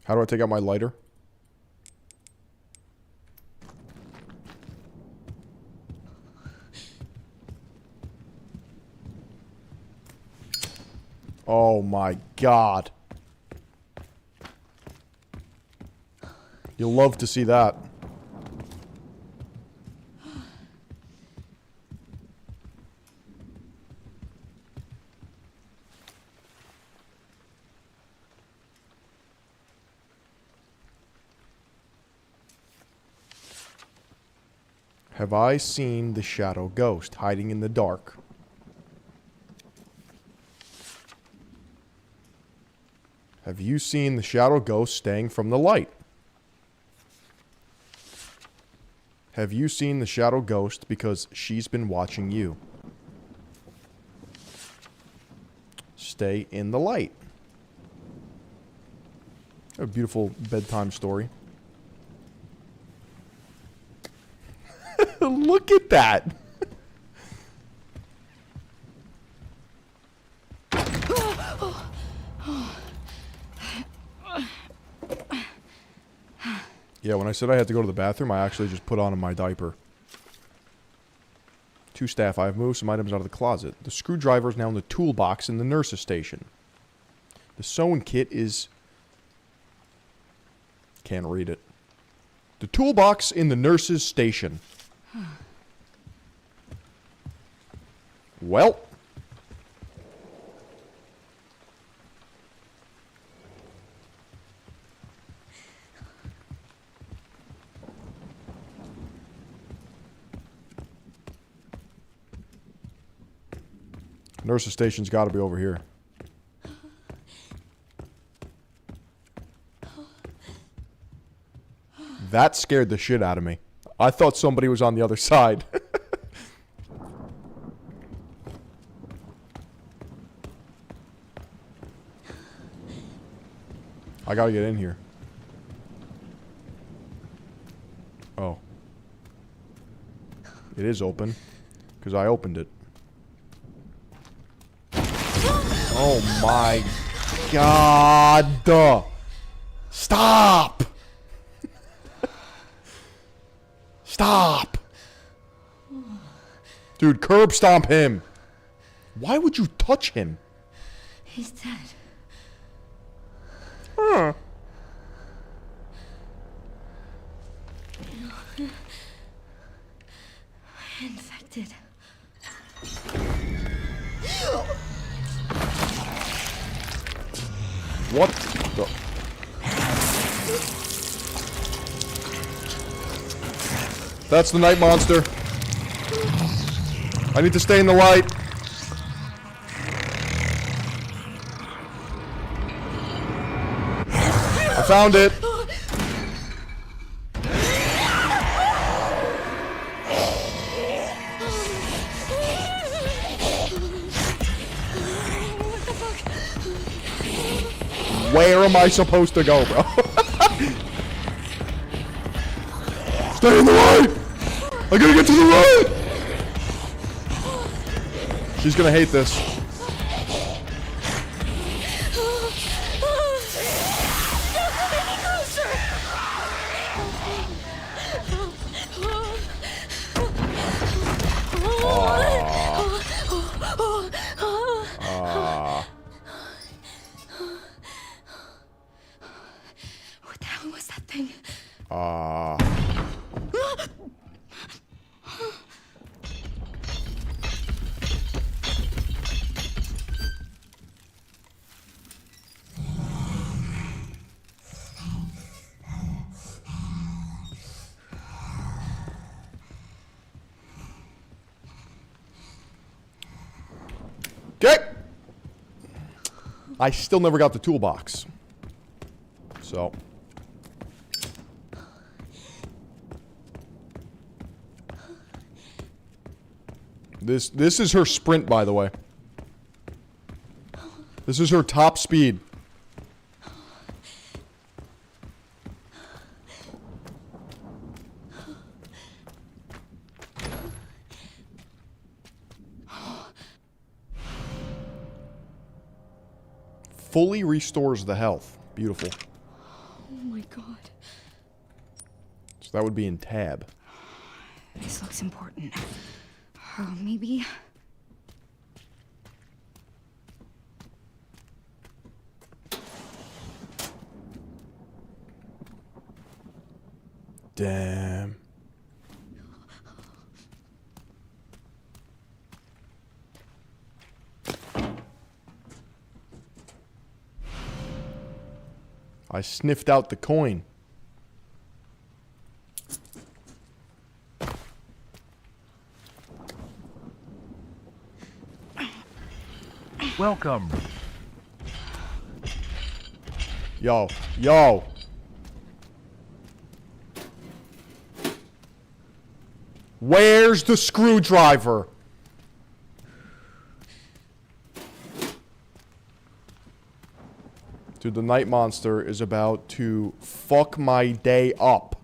How do I take out my lighter? Oh my God. You'll love to see that. Have I seen the shadow ghost hiding in the dark? Have you seen the shadow ghost staying from the light? Have you seen the shadow ghost because she's been watching you? Stay in the light. A beautiful bedtime story. Look at that. Yeah, when I said I had to go to the bathroom, I actually just put on my diaper. To staff, I have moved some items out of the closet. The screwdriver is now in the toolbox in the nurse's station. The sewing kit is... Can't read it. The toolbox in the nurse's station. Well. Nurse's station's got to be over here. That scared the shit out of me. I thought somebody was on the other side. I gotta get in here. Oh. It is open. Because I opened it. Oh my God. Stop. Stop. Dude, curb stomp him. Why would you touch him? He's dead. Huh. Infected. What the? That's the night monster. I need to stay in the light. I found it. Where am I supposed to go, bro? Stay in the light! I gotta get to the light! She's gonna hate this. What the hell was that thing? Okay. I still never got the toolbox. So. This is her sprint, by the way. This is her top speed. Fully restores the health. Beautiful. Oh my God. So that would be in tab. This looks important. Oh, maybe. Damn. I sniffed out the coin. Welcome. Yo, yo. Where's the screwdriver? Dude, the night monster is about to fuck my day up.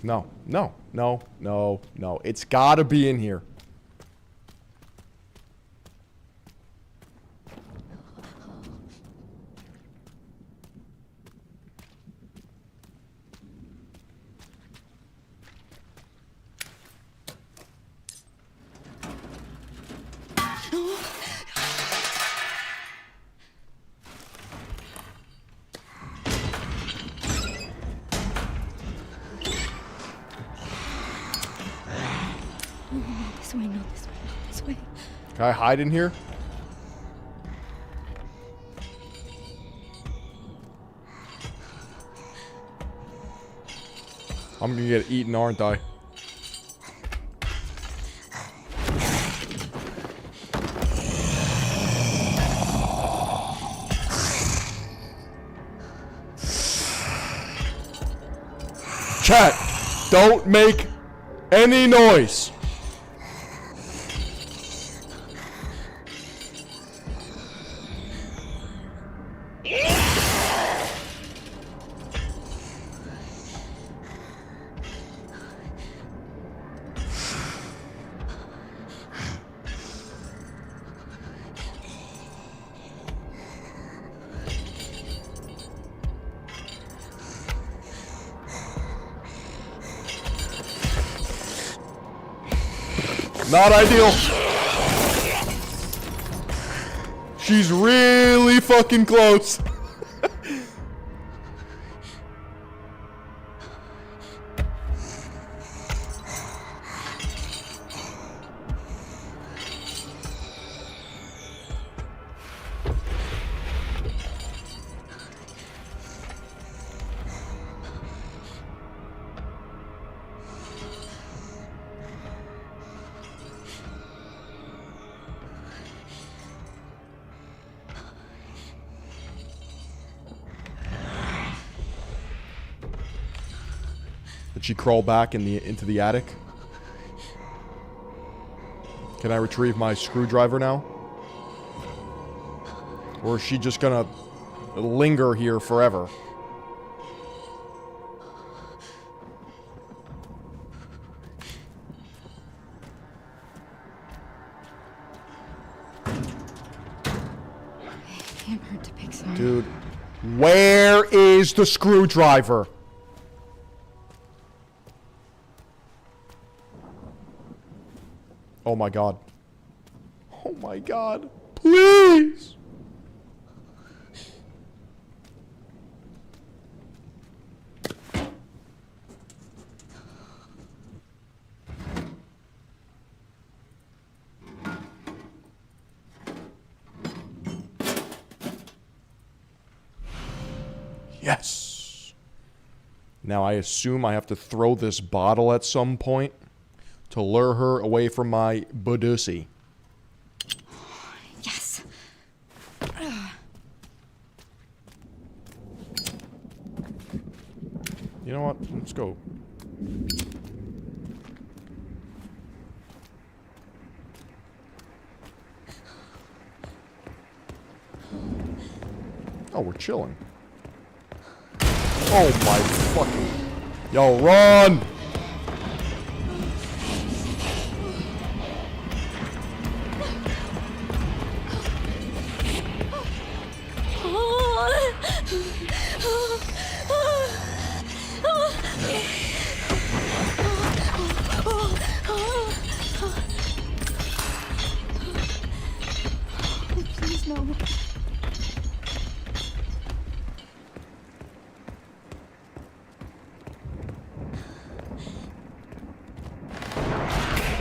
No, no, no, no, no. It's gotta be in here. This way, not this way, not this way. Can I hide in here? I'm gonna get eaten, aren't I? Chat, don't make any noise. Not ideal. She's really fucking close. Did she crawl back into the attic? Can I retrieve my screwdriver now? Or is she just gonna linger here forever? Can't hurt to pick some. Dude, where is the screwdriver? Oh my god. Oh my god. Please! Yes! Now I assume I have to throw this bottle at some point to lure her away from my budusi. Yes. You know what? Let's go. Oh, we're chilling. Oh my fucking... Yo, run! Please no.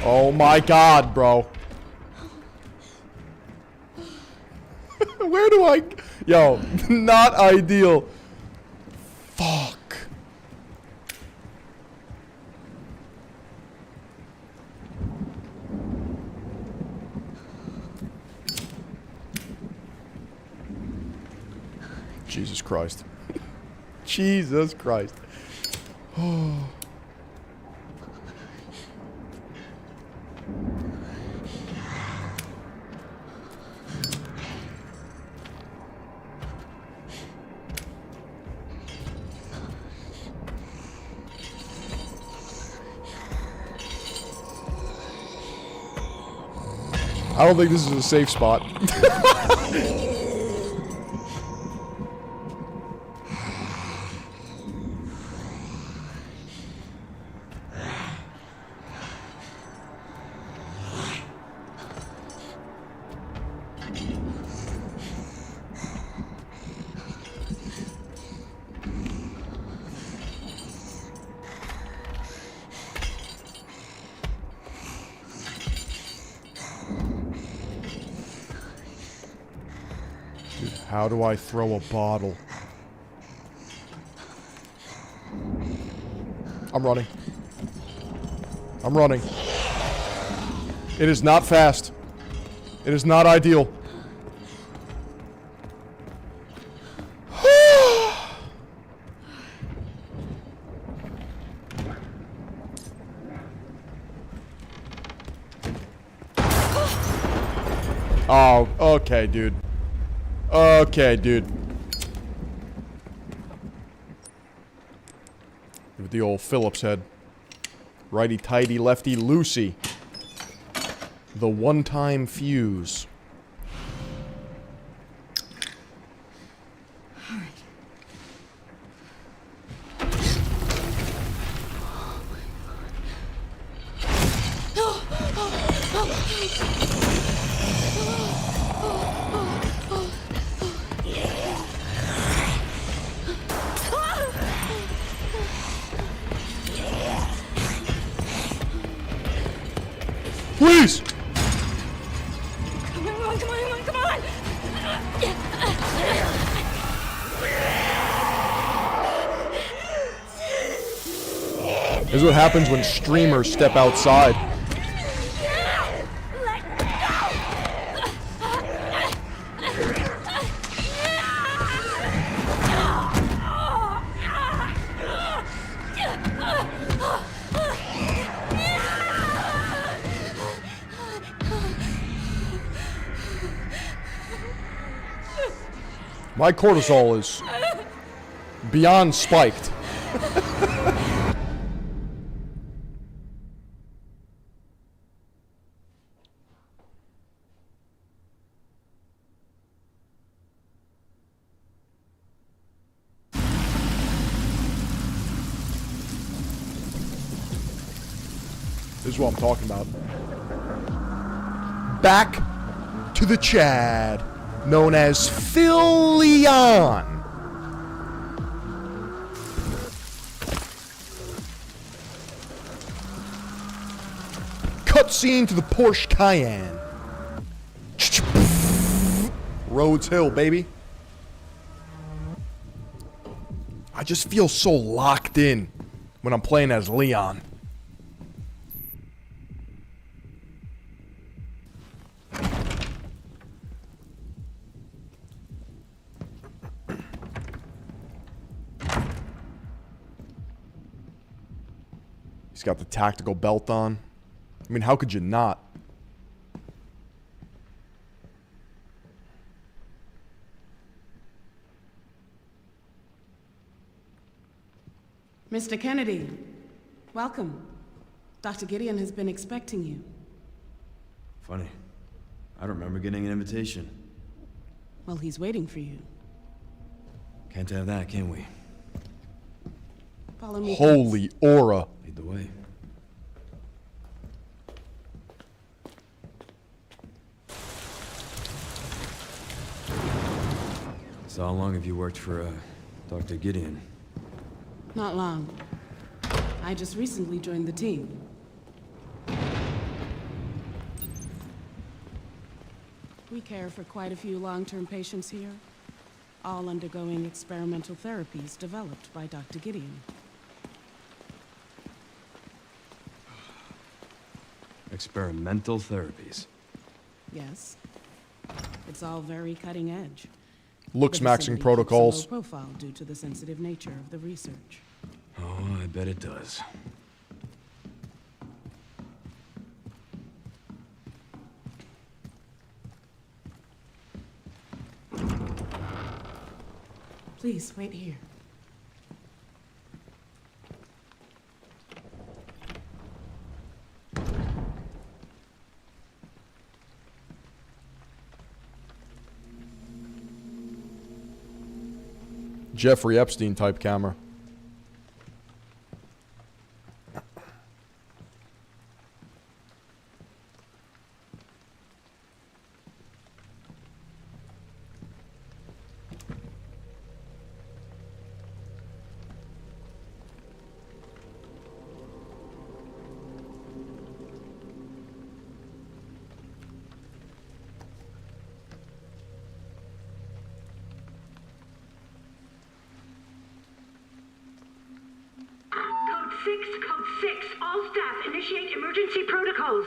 Oh my god, bro. Where do I... Yo, not ideal. Fuck. Jesus Christ. Jesus Christ. Oh. I don't think this is a safe spot. How do I throw a bottle? I'm running. I'm running. It is not fast. It is not ideal. Oh, okay, dude. Okay, dude. With the old Phillips head. Righty-tighty, lefty-loosey. The one-time fuse. Please! Come on, come on, come on, come on! This is what happens when streamers step outside. My cortisol is beyond spiked. This is what I'm talking about. Back to the Chad, known as Phil Leon. Cutscene to the Porsche Cayenne. Rhodes Hill, baby. I just feel so locked in when I'm playing as Leon. He's got the tactical belt on. I mean, how could you not? Mr. Kennedy, welcome. Dr. Gideon has been expecting you. Funny. I don't remember getting an invitation. Well, he's waiting for you. Can't have that, can we? Follow me. Holy aura. Lead the way. So how long have you worked for, Dr. Gideon? Not long. I just recently joined the team. We care for quite a few long-term patients here, all undergoing experimental therapies developed by Dr. Gideon. Experimental therapies. Yes. It's all very cutting edge. Looks The maxing facility protocols. keeps a low profile due to the sensitive nature of the research. Oh, I bet it does. Please, wait here. Jeffrey Epstein type camera. code 6. All staff initiate emergency protocols.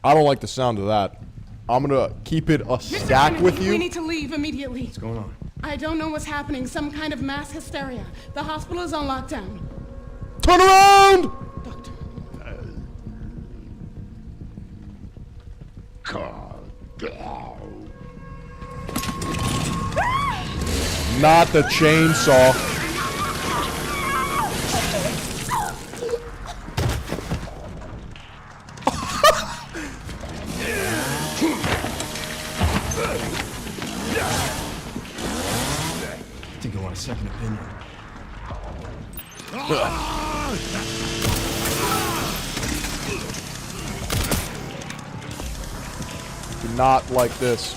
I don't like the sound of that. I'm gonna keep it a stack with you. We need to leave immediately. What's going on? I don't know what's happening. Some kind of mass hysteria. The hospital is on lockdown. Turn around! Not the chainsaw. I think I want a second opinion. Do not like this.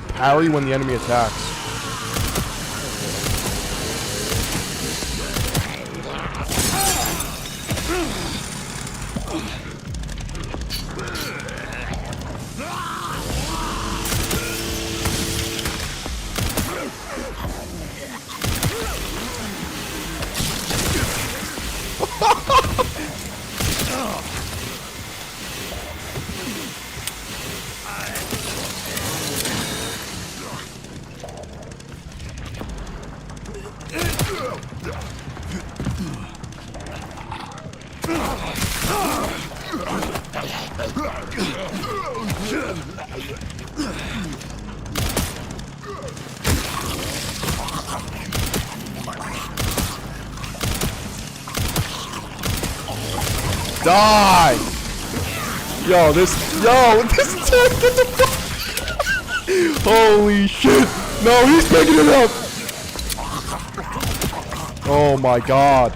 Parry when the enemy attacks. Die! Yo, this tank, get the fuck! Holy shit! No, he's picking it up! Oh my god.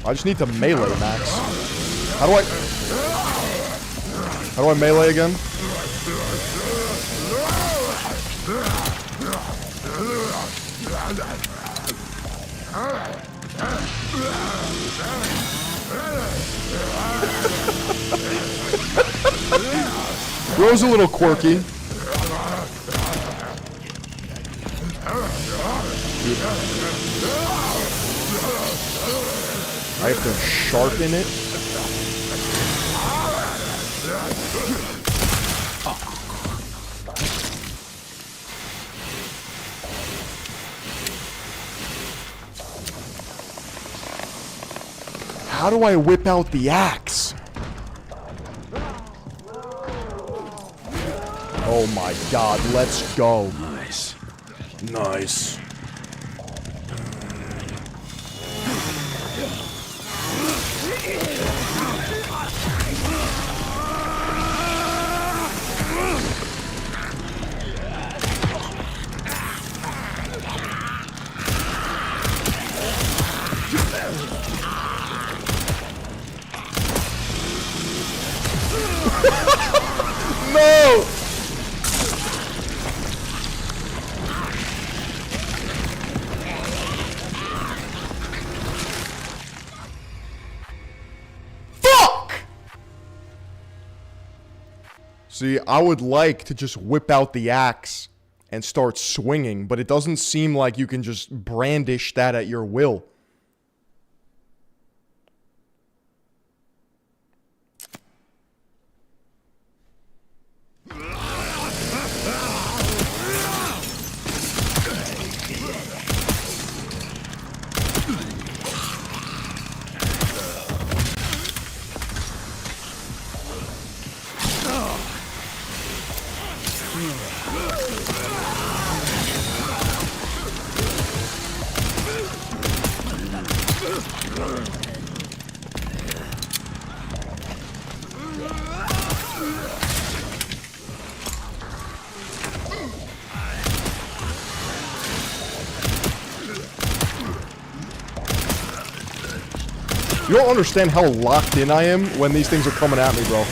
I just need to melee, Max. How do I melee again? Bro's a little quirky. I have to sharpen it. How do I whip out the axe? Oh my god, let's go. Nice. Nice. No! Fuck! See, I would like to just whip out the axe and start swinging, but it doesn't seem like you can just brandish that at your will. You don't understand how locked in I am when these things are coming at me, bro.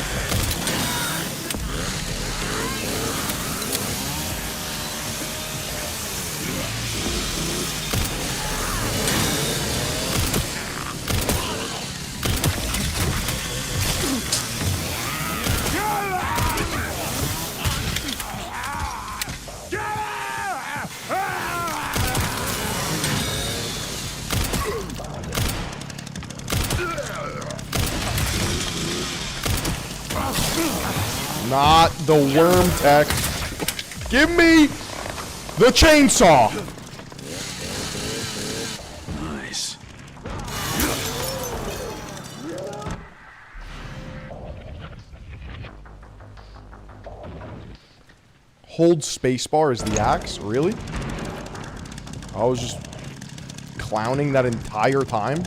Not the worm tech. Give me the chainsaw. Nice. Hold spacebar as the axe? Really? I was just clowning that entire time?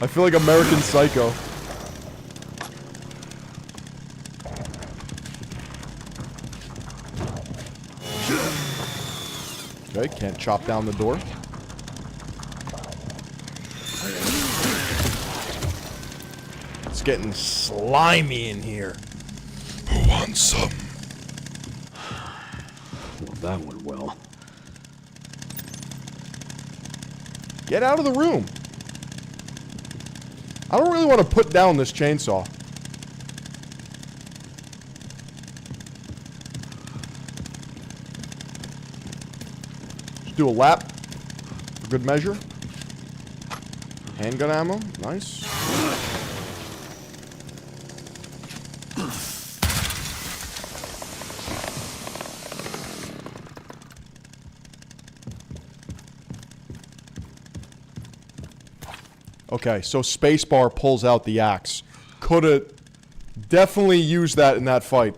I feel like American Psycho. Okay, can't chop down the door. It's getting slimy in here. Who wants some? Well, that went well. Get out of the room. I don't really want to put down this chainsaw. Just do a lap for good measure. Handgun ammo, nice. Okay, so spacebar pulls out the axe. Coulda definitely used that in that fight.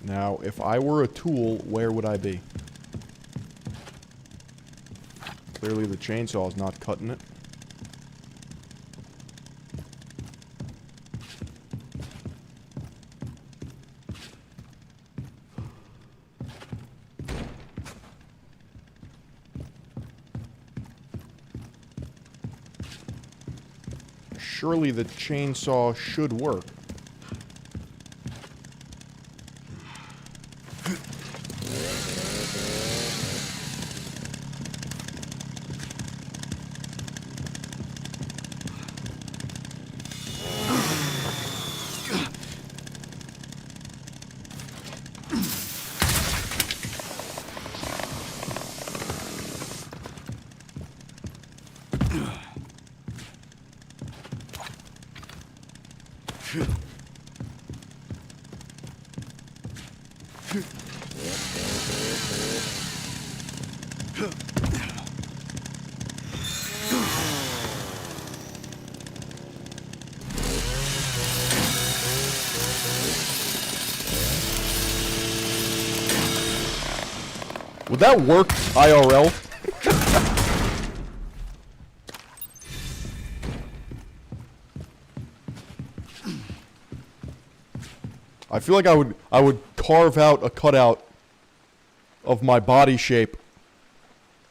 Now, if I were a tool, where would I be? Clearly the chainsaw is not cutting it. Surely the chainsaw should work. Would that work IRL? I feel like I would carve out a cutout of my body shape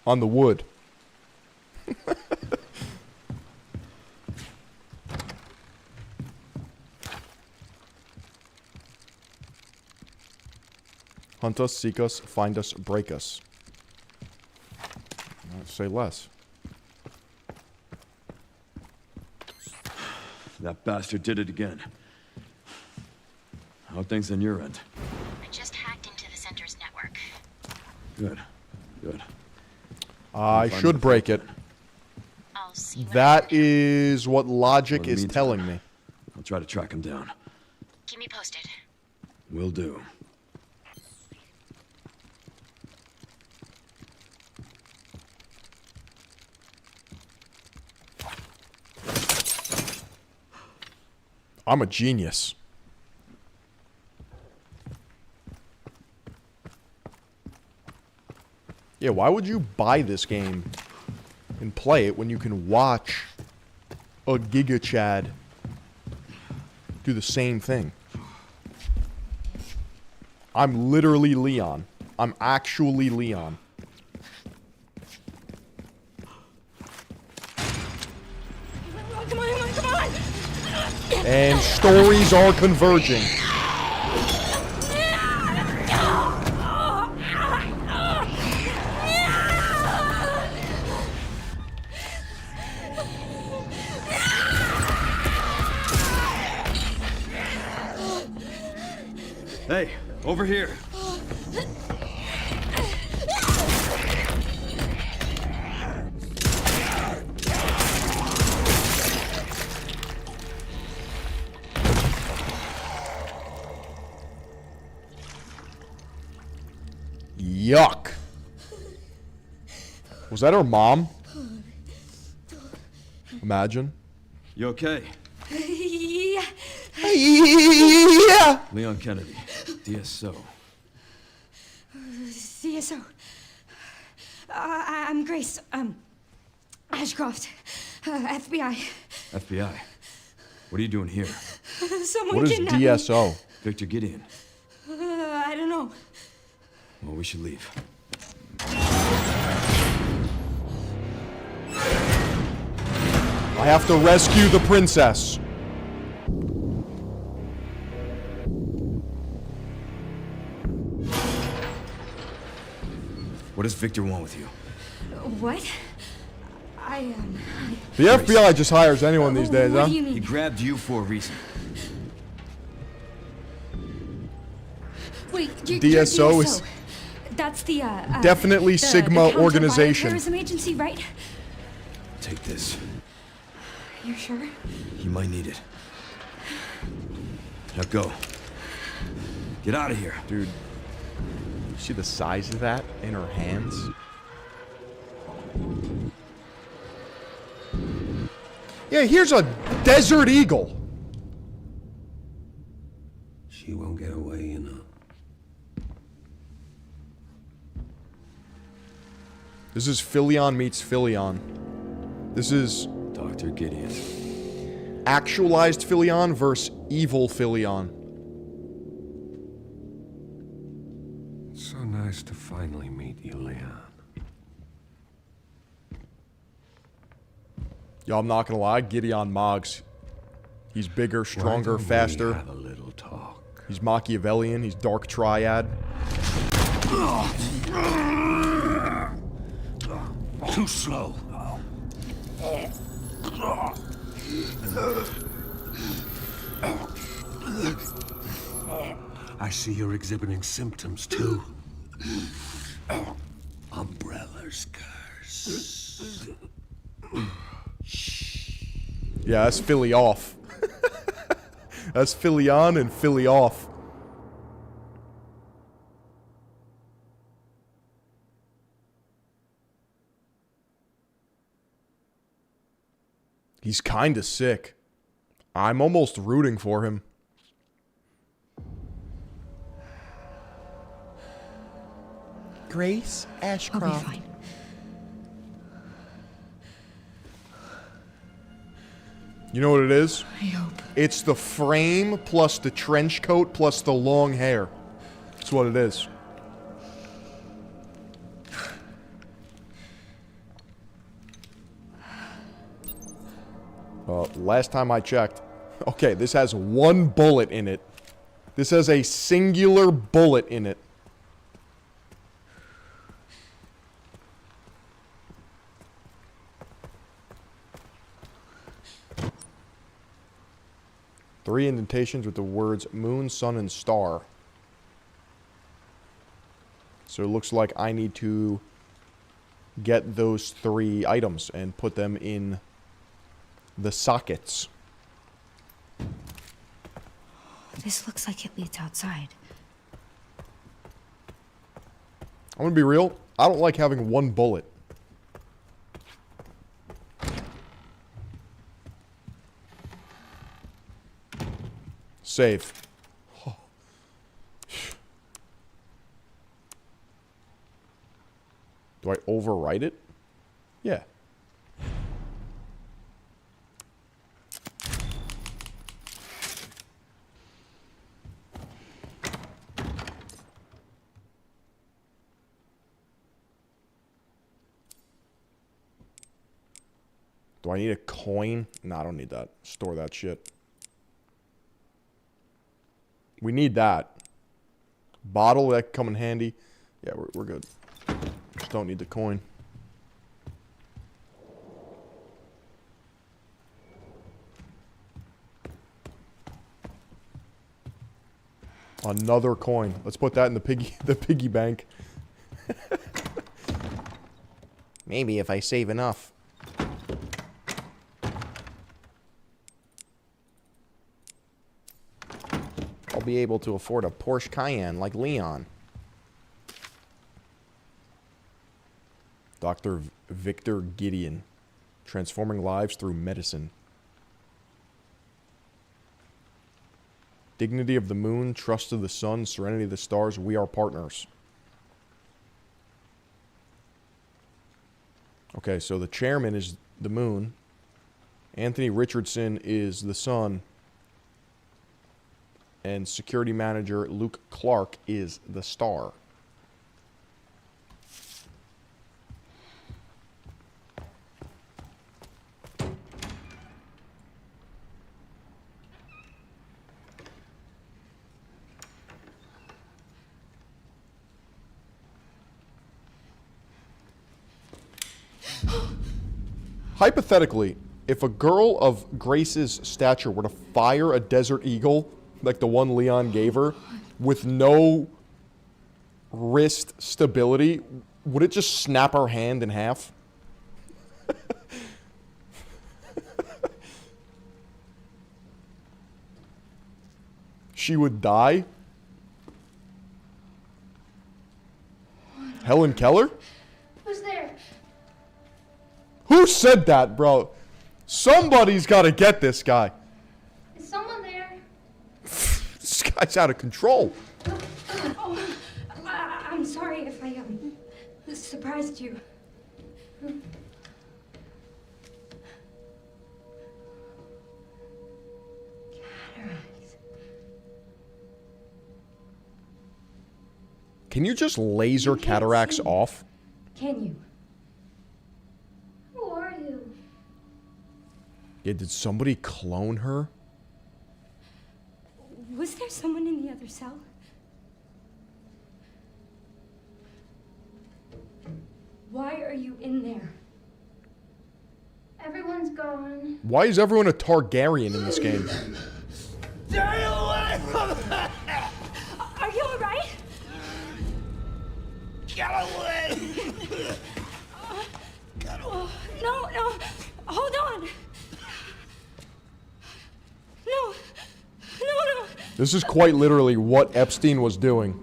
on the wood. Hunt us, seek us, find us, break us. I'd say less. That bastard did it again. How are things on your end? I just hacked into the center's network. Good. Good. I should break it. I'll see. That is what logic is telling me. I'll try to track him down. Keep me posted. Will do. I'm a genius. Yeah, why would you buy this game and play it when you can watch a Giga Chad do the same thing? I'm literally Leon. I'm actually Leon. Come on, come on! And stories are converging. Hey, over here. Yuck. Was that her mom? Imagine. You okay? Yeah. Yeah. Leon Kennedy, DSO. CSO. I'm Grace. Ashcroft. FBI. FBI. What are you doing here? Someone What is kidnapped me. DSO? Victor, get in. I don't know. Well, we should leave. I have to rescue the princess. What does Victor want with you? What? The FBI just hires anyone these days, what huh? do you mean? He grabbed you for a reason. Wait, you're DSO is That's the, definitely the Sigma counter organization. bioterrorism agency, right? Take this. You sure? You might need it. Now go. Get out of here. Dude, you see the size of that in her hands? Yeah, here's a desert eagle. She won't get away, you know. This is Philion meets Philion. This is Dr. Gideon. Actualized Philion versus evil Philion. It's so nice to finally meet you, Leon. Yo, I'm not gonna lie, Gideon Moggs. He's bigger, stronger, Why don't we faster. have a little talk? He's Machiavellian, he's Dark Triad. Too slow. I see you're exhibiting symptoms too. Umbrella's curse. Yeah, that's Philly off. That's Philly on and Philly off. He's kinda sick. I'm almost rooting for him. Grace Ashcroft. I'll be fine. You know what it is? I hope. It's the frame plus the trench coat plus the long hair. That's what it is. Last time I checked. Okay, this has one bullet in it. This has a singular bullet in it. Three indentations with the words moon, sun, and star. So it looks like I need to get those 3 items and put them in the sockets. This looks like it leads outside. I'm gonna be real. I don't like having one bullet. Save. Oh. Do I overwrite it? Yeah. Do I need a coin? No, I don't need that. Store that shit. We need that. Bottle, that could come in handy. Yeah, we're good. Just don't need the coin. Another coin. Let's put that in the piggy bank. Maybe if I save enough. I'll be able to afford a Porsche Cayenne like Leon. Dr. Victor Gideon. Transforming lives through medicine. Dignity of the moon, trust of the sun, serenity of the stars, we are partners. Okay, so the chairman is the moon. Anthony Richardson is the sun. And security manager Luke Clark is the star. Hypothetically, if a girl of Grace's stature were to fire a Desert Eagle, like the one Leon gave her, with no wrist stability, would it just snap her hand in half? She would die? Helen Keller? Who's there? Who said that, bro? Somebody's got to get this guy. Is someone there? This guy's out of control. Oh, I'm sorry if I surprised you. Cataracts. Can you just laser cataracts off? Can you? Who are you? Yeah, did somebody clone her? Was there someone in the other cell? Why are you in there? Everyone's gone. Why is everyone a Targaryen in this game? Stay away from that! Are you alright? Get away! No, hold on. No. This is quite literally what Epstein was doing.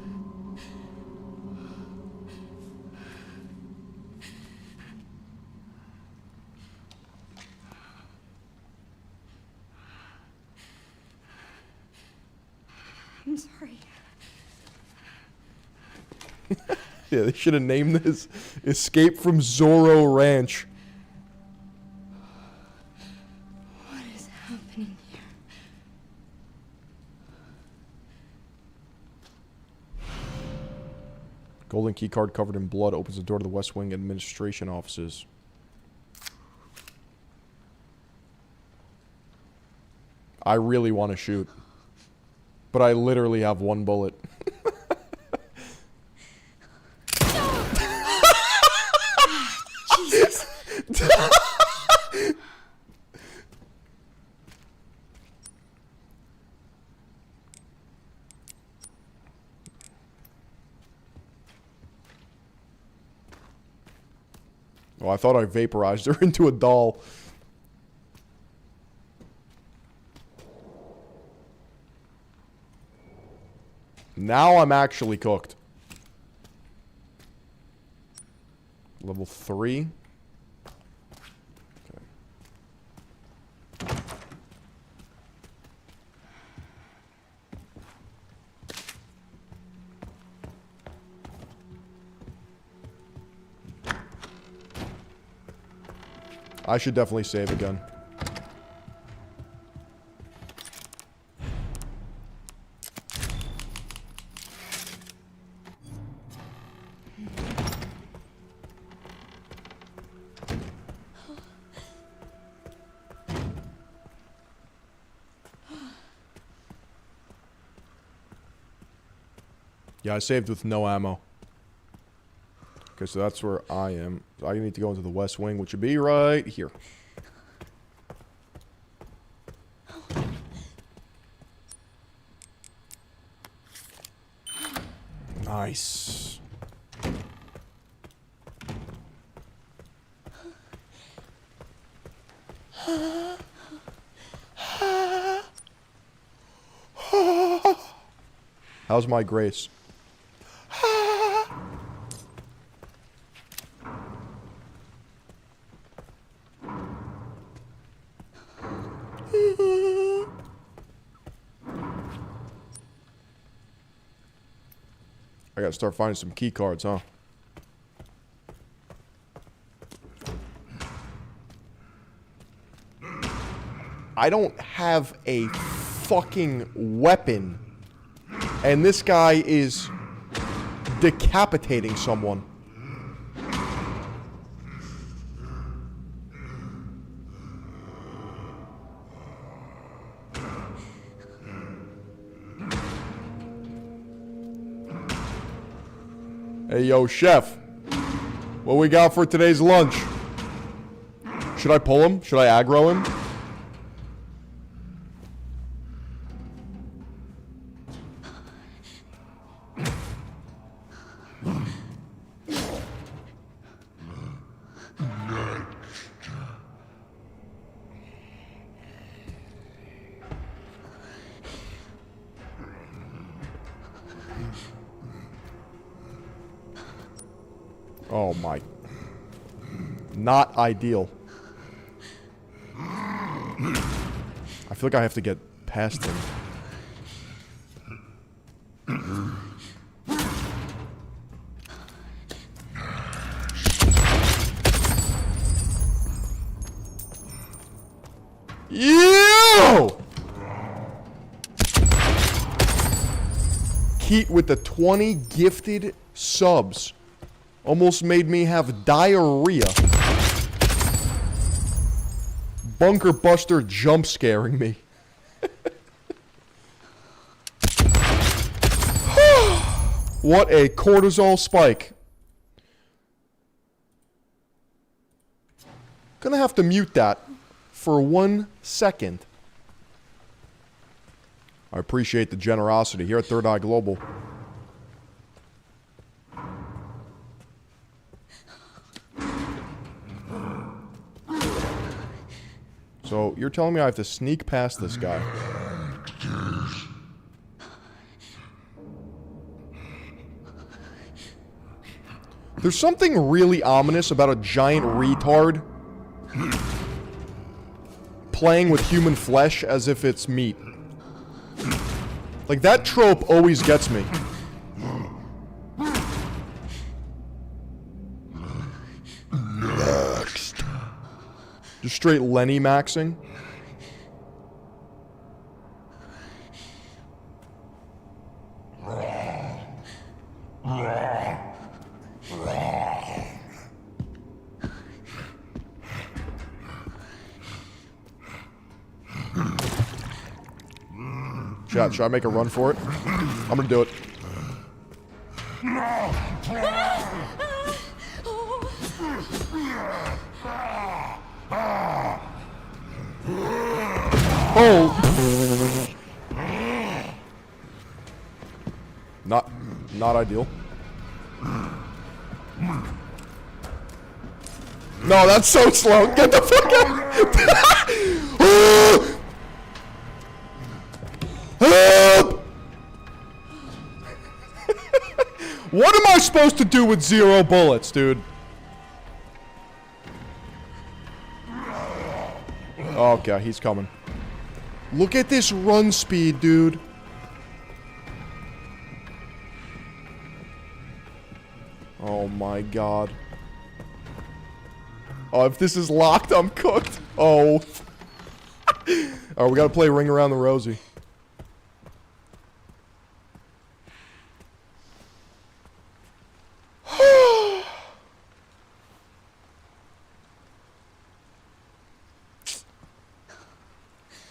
I'm sorry. Yeah, they should have named this Escape from Zorro Ranch. What is happening here? Golden key card covered in blood opens the door to the West Wing administration offices. I really want to shoot. But I literally have one bullet. Jesus. Oh, I thought I vaporized her into a doll. Now I'm actually cooked. Level 3. Okay. I should definitely save again. Yeah, I saved with no ammo. Okay, so that's where I am. So I need to go into the west wing, which would be right here. Nice. How's my Grace? I gotta start finding some key cards, huh? I don't have a fucking weapon. And this guy is decapitating someone. Hey, yo, chef. What we got for today's lunch? Should I pull him? Should I aggro him? Oh my. Not ideal. I feel like I have to get past him. Yo! Keat with the 20 gifted subs. Almost made me have diarrhea. Bunker Buster jump scaring me. What a cortisol spike. Gonna have to mute that for 1 second. I appreciate the generosity here at Third Eye Global. So, you're telling me I have to sneak past this guy. There's something really ominous about a giant retard playing with human flesh as if it's meat. Like, that trope always gets me. Next. Just straight Lenny maxing. Chat, should I make a run for it? I'm gonna do it. Oh! Not ideal. No, that's so slow. Get the fuck out! Help! What am I supposed to do with 0 bullets, dude? Okay, he's coming. Look at this run speed, dude. Oh my god. Oh, if this is locked, I'm cooked. Oh. Alright, we gotta play Ring Around the Rosie.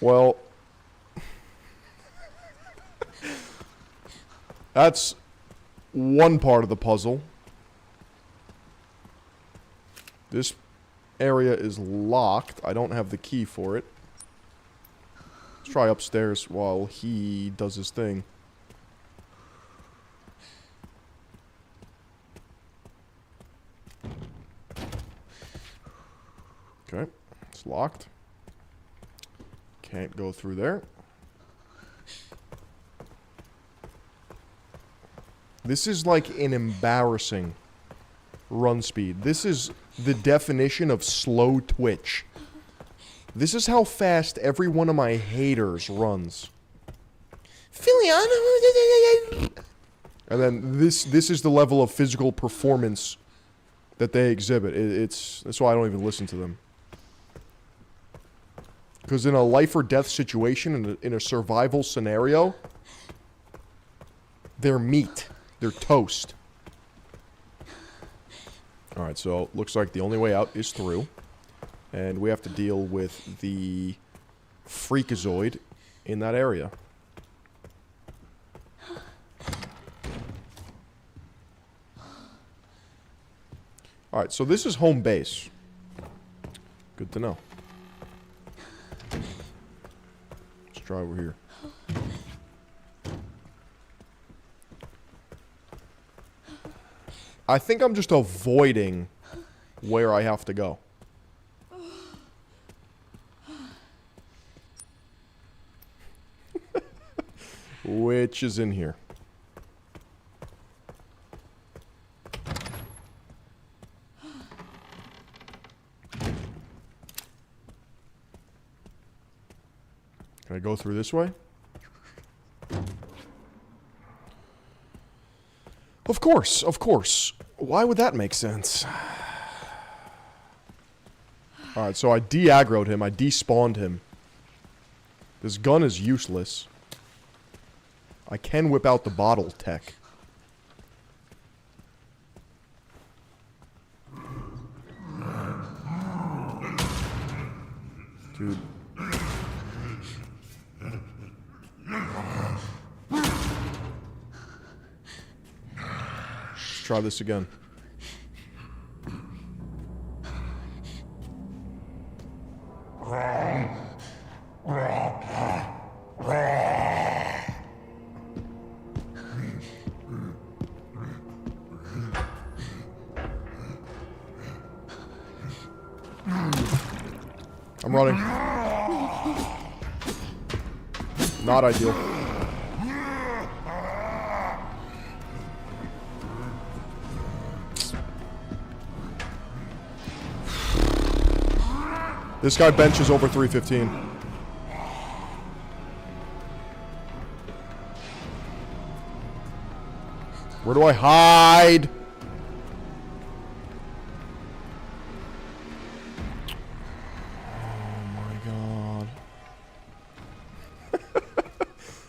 Well, one part of the puzzle. This area is locked. I don't have the key for it. Let's try upstairs while he does his thing. Okay, it's locked. Can't go through there. This is like an embarrassing run speed. This is the definition of slow twitch. This is how fast every one of my haters runs. And then this is the level of physical performance that they exhibit. That's why I don't even listen to them. Because in a life or death situation, in a survival scenario, they're meat. They're toast. Alright, so looks like the only way out is through. And we have to deal with the freakazoid in that area. Alright, so this is home base. Good to know. Let's try over here. I think I'm just avoiding where I have to go. Which is in here. Can I go through this way? Of course, of course. Why would that make sense? Alright, so I de-aggroed him. I despawned him. This gun is useless. I can whip out the bottle tech. Dude. Let's try this again. I'm running. Not ideal. This guy benches over 315. Where do I hide?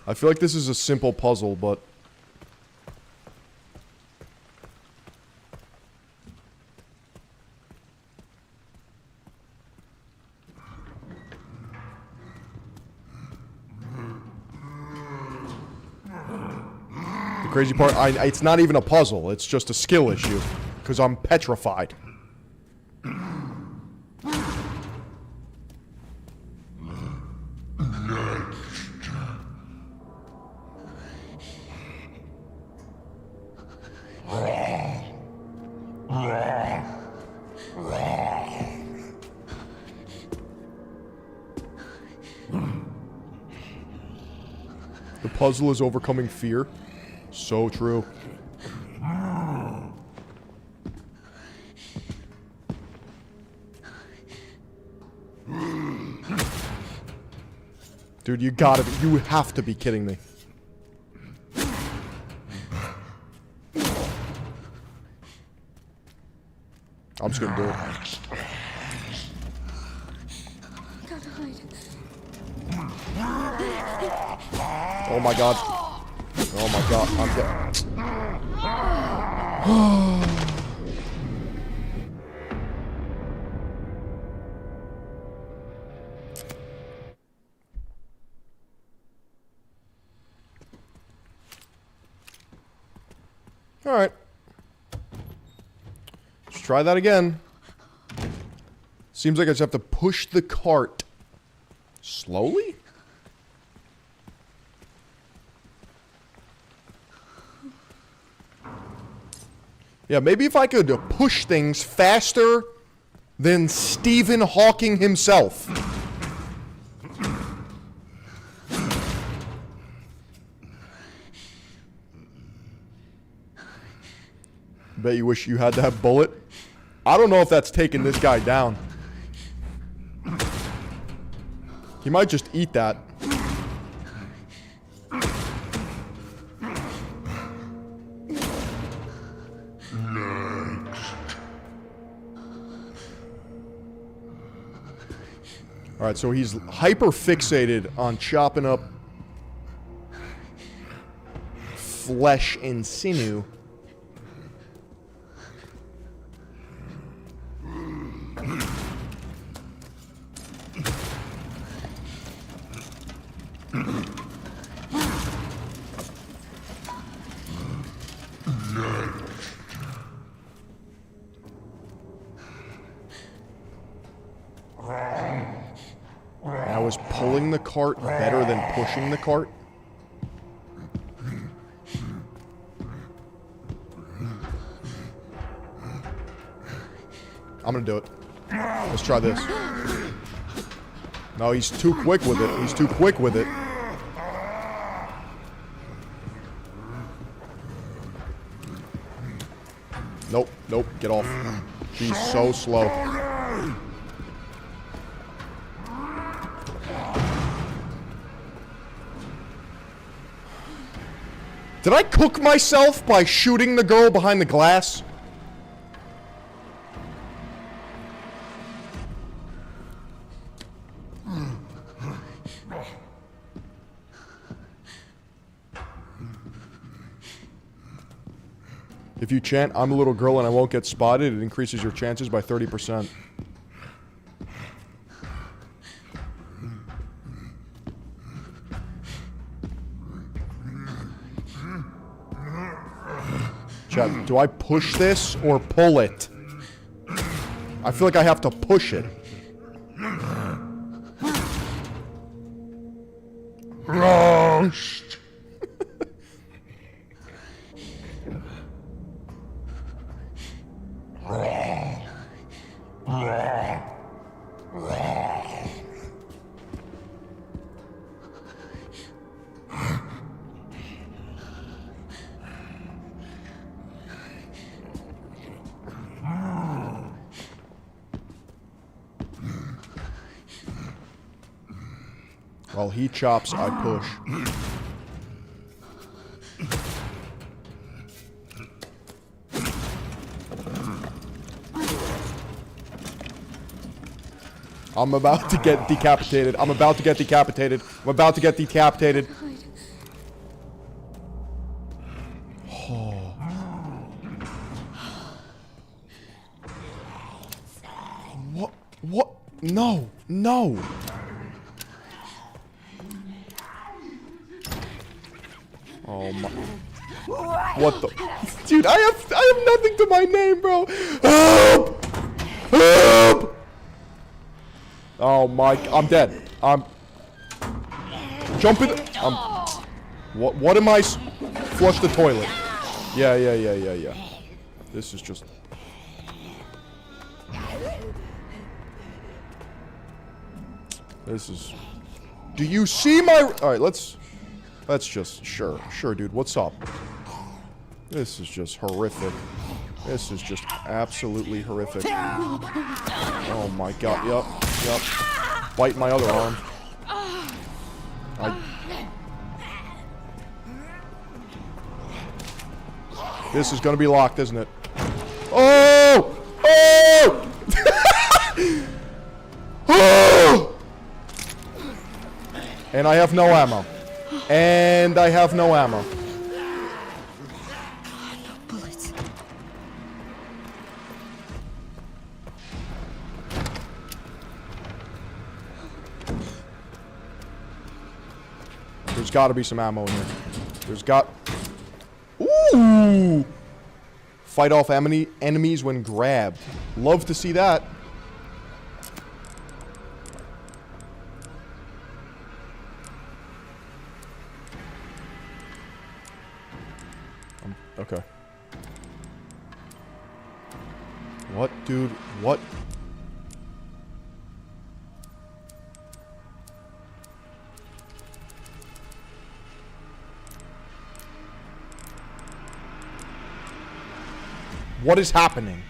I feel like this is a simple puzzle, but... The crazy part, it's not even a puzzle, it's just a skill issue. Because I'm petrified. The puzzle is overcoming fear. So true. Dude, you have to be kidding me. I'm just gonna do it. Gotta hide. Oh my god. Oh my god. I'm dead. Alright. Let's try that again. Seems like I just have to push the cart. Slowly? Yeah, maybe if I could push things faster than Stephen Hawking himself. Bet you wish you had that bullet. I don't know if that's taking this guy down. He might just eat that. Alright, so he's hyper fixated on chopping up flesh and sinew. Now is pulling the cart better than pushing the cart? I'm gonna do it. Let's try this. No, he's too quick with it. He's too quick with it. Nope, nope, get off. He's so slow. Did I cook myself by shooting the girl behind the glass? If you chant, I'm a little girl and I won't get spotted, it increases your chances by 30%. Chat, do I push this or pull it? I feel like I have to push it. Wrong. While he chops, I push. I'm about to get decapitated. I'm about to get decapitated. I'm about to get decapitated. Oh. What? What? No. No. Oh my. What the? Dude, I have nothing to my name, bro. Help! Help! Oh my, I'm dead. I'm jumping. What am I? Flush the toilet. Yeah. This is just. This is. Do you see my? All right, let's just sure, dude. What's up? This is just horrific. This is just absolutely horrific. Oh my god. Yep. Bite my other arm. This is gonna be locked, isn't it? Oh! Oh! Oh! And I have no ammo. And I have no ammo. Bullets. There's got to be some ammo in here. There's got. Ooh! Fight off enemies when grabbed. Love to see that. Okay. What, dude? What? What is happening?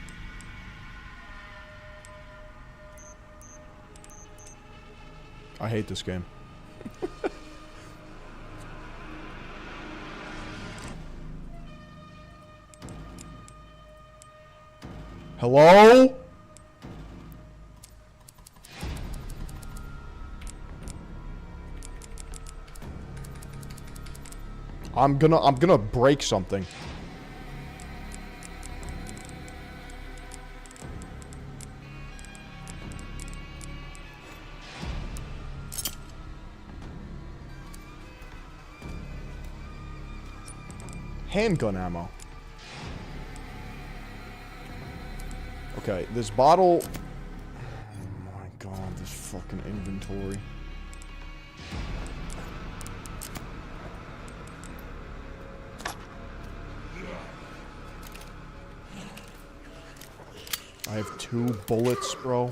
I hate this game. Hello? I'm gonna break something. Handgun ammo. Okay, this bottle... Oh my god, this fucking inventory. I have 2 bullets, bro.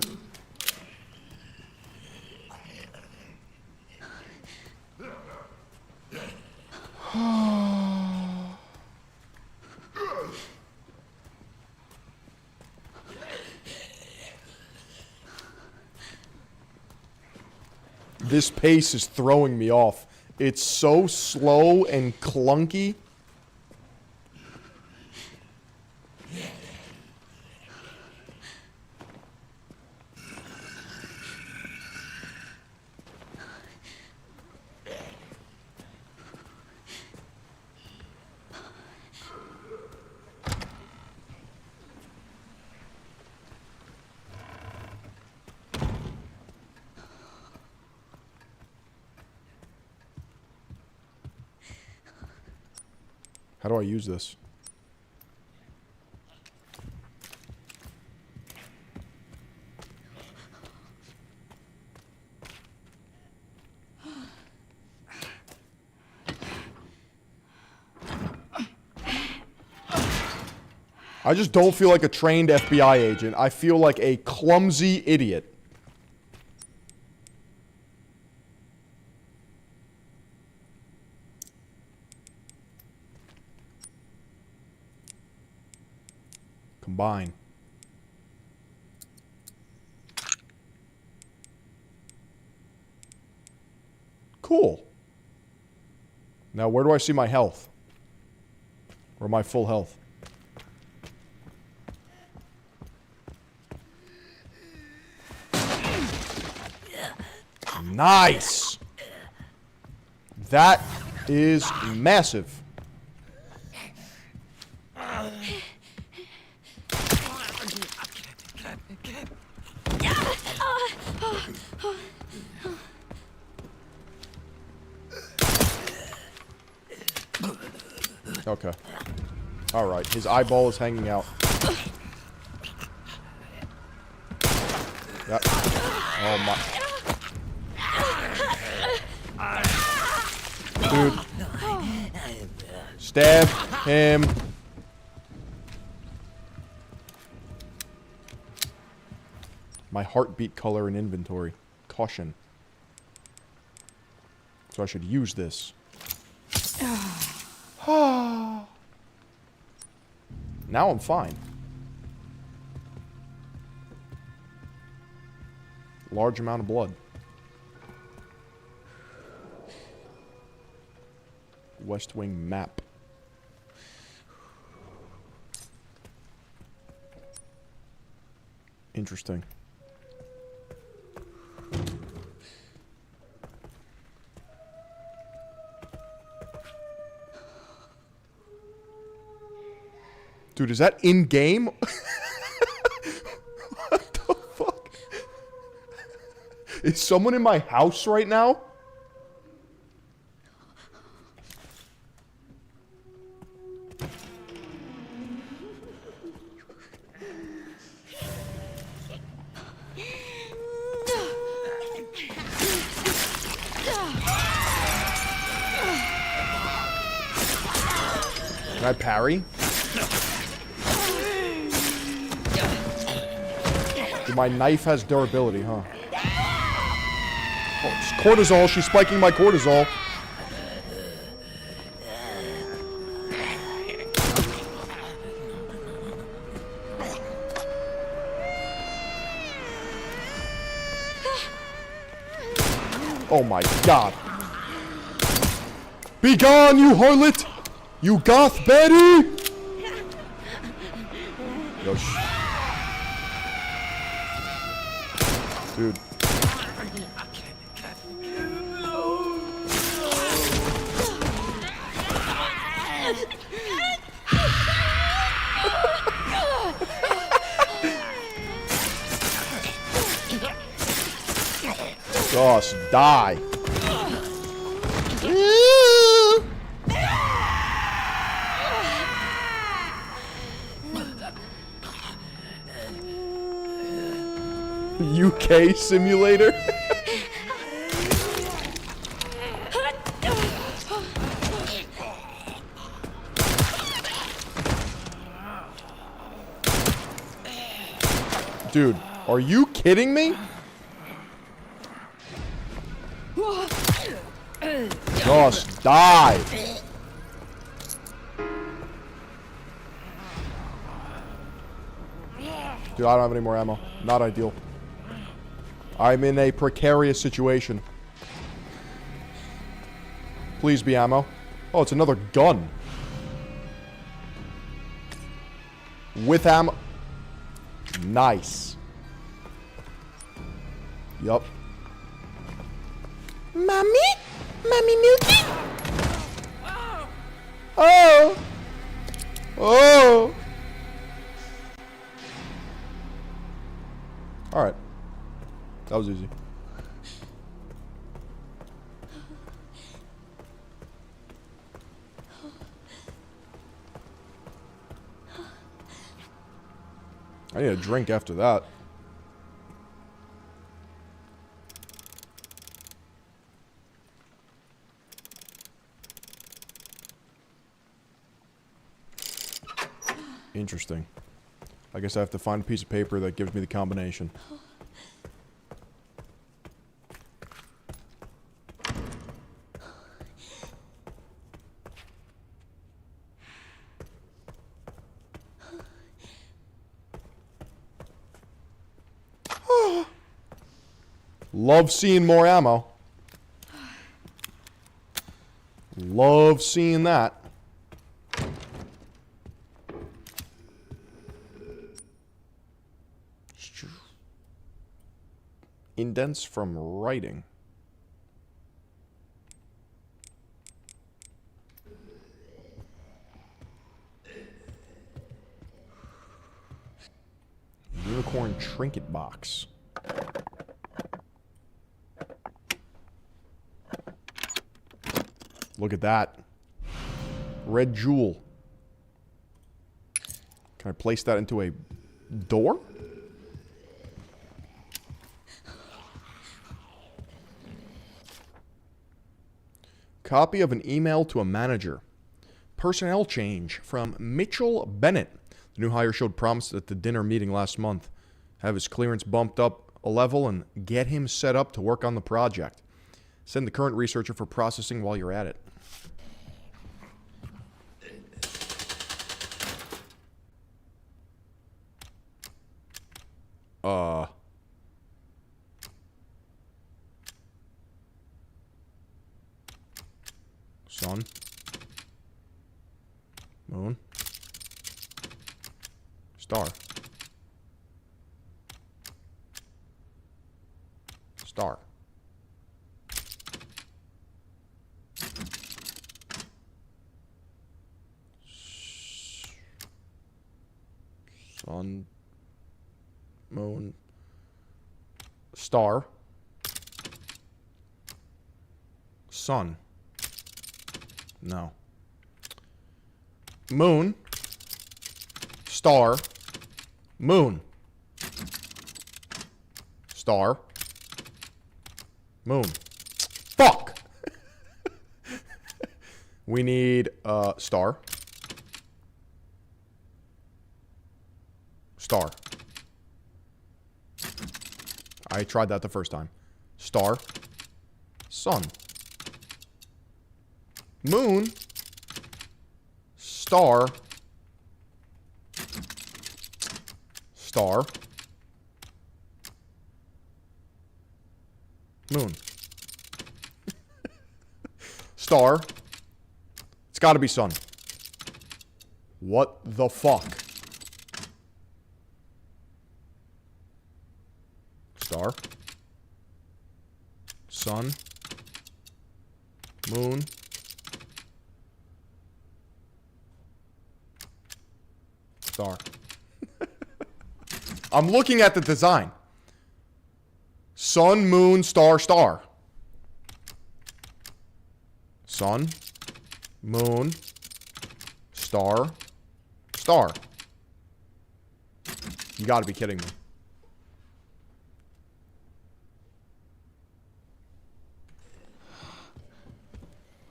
This pace is throwing me off. It's so slow and clunky. How do I use this? I just don't feel like a trained FBI agent. I feel like a clumsy idiot. Combine. Cool. Now, where do I see my health? Or my full health? Nice! That is massive. Okay. Alright, his eyeball is hanging out. That, oh my. Dude. Stab him. My heartbeat color in inventory. Caution. So I should use this. Now I'm fine. Large amount of blood. West Wing map. Interesting. Dude, is that in-game? What the fuck? Is someone in my house right now? Can I parry? Dude, my knife has durability, huh? Oh, it's cortisol. She's spiking my cortisol. Oh my god. Be gone, you harlot! You goth Betty! Yo, dude. Just die. UK simulator? Dude, are you kidding me? Just die. Dude, I don't have any more ammo. Not ideal. I'm in a precarious situation. Please be ammo. Oh, it's another gun. With ammo. Nice. Yup. Mommy? Mommy Milky? Oh. Oh. Alright. That was easy. I need a drink after that. Interesting. I guess I have to find a piece of paper that gives me the combination. Love seeing more ammo. Love seeing that. Indents from writing. Unicorn trinket box. Look at that. Red jewel. Can I place that into a door? Copy of an email to a manager. Personnel change from Mitchell Bennett. The new hire showed promise at the dinner meeting last month. Have his clearance bumped up a level and get him set up to work on the project. Send the current researcher for processing while you're at it. Sun. Moon. Star. Star. Sun. Moon. Star. Sun. No. Moon. Star. Moon. Star. Moon. Fuck! We need, star. Star. I tried that the first time. Star. Sun. Moon. Star. Star. Moon. Star. It's gotta be sun. What the fuck? Star. Sun. Moon. Star. I'm looking at the design. Sun, moon, star, star. Sun, moon, star, star. You gotta be kidding me.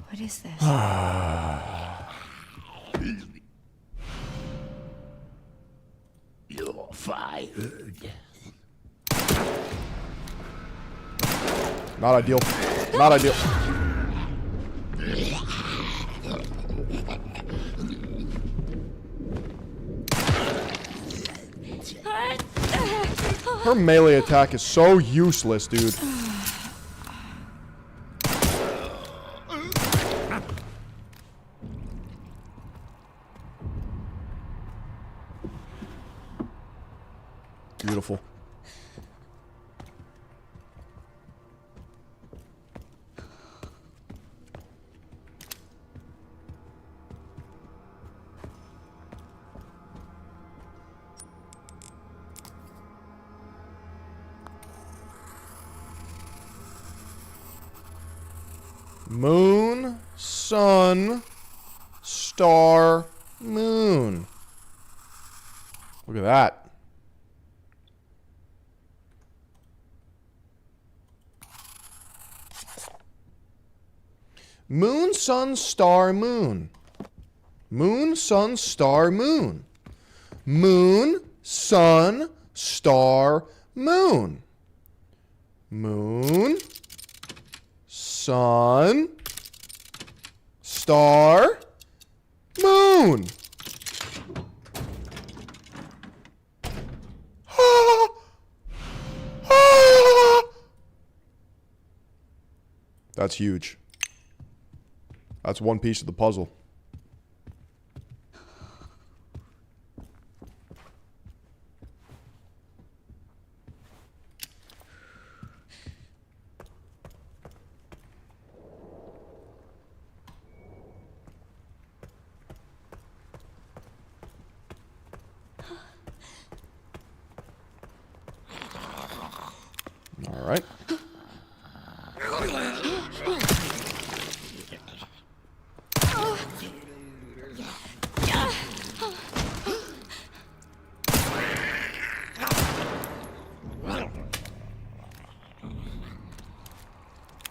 What is this? You're fired. Not ideal. Not ideal. Her melee attack is so useless, dude. Beautiful. Moon, sun, star, moon. Look at that. Moon, sun, star, moon. Moon, sun, star, moon. Moon, sun, star, moon. Moon, sun, star, moon. That's huge. That's one piece of the puzzle. All right.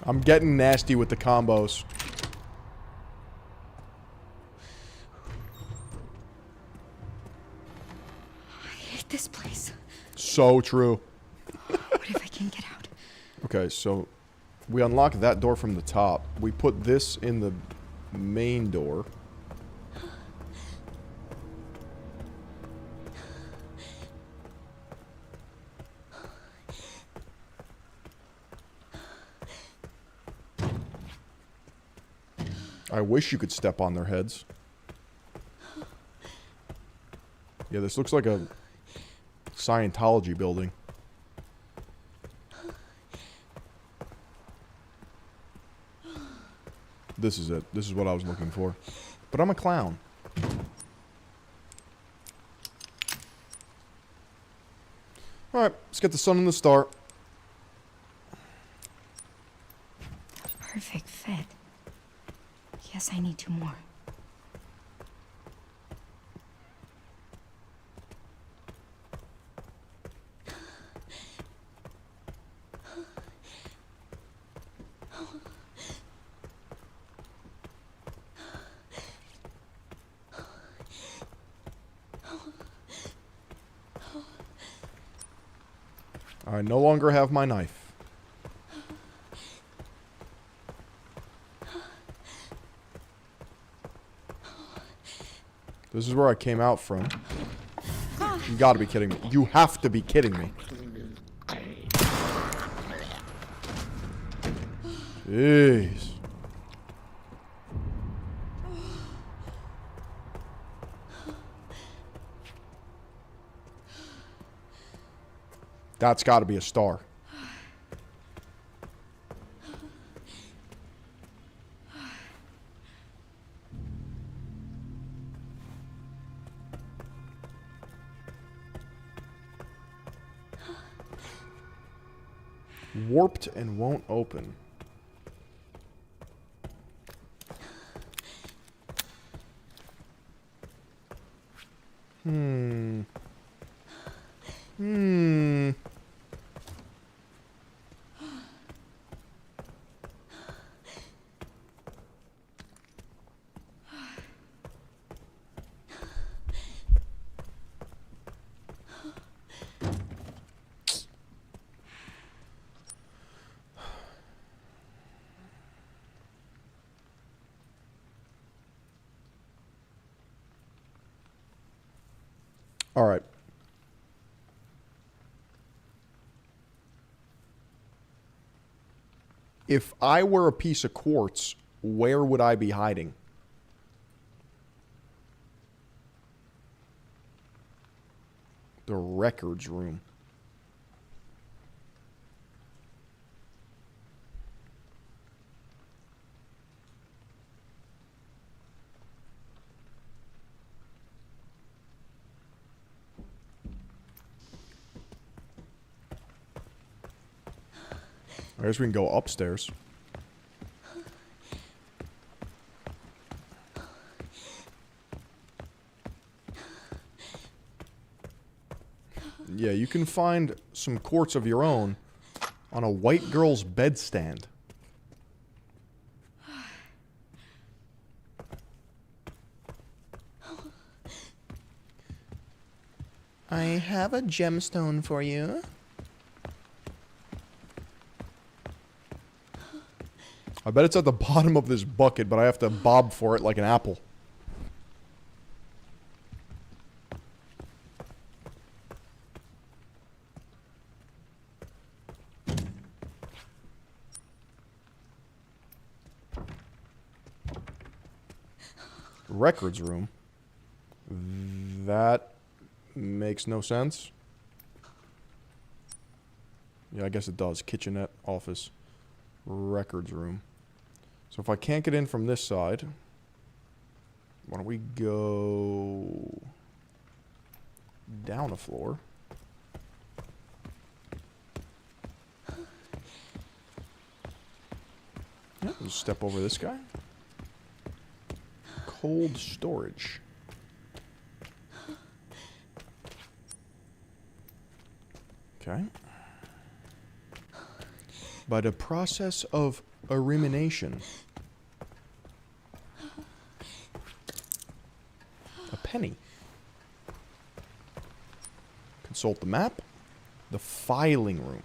I'm getting nasty with the combos. I hate this place. So true. What if I can't get out? Okay, so we unlock that door from the top. We put this in the main door. I wish you could step on their heads. Yeah, this looks like a Scientology building. This is it. This is what I was looking for. But I'm a clown. Alright, let's get the sun and the star. Perfect fit. Yes, I need 2 more. I no longer have my knife. This is where I came out from. You gotta be kidding me. You have to be kidding me. Jeez. That's gotta be a star. Warped and won't open. All right. If I were a piece of quartz, where would I be hiding? The records room. I guess we can go upstairs. Yeah, you can find some quartz of your own on a white girl's bedstand. I have a gemstone for you. I bet it's at the bottom of this bucket, but I have to bob for it like an apple. Records room. That makes no sense. Yeah, I guess it does. Kitchenette, office, records room. So if I can't get in from this side, why don't we go down a floor? Yeah, just step over this guy. Cold storage. Okay. By the process of elimination. A penny. Consult the map. The filing room.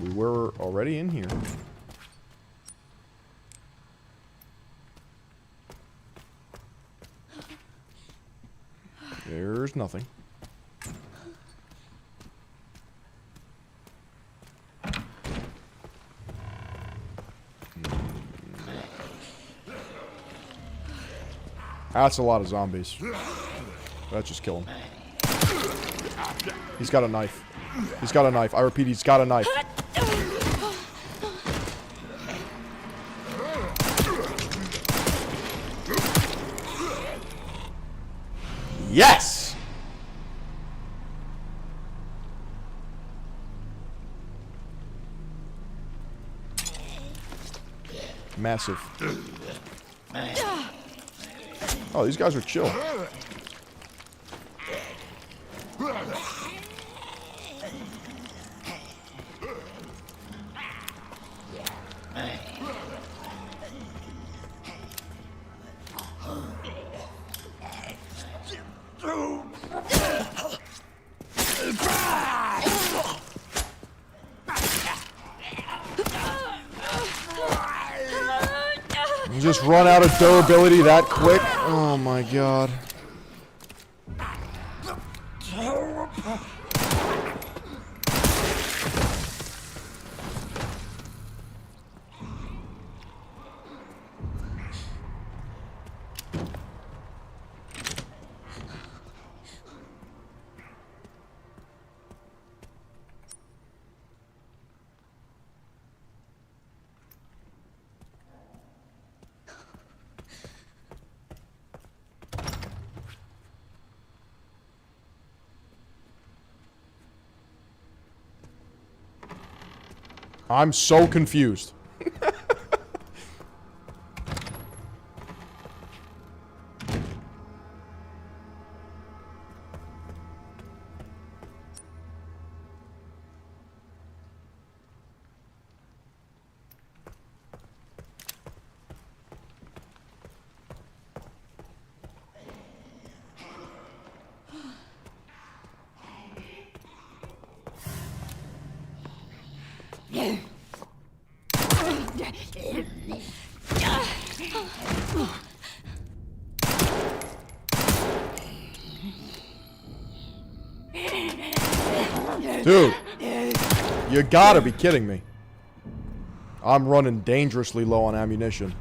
We were already in here. There's nothing. That's a lot of zombies. Let's just kill him. He's got a knife. He's got a knife. I repeat, he's got a knife. Yes! Massive. Oh, these guys are chill. just run out of durability that quick? Oh my god. I'm so confused. Dude, you gotta be kidding me. I'm running dangerously low on ammunition.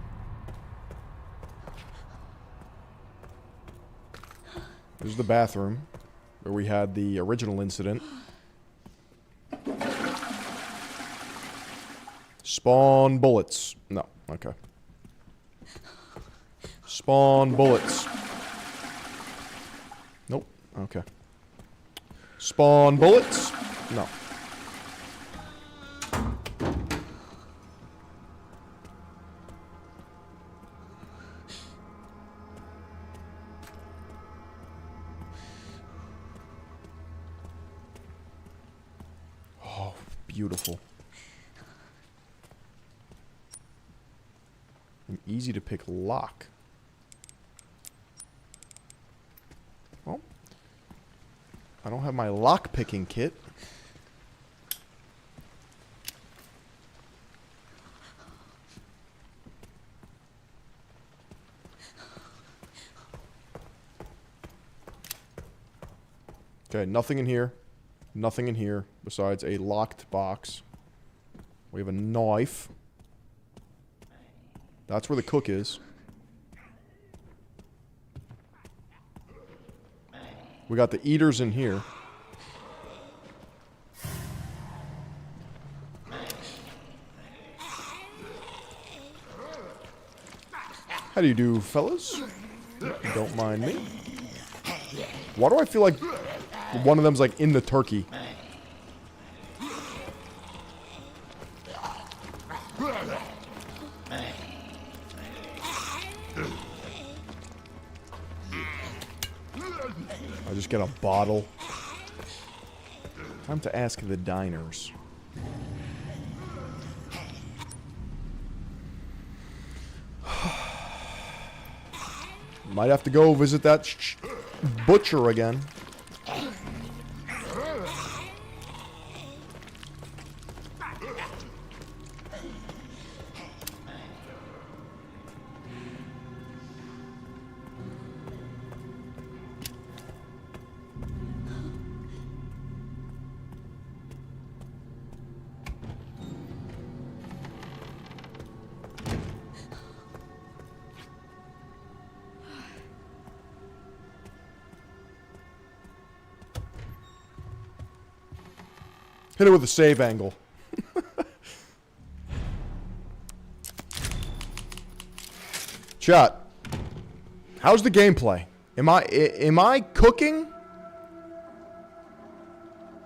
This is the bathroom where we had the original incident. Spawn bullets. No, okay. Spawn bullets. Nope, okay. Spawn bullets. No. Oh, beautiful. An easy to pick lock. Well, I don't have my lock picking kit. Okay, nothing in here. Nothing in here besides a locked box. We have a knife. That's where the cook is. We got the eaters in here. How do you do, fellas? Don't mind me. Why do I feel like one of them's like in the turkey? I just get a bottle. Time to ask the diners. Might have to go visit that butcher again. Hit it with a save angle. Chat. How's the gameplay? Am I cooking?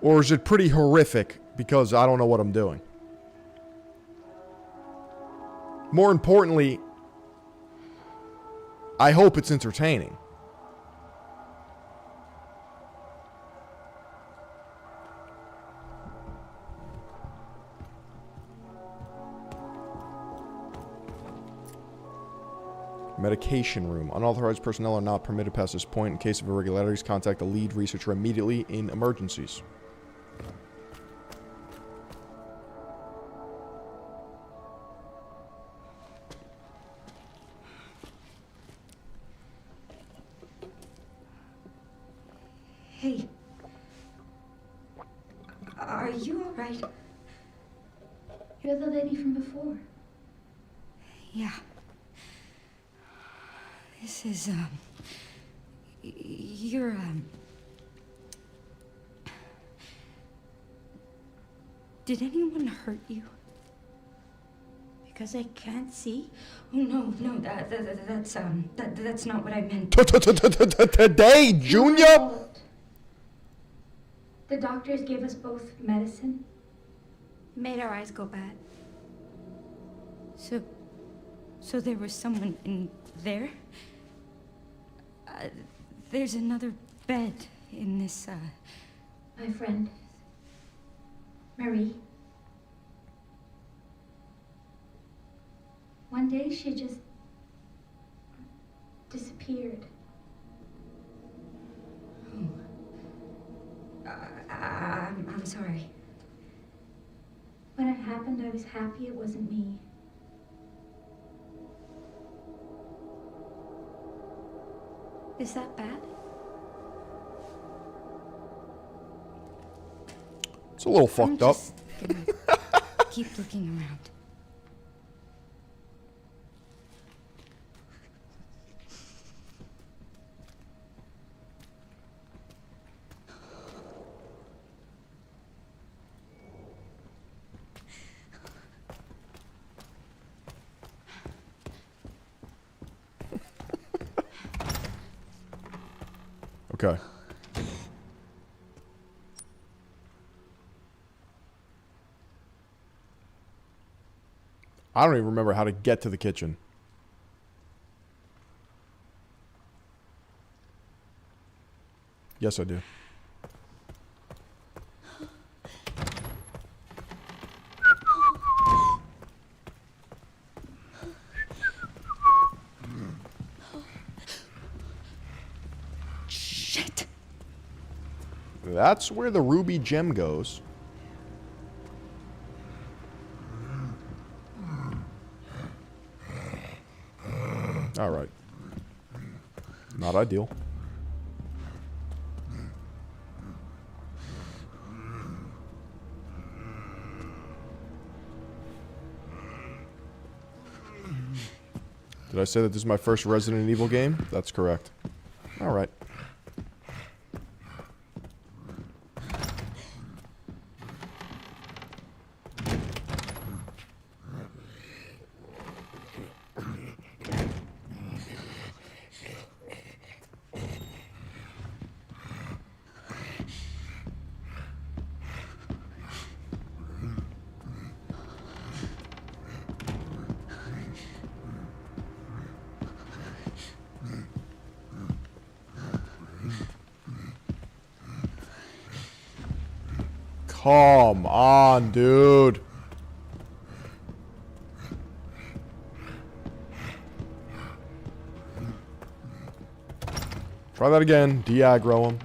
Or is it pretty horrific because I don't know what I'm doing? More importantly, I hope it's entertaining. Medication room. Unauthorized personnel are not permitted past this point. In case of irregularities, contact the lead researcher immediately in emergencies. Hey. Are you alright? You're the lady from before. Yeah. This is, you're, did anyone hurt you? Because I can't see? Oh, no, that's not what I meant. Today, Junior? The doctors gave us both medicine. Made our eyes go bad. So there was someone in there? There's another bed in this, My friend, Marie. One day she just disappeared. I'm sorry. When it happened, I was happy it wasn't me. Is that bad? It's a little fucked up. Keep looking around. Okay. I don't even remember how to get to the kitchen. Yes, I do. Shit. That's where the ruby gem goes. All right. Not ideal. Did I say that this is my first Resident Evil game? That's correct. All right. Come on, dude. Try that again. De-aggro him.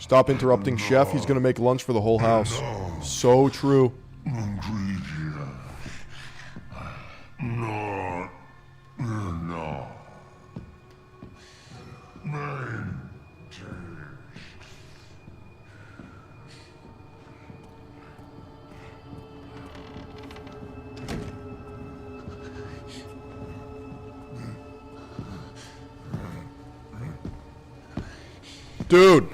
Stop interrupting, Chef. He's gonna make lunch for the whole house. So true. Dude.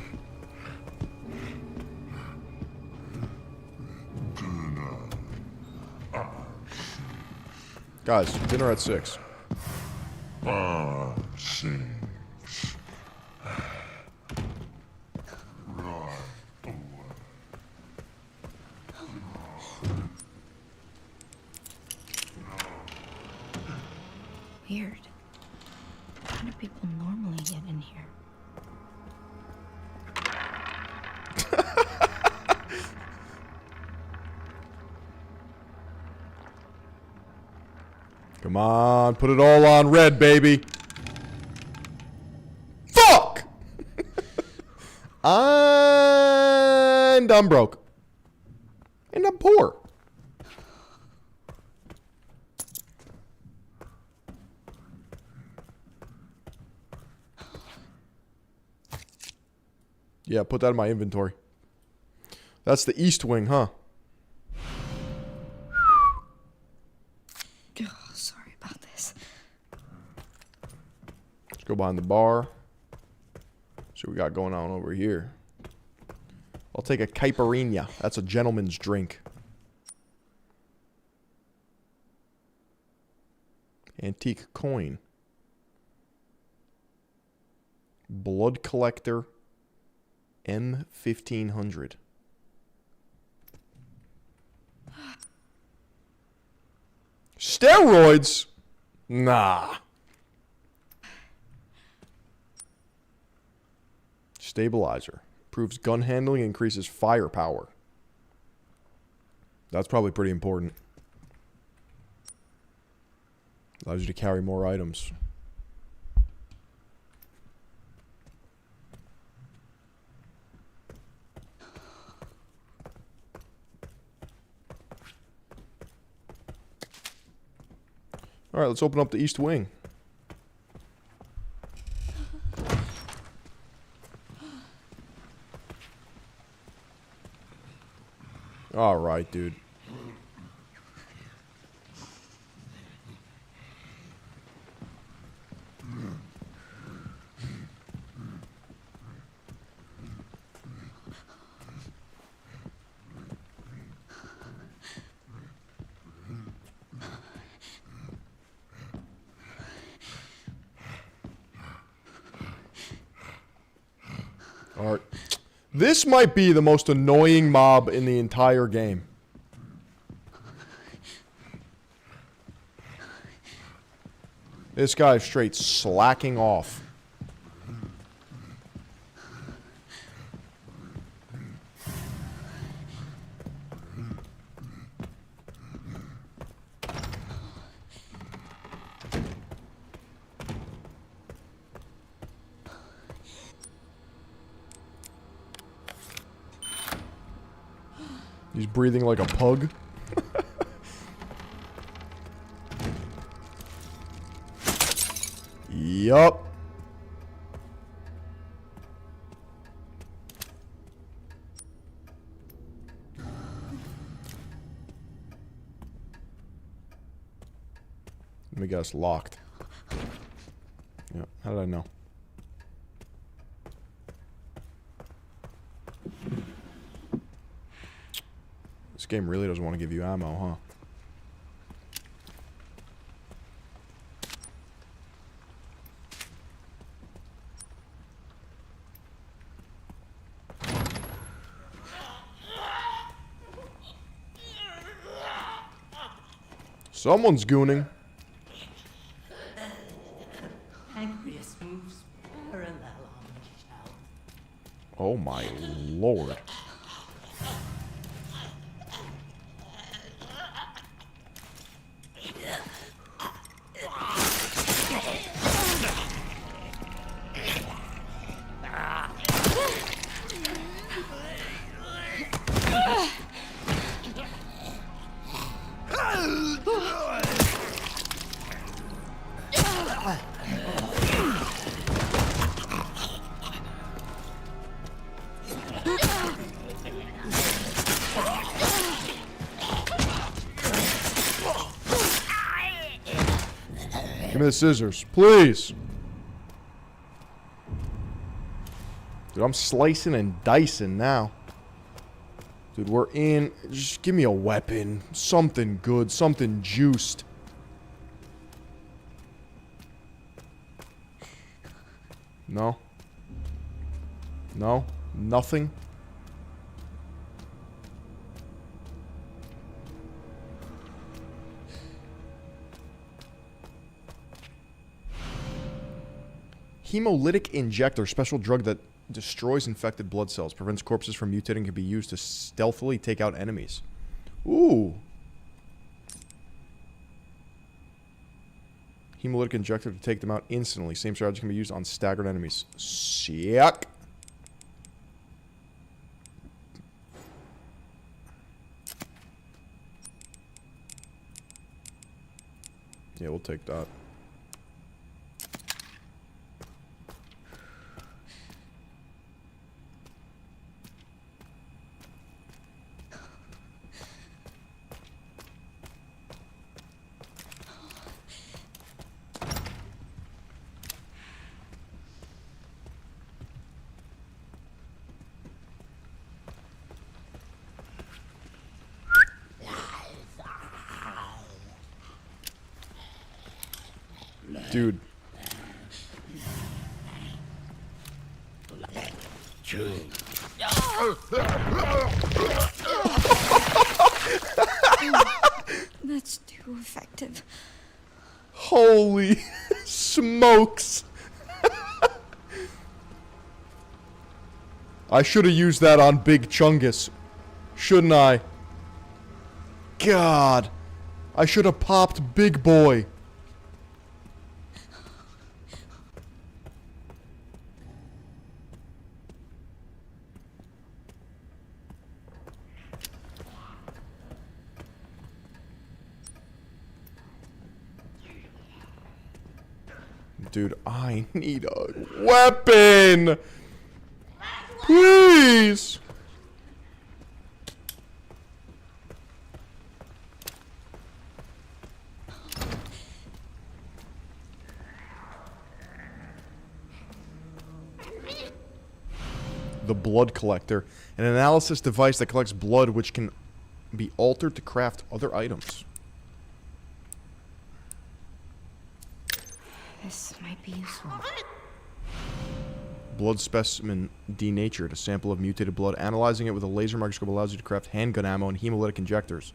Guys, dinner at 6. 6. Weird. How do people normally get in here? Come on, put it all on red, baby. Fuck! And I'm broke. And I'm poor. Yeah, put that in my inventory. That's the east wing, huh? Oh, sorry about this. Let's go behind the bar. See what we got going on over here. I'll take a caipirinha. That's a gentleman's drink. Antique coin. Blood collector. M1500. Steroids? Nah. Stabilizer. Improves gun handling, increases firepower. That's probably pretty important. Allows you to carry more items. Alright, let's open up the east wing. Alright, dude. Alright. This might be the most annoying mob in the entire game. This guy is straight slacking off. He's breathing like a pug. Yup. Let me guess, locked. Yeah, how did I know? This game really doesn't want to give you ammo, huh? Someone's gooning. Pancreas moves parallel on the shell. Oh my lord. Give me the scissors, please. Dude, I'm slicing and dicing now. Dude, we're in. Just give me a weapon. Something good. Something juiced. No. No. Nothing. Hemolytic injector, special drug that destroys infected blood cells, prevents corpses from mutating, can be used to stealthily take out enemies. Ooh. Hemolytic injector to take them out instantly. Same strategy can be used on staggered enemies. Sick. Yeah, we'll take that. Dude. That's too effective. Holy smokes. I should have used that on Big Chungus. Shouldn't I? God. I should have popped Big Boy. Dude, I need a weapon! Please! The blood collector, an analysis device that collects blood which can be altered to craft other items. This might be useful. Blood specimen denatured, a sample of mutated blood. Analyzing it with a laser microscope allows you to craft handgun ammo and hemolytic injectors.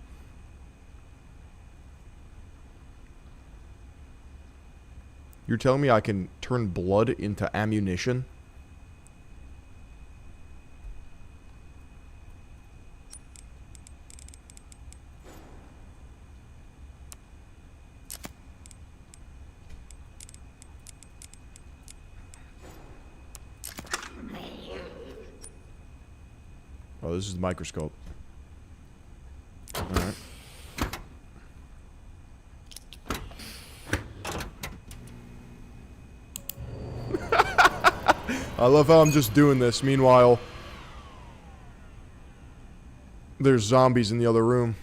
You're telling me I can turn blood into ammunition? Oh, this is the microscope. Alright. I love how I'm just doing this. Meanwhile, there's zombies in the other room.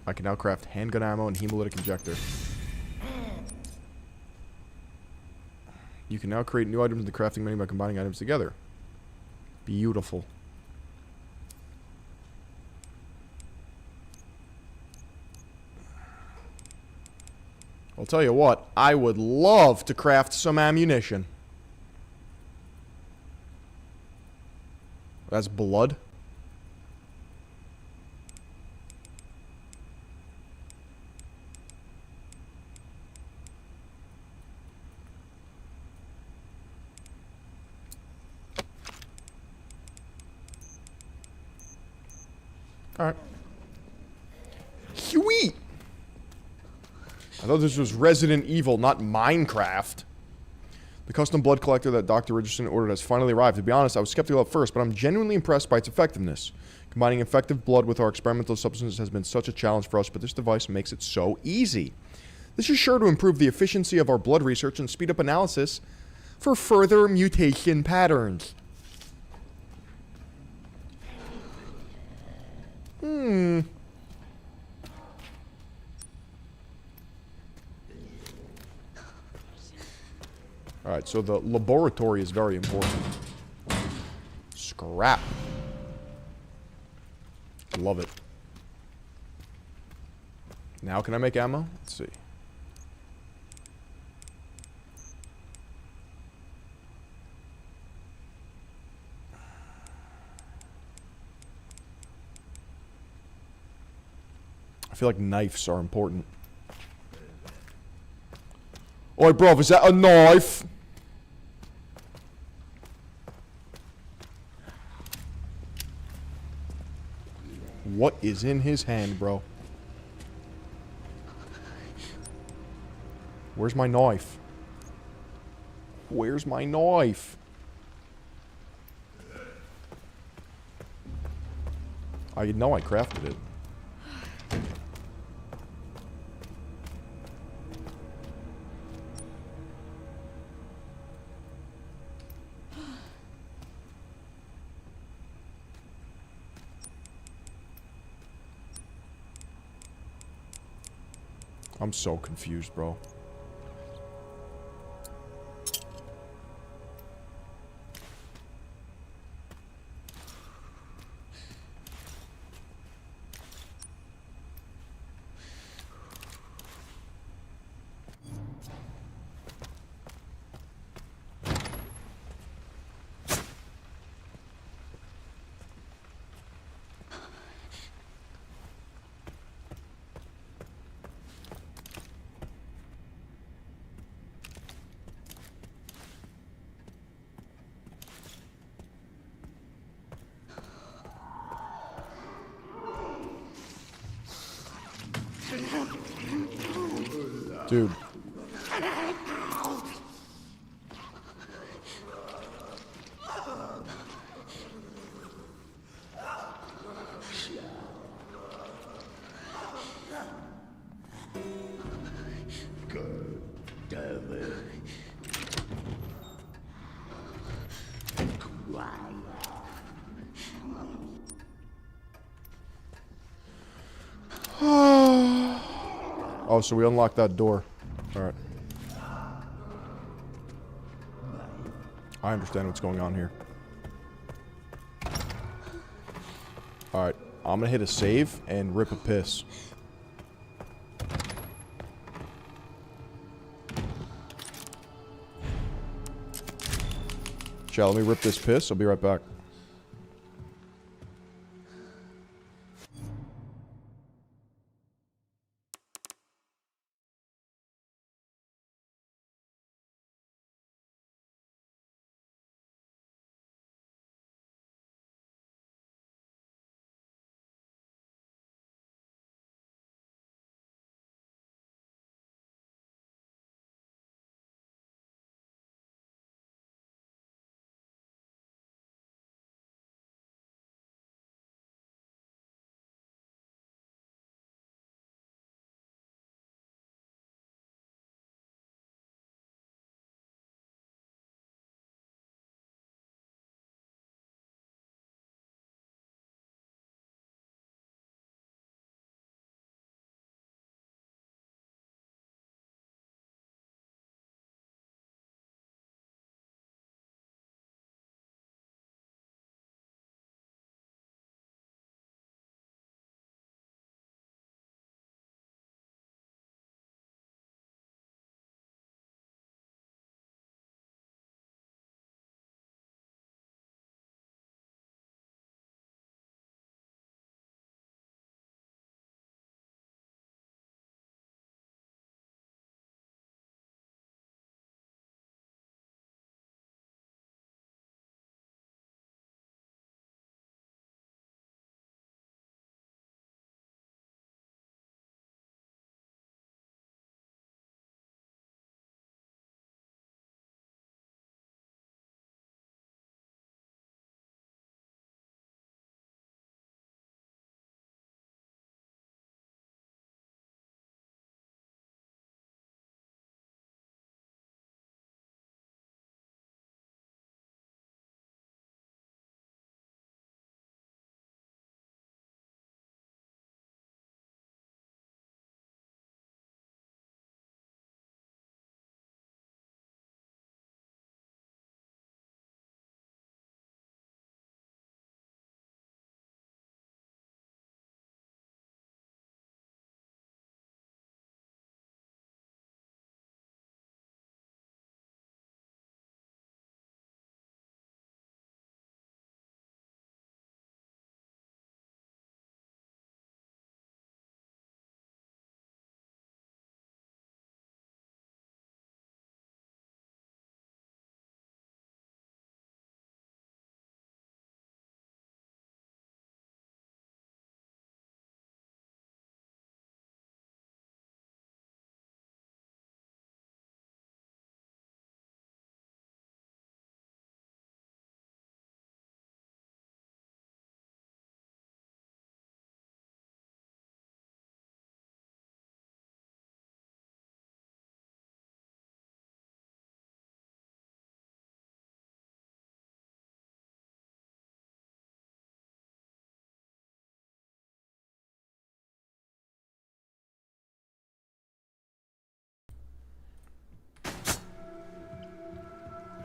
I can now craft handgun ammo and hemolytic injector. You can now create new items in the crafting menu by combining items together. Beautiful. I'll tell you what, I would love to craft some ammunition. That's blood. Alright. Sweet! I thought this was Resident Evil, not Minecraft. The custom blood collector that Dr. Richardson ordered has finally arrived. To be honest, I was skeptical at first, but I'm genuinely impressed by its effectiveness. Combining effective blood with our experimental substances has been such a challenge for us, but this device makes it so easy. This is sure to improve the efficiency of our blood research and speed up analysis for further mutation patterns. Alright, so the laboratory is very important. Scrap. Love it. Now can I make ammo? Let's see. I feel like knives are important. Oi, bro, is that a knife? What is in his hand, bro? Where's my knife? Where's my knife? I know I crafted it. I'm so confused, bro. Dude. Oh, so we unlocked that door. Alright. I understand what's going on here. Alright. I'm gonna hit a save and rip a piss. Chat, let me rip this piss. I'll be right back.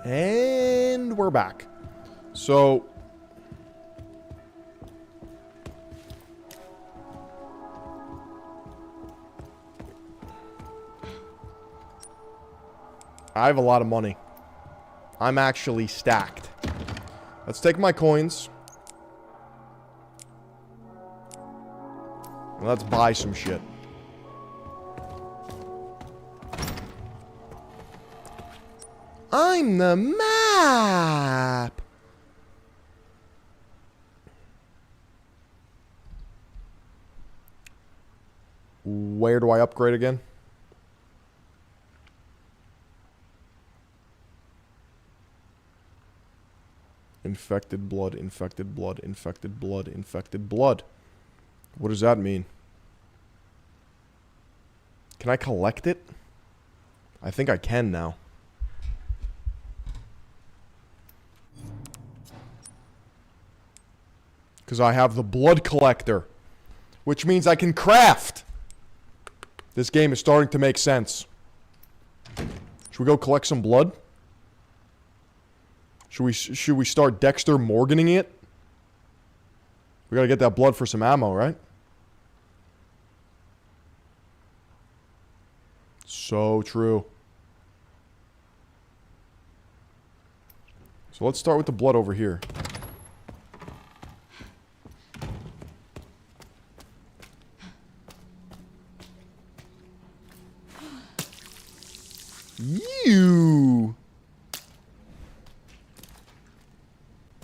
And we're back. So... I have a lot of money. I'm actually stacked. Let's take my coins. And let's buy some shit. I'm the map! Where do I upgrade again? Infected blood, infected blood, infected blood, infected blood. What does that mean? Can I collect it? I think I can now. Because I have the blood collector. Which means I can craft. This game is starting to make sense. Should we go collect some blood? Should we start Dexter Morganing it? We gotta get that blood for some ammo, right? So true. So let's start with the blood over here. You.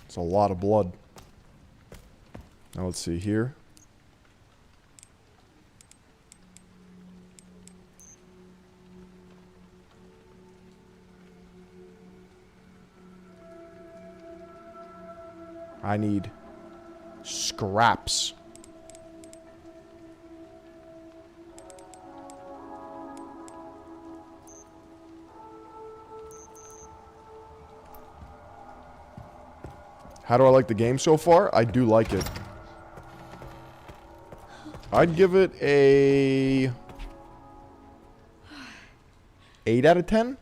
It's a lot of blood. Now let's see here. I need scraps. How do I like the game so far? I do like it. I'd give it a 8 out of 10.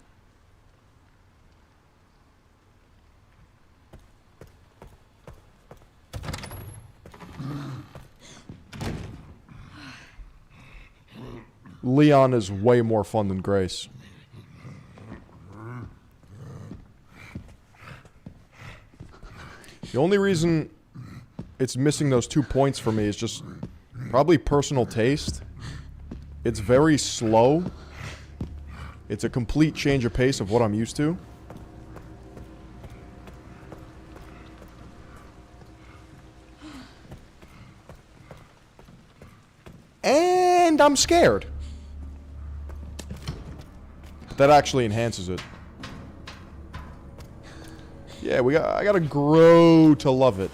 Leon is way more fun than Grace. The only reason it's missing those 2 points for me is just probably personal taste. It's very slow. It's a complete change of pace of what I'm used to. And I'm scared. But that actually enhances it. Yeah, I gotta grow to love it.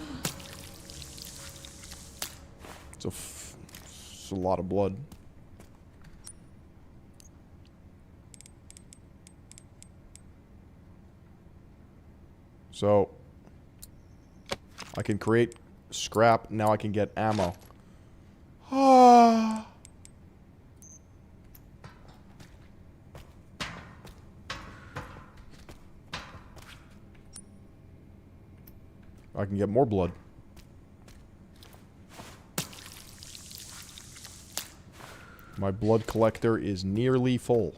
It's a lot of blood. So, I can create scrap. Now I can get ammo. Ah. I can get more blood. My blood collector is nearly full.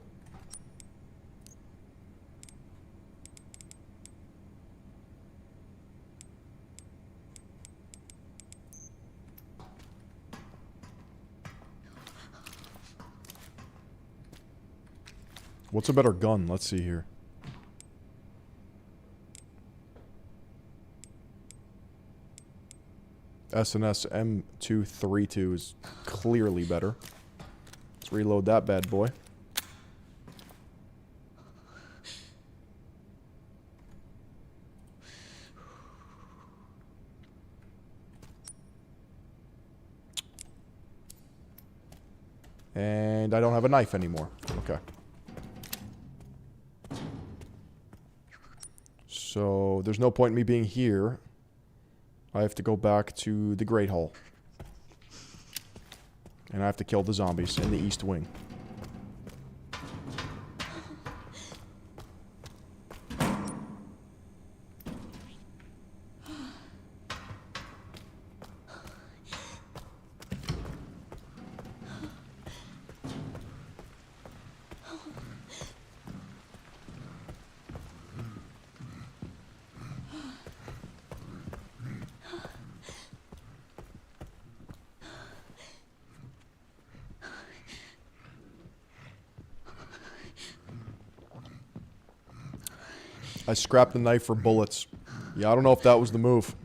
What's a better gun? Let's see here. S&S M232 is clearly better. Let's reload that bad boy. And I don't have a knife anymore. Okay. So there's no point in me being here. I have to go back to the Great Hall. And I have to kill the zombies in the East Wing. I scrapped the knife for bullets. Yeah, I don't know if that was the move.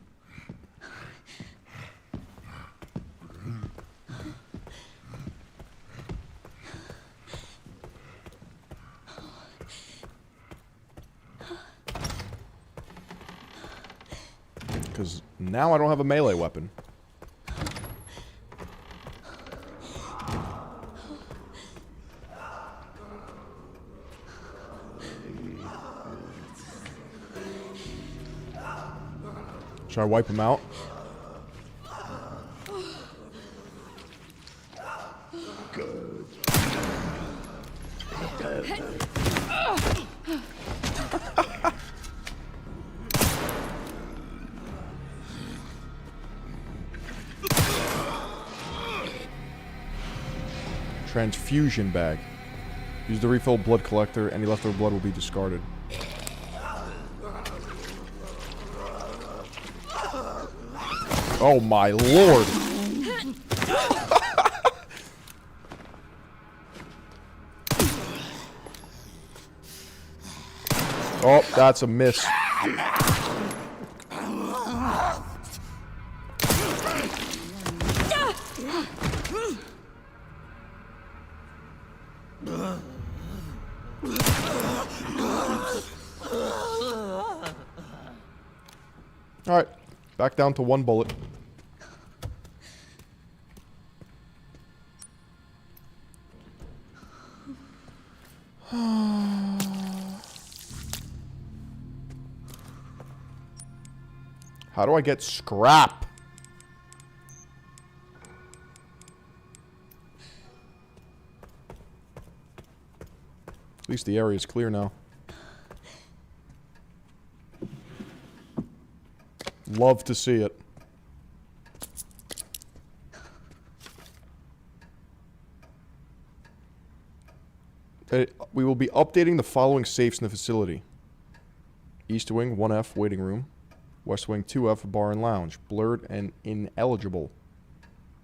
Because now I don't have a melee weapon. Should I wipe him out? Transfusion bag. Use the refill blood collector. Any leftover blood will be discarded. Oh my lord! Oh, that's a miss. Alright, back down to 1 bullet. How do I get scrap? At least the area is clear now. Love to see it. We will be updating the following safes in the facility. East Wing, 1F, waiting room. West Wing, 2F, bar and lounge. Blurred and ineligible.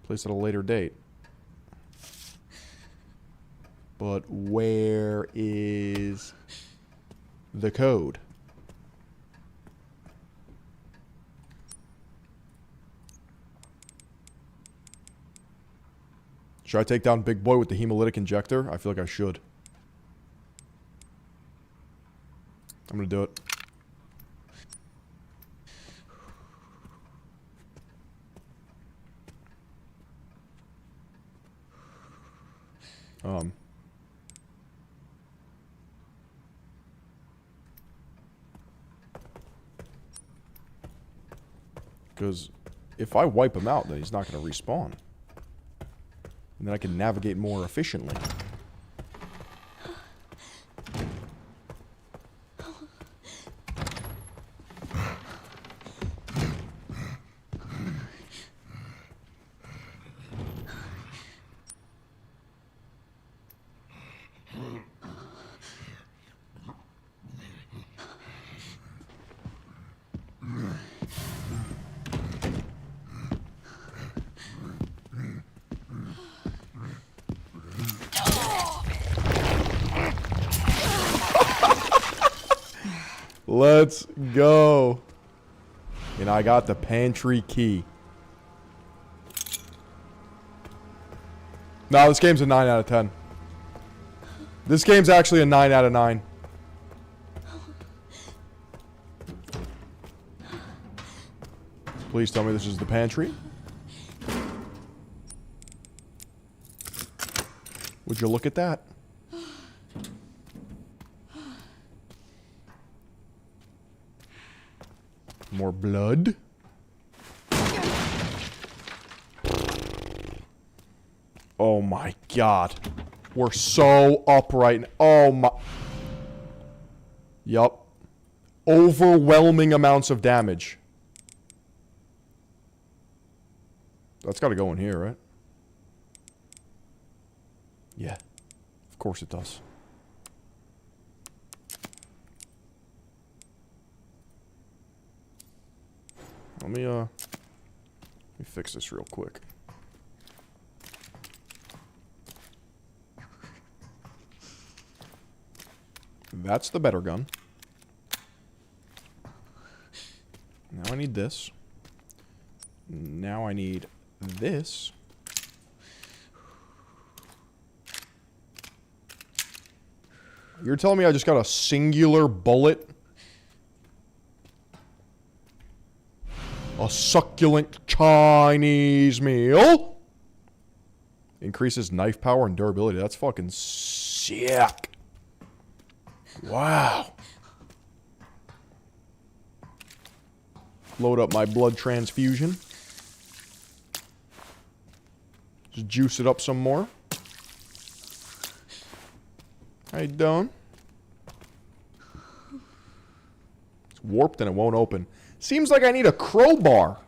Placed at a later date. But where is the code? Should I take down Big Boy with the hemolytic injector? I feel like I should. I'm gonna do it. Because if I wipe him out, then he's not going to respawn. And then I can navigate more efficiently. Let's go. And I got the pantry key. No, this game's a 9 out of 10. This game's actually a 9 out of 9. Please tell me this is the pantry. Would you look at that? More blood. Oh my god. We're so up right now. Oh my. Yup. Overwhelming amounts of damage. That's gotta go in here, right? Yeah. Of course it does. Let me fix this real quick. That's the better gun. I need this. Now I need this. You're telling me I just got a singular bullet? A succulent Chinese meal? Increases knife power and durability. That's fucking sick. Wow. Load up my blood transfusion. Just juice it up some more. How you doing? It's warped and it won't open. Seems like I need a crowbar.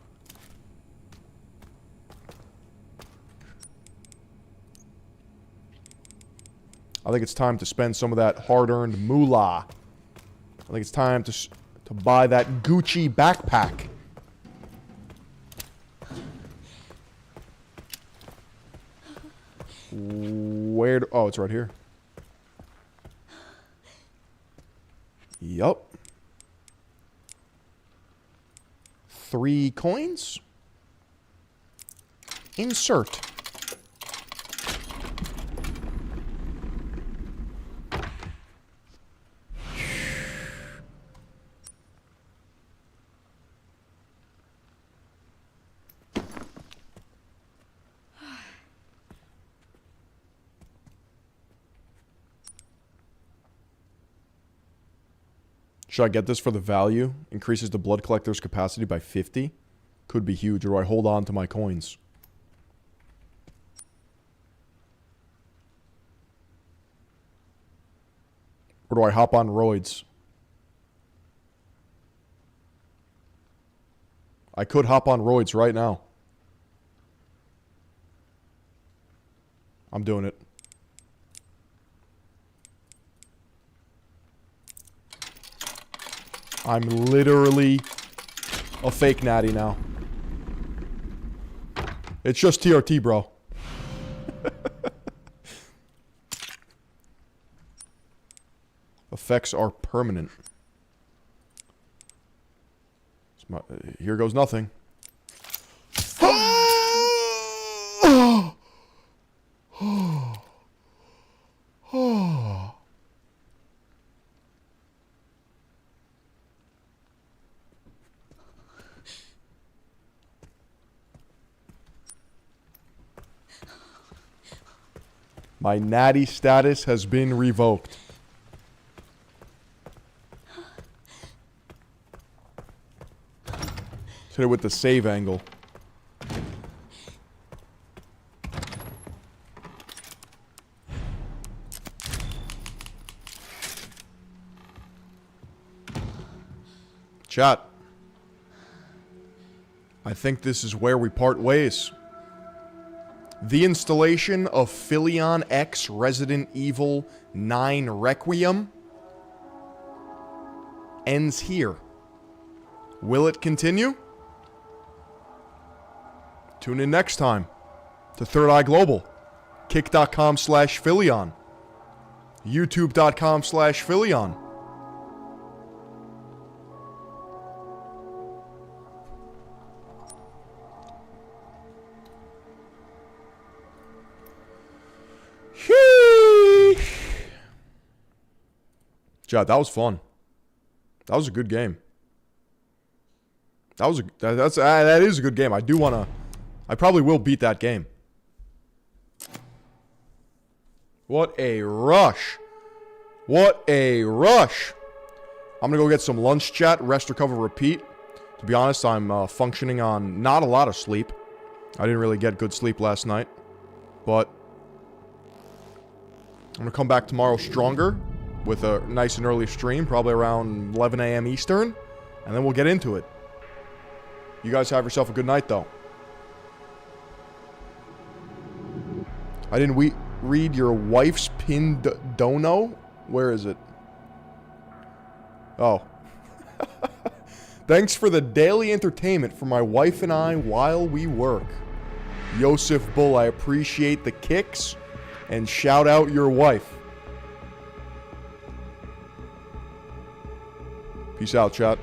I think it's time to spend some of that hard-earned moolah. I think it's time to buy that Gucci backpack. Where? Oh, it's right here. Yup. 3 coins. Insert. Should I get this for the value? Increases the blood collector's capacity by 50. Could be huge. Or do I hold on to my coins? Or do I hop on roids? I could hop on roids right now. I'm doing it. I'm literally a fake natty now. It's just TRT, bro. Effects are permanent. Here goes nothing. My natty status has been revoked. Hit it with the save angle. Chat. I think this is where we part ways. The installation of Philion X Resident Evil 9 Requiem ends here. Will it continue? Tune in next time to Third Eye Global, kick.com/Philion, youtube.com/Philion. Chat, that was fun. That was a good game. That is a good game. I probably will beat that game. What a rush. What a rush. I'm gonna go get some lunch, chat. Rest, recover, repeat. To be honest, I'm functioning on not a lot of sleep. I didn't really get good sleep last night. But I'm gonna come back tomorrow stronger with a nice and early stream, probably around 11 a.m. Eastern, and then we'll get into it. You guys have yourself a good night, though. I didn't read your wife's pin dono. Where is it? Oh. Thanks for the daily entertainment for my wife and I while we work. Yosef Bull, I appreciate the kicks, and shout out your wife. Peace out, chat.